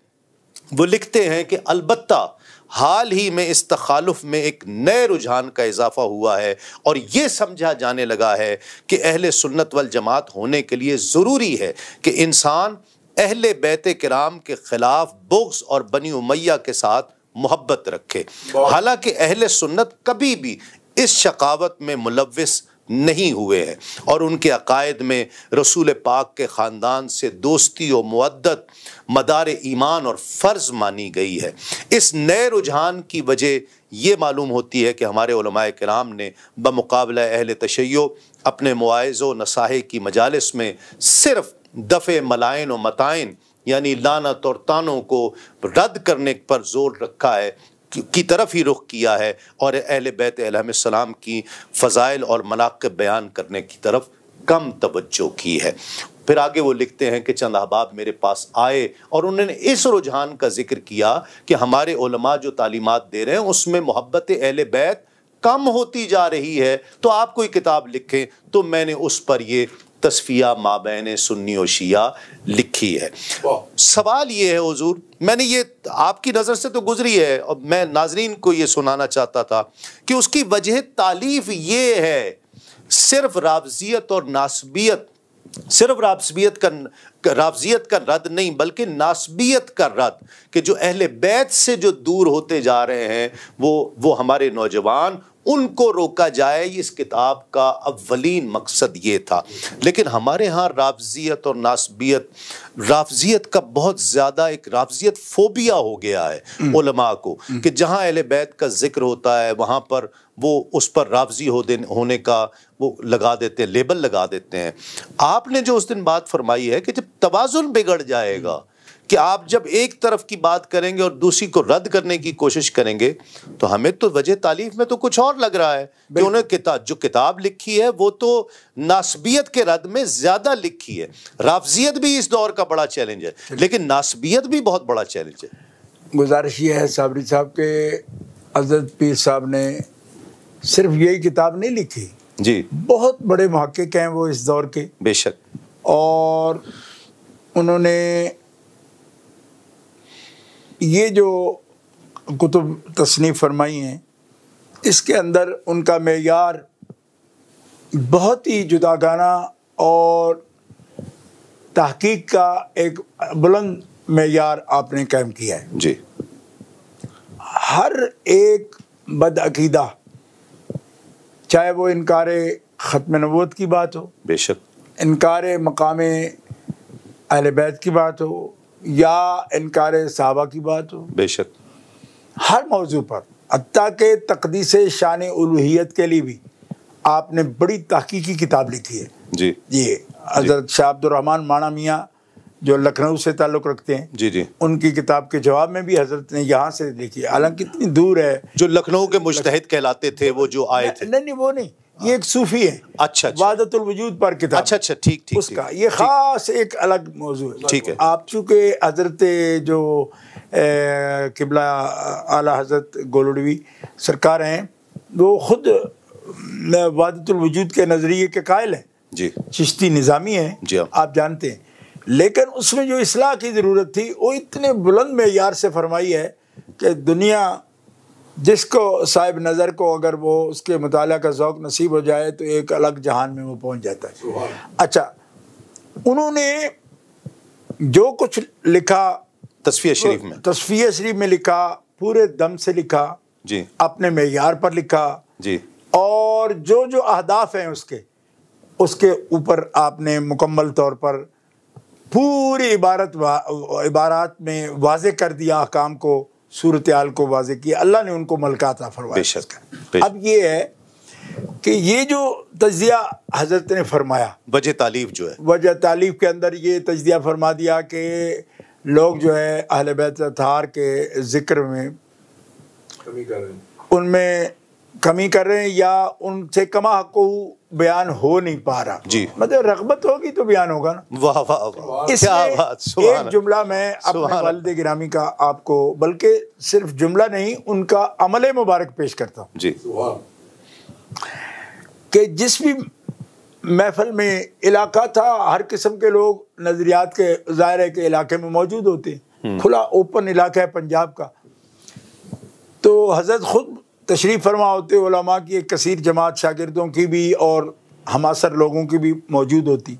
وہ لکھتے ہیں کہ البتہ حال ہی میں اس تخالف میں ایک نئے رجحان کا اضافہ ہوا ہے، اور یہ سمجھا جانے لگا ہے کہ اہل سنت والجماعت ہونے کے لیے ضروری ہے کہ انسان اہل بیت کرام کے خلاف بغض اور بنی امیہ کے ساتھ محبت رکھے. حالانکہ اہل سنت کبھی بھی اس شقاوت میں ملوث نہیں ہوئے ہیں، اور ان کے عقائد میں رسول پاک کے خاندان سے دوستی و مودت مدار ایمان اور فرض مانی گئی ہے. اس نئے رجحان کی وجہ یہ معلوم ہوتی ہے کہ ہمارے علماء کرام نے بمقابلہ اہل تشیع اپنے مواعظ و نصائح کی مجالس میں صرف دفع ملائن و متائن یعنی لعنت اور طعنوں کو رد کرنے پر زور رکھا ہے، کی طرف ہی رخ کیا ہے، اور اہل بیت علیہ السلام کی فضائل اور مناقب بیان کرنے کی طرف کم توجہ کی ہے. پھر آگے وہ لکھتے ہیں کہ چند احباب میرے پاس آئے اور انہوں نے اس رجحان کا ذکر کیا کہ ہمارے علماء جو تعلیمات دے رہے ہیں اس میں محبت اہل بیت کم ہوتی جا رہی ہے، تو آپ کوئی کتاب لکھیں. تو میں نے اس پر یہ تصفیہ مابین سنی و شیعہ لکھی ہے. سوال یہ ہے حضور، میں نے یہ آپ کی نظر سے تو گزری ہے، اور میں ناظرین کو یہ سنانا چاہتا تھا کہ اس کی وجہ تالیف یہ ہے صرف رافضیت اور ناسبیت، صرف رافضیت کا رد نہیں بلکہ ناسبیت کا رد، کہ جو اہل بیت سے جو دور ہوتے جا رہے ہیں وہ ہمارے نوجوان ان کو روکا جائے، اس کتاب کا اولین مقصد یہ تھا۔ لیکن ہمارے ہاں رافضیت اور ناسبیت، رافضیت کا بہت زیادہ ایک رافضیت فوبیا ہو گیا ہے علماء کو، کہ جہاں اہل بیت کا ذکر ہوتا ہے وہاں پر وہ اس پر رافضی ہونے کا وہ لگا دیتے ہیں، لیبل لگا دیتے ہیں۔ آپ نے جو اس دن بات فرمائی ہے کہ جب توازن بگڑ جائے گا، کہ آپ جب ایک طرف کی بات کریں گے اور دوسری کو رد کرنے کی کوشش کریں گے، تو ہمیں تو وجہ تالیف میں تو کچھ اور لگ رہا ہے کہ انہیں جو کتاب لکھی ہے وہ تو ناسبیت کے رد میں زیادہ لکھی ہے۔ رافضیت بھی اس دور کا بڑا چیلنج ہے، لیکن ناسبیت بھی بہت بڑا چیلنج ہے۔ گزارش یہ ہے صابری صاحب کے حضرت پیر صاحب نے صرف یہی کتاب نہیں لکھی، جی بہت بڑے محقق ہیں وہ اس دور کے، بے شک، اور انہوں نے یہ جو کتب تصنیف فرمائی ہیں اس کے اندر ان کا معیار بہت ہی جداگانہ اور تحقیق کا ایک بلند معیار آپ نے قائم کیا ہے۔ جی، ہر ایک بدعقیدہ، چاہے وہ انکار ختم نبوت کی بات ہو، بے شک، انکار مقام اہل بیت کی بات ہو، یا انکار صحابہ کی بات ہو، بے شک، ہر موضوع پر، حتیٰ کہ تقدیس شان الوہیت کے لیے بھی آپ نے بڑی تحقیقی کتاب لکھی ہے۔ جی یہ حضرت شاہ عبد الرحمن مانا میاں جو لکھنؤ سے تعلق رکھتے ہیں، جی جی، ان کی کتاب کے جواب میں بھی حضرت نے یہاں سے لکھی ہے، حالانکہ اتنی دور ہے۔ جو لکھنؤ کے مجتہد کہلاتے تھے وہ جو آئے تھے، نہیں وہ نہیں، یہ ایک صوفی ہے، اچھا، وحدت الوجود پر کتاب، اچھا، ٹھیک، اس کا یہ خاص ایک الگ موضوع ہے۔ ٹھیک ہے۔ آپ چونکہ حضرت جو قبلہ اعلیٰ حضرت گولڑوی سرکار ہیں، وہ خود وحدت الوجود کے نظریے کے قائل ہیں، جی، چشتی نظامی ہیں، جی ہاں، آپ جانتے ہیں، لیکن اس میں جو اصلاح کی ضرورت تھی وہ اتنے بلند معیار سے فرمائی ہے کہ دنیا جس کو صاحب نظر کو اگر وہ اس کے مطالعہ کا ذوق نصیب ہو جائے تو ایک الگ جہان میں وہ پہنچ جاتا ہے۔ اچھا، انہوں نے جو کچھ لکھا تصفیہ شریف میں، تصفیہ شریف میں لکھا، پورے دم سے لکھا، جی، اپنے معیار پر لکھا، جی، اور جو اہداف ہیں اس کے اوپر آپ نے مکمل طور پر پوری عبارات میں واضح کر دیا، احکام کو، صورتحال کو واضح کیا، اللہ نے ان کو ملکہ عطا فرمایا۔ بے شک۔ اب یہ ہے کہ یہ جو تجزیہ حضرت نے فرمایا، وجہ تالیف جو ہے، وجہ تالیف کے اندر یہ تجزیہ فرما دیا کہ لوگ جو ہے اہل بیت اطہار کے ذکر میں ان میں کمی کر رہے ہیں، یا ان سے کما حق بیان ہو نہیں پا رہا۔ جی، مطلب رغبت ہوگی تو بیان ہوگا نا۔ واہ واہ واہ، اس کیا میں بات، سبحان ایک جملہ میں اپنے والد گرامی کا آپ کو، بلکہ صرف جملہ نہیں، ان کا عمل مبارک پیش کرتا ہوں، جی، کہ جس بھی محفل میں علاقہ تھا، ہر قسم کے لوگ نظریات کے، ظاہر ہے کہ علاقے میں موجود ہوتے ہیں، کھلا اوپن علاقہ ہے پنجاب کا، تو حضرت خود تشریف فرما ہوتے، علماء کی ایک کثیر جماعت، شاگردوں کی بھی اور ہماسر لوگوں کی بھی موجود ہوتی،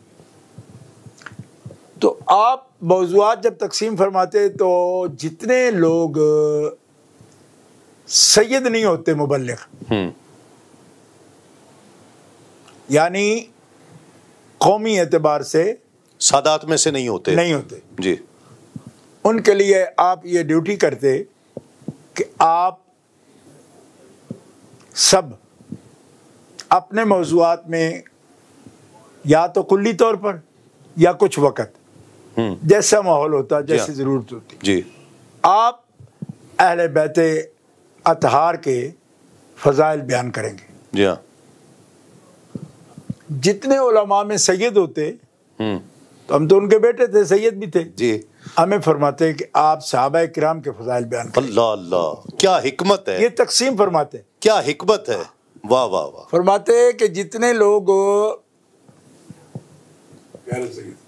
تو آپ موضوعات جب تقسیم فرماتے تو جتنے لوگ سید نہیں ہوتے مبلغ، یعنی قومی اعتبار سے سادات میں سے نہیں ہوتے، جی، ان کے لیے آپ یہ ڈیوٹی کرتے کہ آپ سب اپنے موضوعات میں یا تو کلی طور پر یا کچھ وقت جیسا ماحول ہوتا، جیسی ضرورت ہوتی، جی، آپ اہل بیت اطہار کے فضائل بیان کریں گے۔ جی ہاں، جتنے علماء میں سید ہوتے تو ہم تو ان کے بیٹے تھے، سید بھی تھے، جی، ہمیں فرماتے کہ آپ صحابہ کرام کے فضائل بیان کریں۔ اللہ اللہ، کیا حکمت ہے، یہ تقسیم فرماتے، کیا حکمت ہے، واہ واہ واہ، فرماتے کہ جتنے لوگ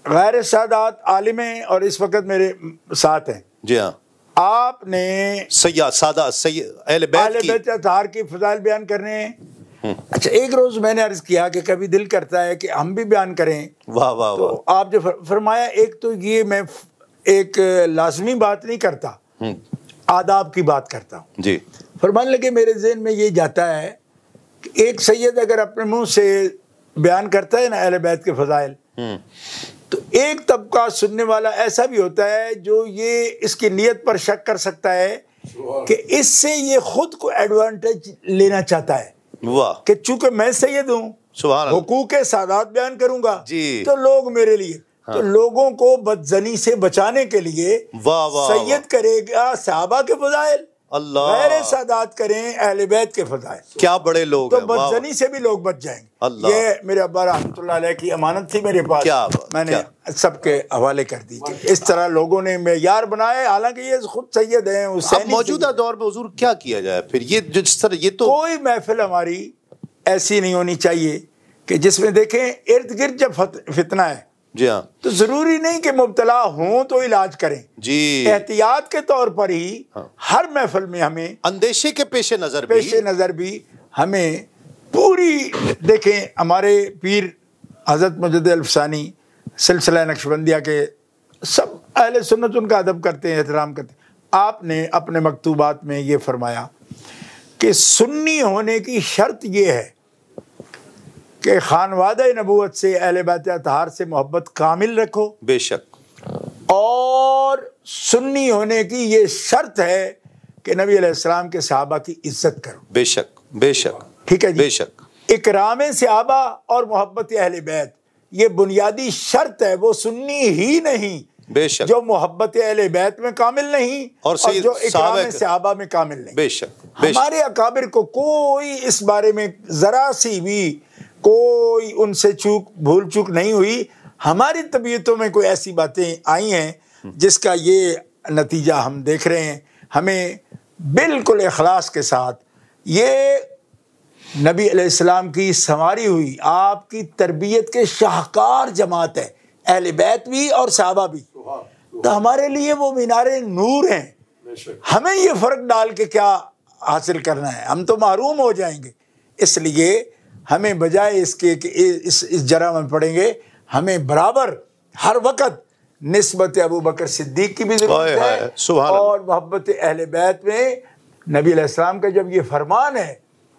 غیر سادات عالم ہیں اور اس وقت میرے ساتھ ہیں، جی ہاں، آپ نے سادہ سید اہل بیت اطہار کی فضائل بیان کرنے ہیں۔ اچھا، ایک روز میں نے عرض کیا کہ کبھی دل کرتا ہے کہ ہم بھی بیان کریں، واہ واہ واہ، تو آپ جو فرمایا، ایک تو یہ میں ایک لازمی بات نہیں کرتا، آداب کی بات کرتا ہوں۔ جی، فرمانے لگے میرے ذہن میں یہ جاتا ہے ایک سید اگر اپنے منہ سے بیان کرتا ہے نا اہل بیت کے فضائل، تو ایک طبقہ سننے والا ایسا بھی ہوتا ہے جو یہ اس کی نیت پر شک کر سکتا ہے کہ اس سے یہ خود کو ایڈوانٹیج لینا چاہتا ہے، واہ، کہ چونکہ میں سید ہوں، سبحان اللہ، حقوق سادات بیان کروں گا جی، تو لوگ میرے لیے، تو لوگوں کو بدزنی سے بچانے کے لیے واہ واہ، سید کرے گا صحابہ کے فضائل، اللہ، غیر سادات کریں اہل بیت کے فضائل، کیا بڑے لوگ تو ہیں، واہ، بدزنی سے بھی لوگ بچ جائیں گے۔ اللہ، یہ میرے ابا رحمۃ اللہ علیہ کی امانت تھی میرے پاس، کیا بات، میں نے سب کے حوالے کر دی کہ اس طرح لوگوں نے معیار بنائے، حالانکہ یہ خود سید ہیں، اب حسینی موجودہ دور میں حضور کیا کیا جائے پھر؟ یہ جس طرح یہ تو کوئی محفل ہماری ایسی نہیں ہونی چاہیے کہ جس میں دیکھیں ارد گرد جب فتنہ ہے جی ہاں، تو ضروری نہیں کہ مبتلا ہوں تو علاج کریں، جی، احتیاط کے طور پر ہی ہر محفل میں ہمیں اندیشے کے پیش نظر بھی، پیش نظر بھی ہمیں پوری، دیکھیں ہمارے پیر حضرت مجد الفسانی سلسلہ نقشبندیہ کے سب اہل سنت ان کا ادب کرتے ہیں، احترام کرتے ہیں۔ آپ نے اپنے مکتوبات میں یہ فرمایا کہ سنی ہونے کی شرط یہ ہے کہ خانوادہ نبوت سے اہل بیت اطہار سے محبت کامل رکھو، بے شک، اور سنی ہونے کی یہ شرط ہے کہ نبی علیہ السلام کے صحابہ کی عزت کرو، بے شک، بے شک، ٹھیک ہے جی، بے شک، اکرام صحابہ اور محبت اہل بیت یہ بنیادی شرط ہے، وہ سنی ہی نہیں بے شک، جو محبت اہل بیت میں کامل نہیں اور جو اکرام صحابہ میں کامل نہیں۔ بے شک، بے شک، ہمارے اکابر کو کوئی اس بارے میں ذرا سی بھی کوئی ان سے بھول چوک نہیں ہوئی۔ ہماری طبیعتوں میں کوئی ایسی باتیں آئی ہیں جس کا یہ نتیجہ ہم دیکھ رہے ہیں۔ ہمیں بالکل اخلاص کے ساتھ، یہ نبی علیہ السلام کی سنواری ہوئی آپ کی تربیت کے شاہکار جماعت ہے، اہل بیت بھی اور صحابہ بھی، تو ہمارے لیے وہ مینار نور ہیں۔ ہمیں یہ فرق ڈال کے کیا حاصل کرنا ہے؟ ہم تو محروم ہو جائیں گے۔ اس لیے ہمیں بجائے اس کے کہ اس جرہ میں پڑیں گے، ہمیں برابر ہر وقت نسبت ابو بکر صدیق کی بھی ضرورت ہے، اور محبت اہل بیت میں نبی علیہ السلام کا جب یہ فرمان ہے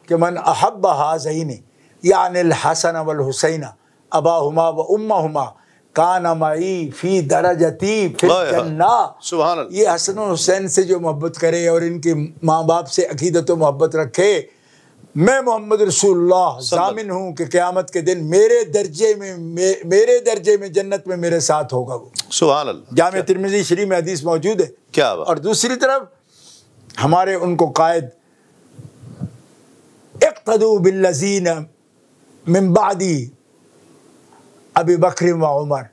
کہ من احب ہذین یعنی الحسن والحسین اباہما و امہما کان معی فی درجتی فی الجنہ، سبحان اللہ، یہ حسن و حسین سے جو محبت کرے اور ان کے ماں باپ سے عقیدت و محبت رکھے، میں محمد رسول اللہ ضامن ہوں کہ قیامت کے دن میرے درجے میں جنت میں میرے ساتھ ہوگا وہ۔ سبحان اللہ، جامع ترمذی شریف میں حدیث موجود ہے۔ کیا بات، اور دوسری طرف ہمارے ان کو قائد اقتدوا بالذین من بعدی ابی بکر و عمر،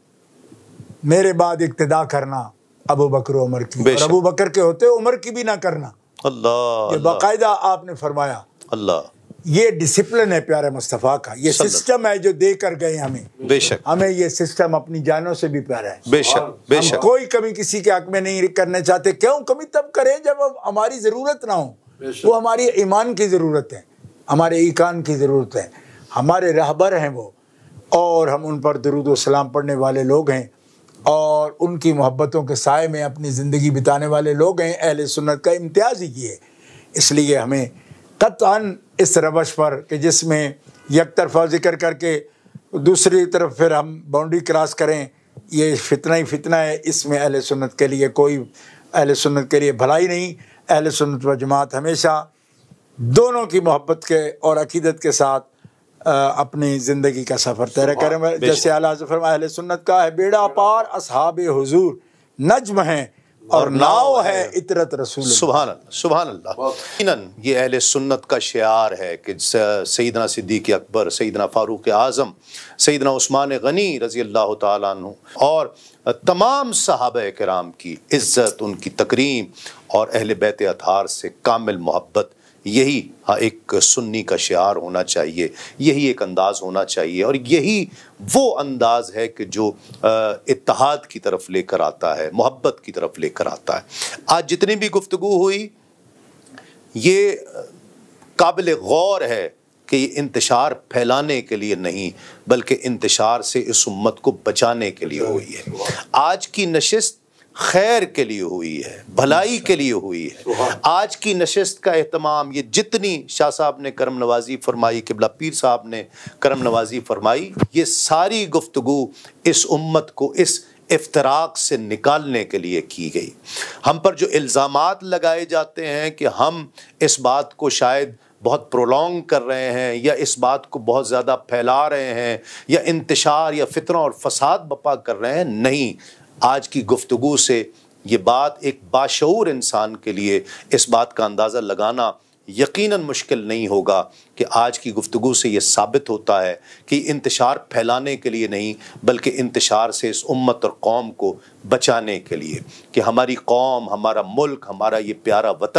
میرے بعد اقتدا کرنا ابو بکر و عمر کی، اور ابو بکر کے ہوتے عمر کی بھی نہ کرنا۔ اللہ، یہ باقاعدہ آپ نے فرمایا۔ اللہ، یہ ڈسپلن ہے پیارے مصطفیٰ کا، یہ سسٹم ہے جو دے کر گئے ہمیں، بے شک، ہمیں یہ سسٹم اپنی جانوں سے بھی پیارا ہے۔ بے شک، بے شک، ہم کوئی کمی کسی کے حق میں نہیں کرنے چاہتے۔ کیوں کمی تب کریں جب ہماری ضرورت نہ ہو، وہ ہماری ایمان کی ضرورت ہے، ہمارے ایقان کی ضرورت ہے، ہمارے رہبر ہیں وہ، اور ہم ان پر درود و سلام پڑھنے والے لوگ ہیں، اور ان کی محبتوں کے سائے میں اپنی زندگی بتانے والے لوگ ہیں۔ اہل سنت کا امتیاز ہی یہ ہے۔ اس لیے ہمیں قطعاً اس روش پر کہ جس میں یک طرفہ ذکر کر کے دوسری طرف پھر ہم باؤنڈری کراس کریں، یہ فتنہ ہی فتنہ ہے، اس میں اہل سنت کے لیے کوئی، اہل سنت کے لیے بھلائی نہیں۔ اہل سنت و جماعت ہمیشہ دونوں کی محبت کے اور عقیدت کے ساتھ اپنی زندگی کا سفر طے کریں۔ جیسے اعلیٰ حضرت فرمایا، اہل سنت کا ہے بیڑا پار اصحاب حضور، نجم ہیں اور ناؤ ہے اطرت رسول اللہ۔ سبحان اللہ، سبحان اللہ۔ یقیناً یہ اہل سنت کا شعار ہے کہ سیدنا صدیق اکبر، سیدنا فاروق اعظم، سیدنا عثمان غنی رضی اللہ تعالیٰ عنہ اور تمام صحابہ کرام کی عزت، ان کی تکریم اور اہل بیت اطہار سے کامل محبت، یہی ایک سنی کا شعار ہونا چاہیے، یہی ایک انداز ہونا چاہیے، اور یہی وہ انداز ہے کہ جو اتحاد کی طرف لے کر آتا ہے، محبت کی طرف لے کر آتا ہے۔ آج جتنی بھی گفتگو ہوئی یہ قابل غور ہے کہ یہ انتشار پھیلانے کے لیے نہیں بلکہ انتشار سے اس امت کو بچانے کے لیے ہوئی ہے۔ آج کی نشست خیر کے لیے ہوئی ہے، بھلائی کے لیے ہوئی ہے۔ آج کی نشست کا اہتمام، یہ جتنی شاہ صاحب نے کرم نوازی فرمائی، قبلہ پیر صاحب نے کرم نوازی فرمائی، یہ ساری گفتگو اس امت کو اس افتراق سے نکالنے کے لیے کی گئی۔ ہم پر جو الزامات لگائے جاتے ہیں کہ ہم اس بات کو شاید بہت پرولونگ کر رہے ہیں، یا اس بات کو بہت زیادہ پھیلا رہے ہیں، یا انتشار یا فتنہ اور فساد بپا کر رہے ہیں، نہیں، آج کی گفتگو سے یہ بات ایک باشعور انسان کے لیے اس بات کا اندازہ لگانا یقیناً مشکل نہیں ہوگا کہ آج کی گفتگو سے یہ ثابت ہوتا ہے کہ انتشار پھیلانے کے لیے نہیں، بلکہ انتشار سے اس امت اور قوم کو بچانے کے لیے، کہ ہماری قوم، ہمارا ملک، ہمارا یہ پیارا وطن